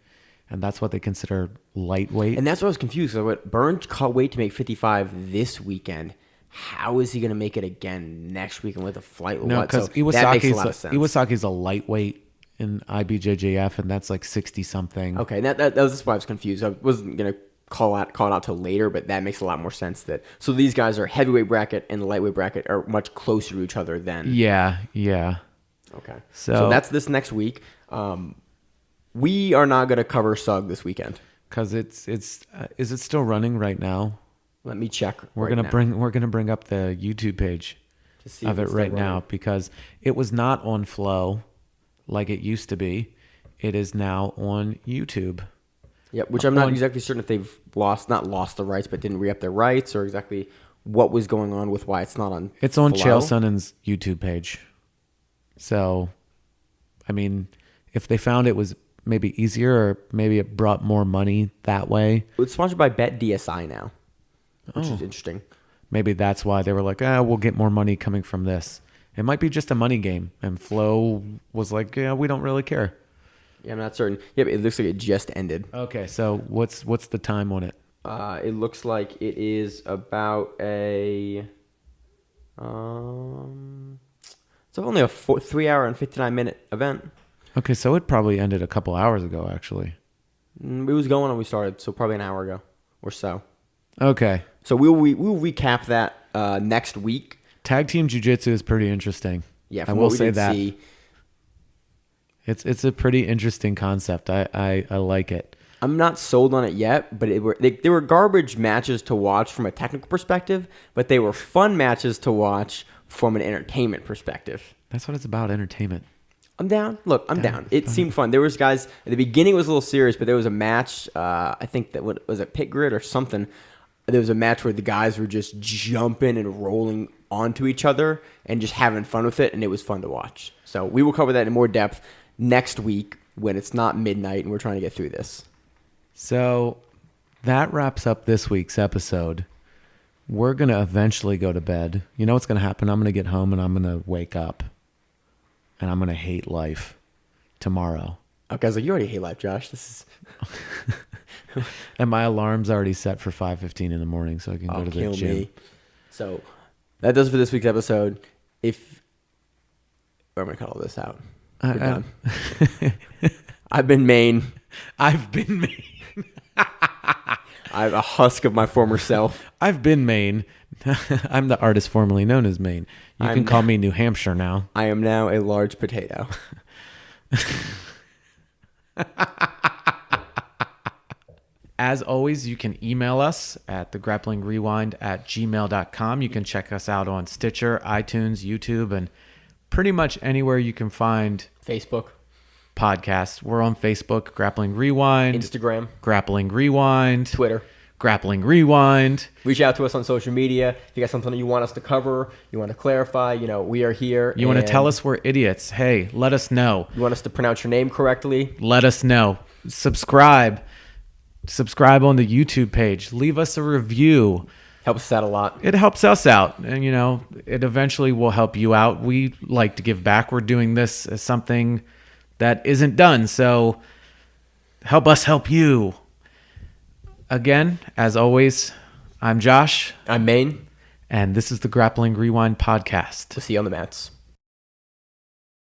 and that's what they consider lightweight. And that's what I was confused. So what Burns caught weight to make 55 this weekend. How is he going to make it again next weekend with a flight? No, because that makes a lot of sense. Iwasaki's a lightweight in IBJJF, and that's like 60 something. Okay, that was why I was confused. I wasn't going to call it out till later, but that makes a lot more sense. So these guys are heavyweight bracket and the lightweight bracket are much closer to each other than. Yeah. Okay. So that's this next week. We are not going to cover SUG this weekend because it's is it still running right now? Let me check. We're gonna bring up the YouTube page to see of it right now because it was not on Flow like it used to be. It is now on YouTube. Yeah, which I'm not exactly certain if they've not lost the rights, but didn't re-up their rights, or exactly what was going on with why it's not on. It's on Flow. Chael Sonnen's YouTube page. So, I mean, if they found it was maybe easier, or maybe it brought more money that way. It's sponsored by BetDSI now, which is interesting. Maybe that's why they were like, we'll get more money coming from this. It might be just a money game, and Flow was like, we don't really care. Yeah, I'm not certain. Yeah, but it looks like it just ended. Okay, so what's the time on it? It looks like it is about a it's only a 3 hour and 59-minute event. Okay, so it probably ended a couple hours ago, actually. It was going when we started, so probably an hour ago or so. Okay. So we'll recap that next week. Tag team jiu-jitsu is pretty interesting. Yeah, I from will what we say did that. see. It's a pretty interesting concept. I like it. I'm not sold on it yet, but they were garbage matches to watch from a technical perspective, but they were fun matches to watch from an entertainment perspective. That's what it's about, entertainment. I'm down. Look, I'm down. It seemed fun. There was guys at the beginning. It was a little serious, but there was a match. I think that was it, pit grid or something. There was a match where the guys were just jumping and rolling onto each other and just having fun with it, and it was fun to watch. So we will cover that in more depth next week when it's not midnight and we're trying to get through this. So that wraps up this week's episode. We're going to eventually go to bed. You know what's going to happen? I'm going to get home and I'm going to wake up and I'm going to hate life tomorrow. Okay, I was like, you already hate life, Josh. This is... And my alarm's already set for 5:15 in the morning so I can go to the gym. Me. So that does it for this week's episode. I'm going to cut all this out. We're done. I've been Maine. I've been Maine. I'm a husk of my former self. I've been Maine. I'm the artist formerly known as Maine. You can call me New Hampshire now. I am now a large potato. As always, you can email us at thegrapplingrewind@gmail.com. You can check us out on Stitcher, iTunes, YouTube, and pretty much anywhere you can find Facebook podcasts. We're on Facebook, Grappling Rewind. Instagram, Grappling Rewind. Twitter, Grappling Rewind. Reach out to us on social media. If you got something you want us to cover, you want to clarify, we are here. You want to tell us we're idiots. Hey, let us know. You want us to pronounce your name correctly? Let us know. Subscribe on the YouTube page. Leave us a review. Helps us out a lot. It helps us out. And, it eventually will help you out. We like to give back. We're doing this as something that isn't done. So help us help you. Again, as always, I'm Josh. I'm Maine. And this is the Grappling Rewind podcast. We'll see you on the mats.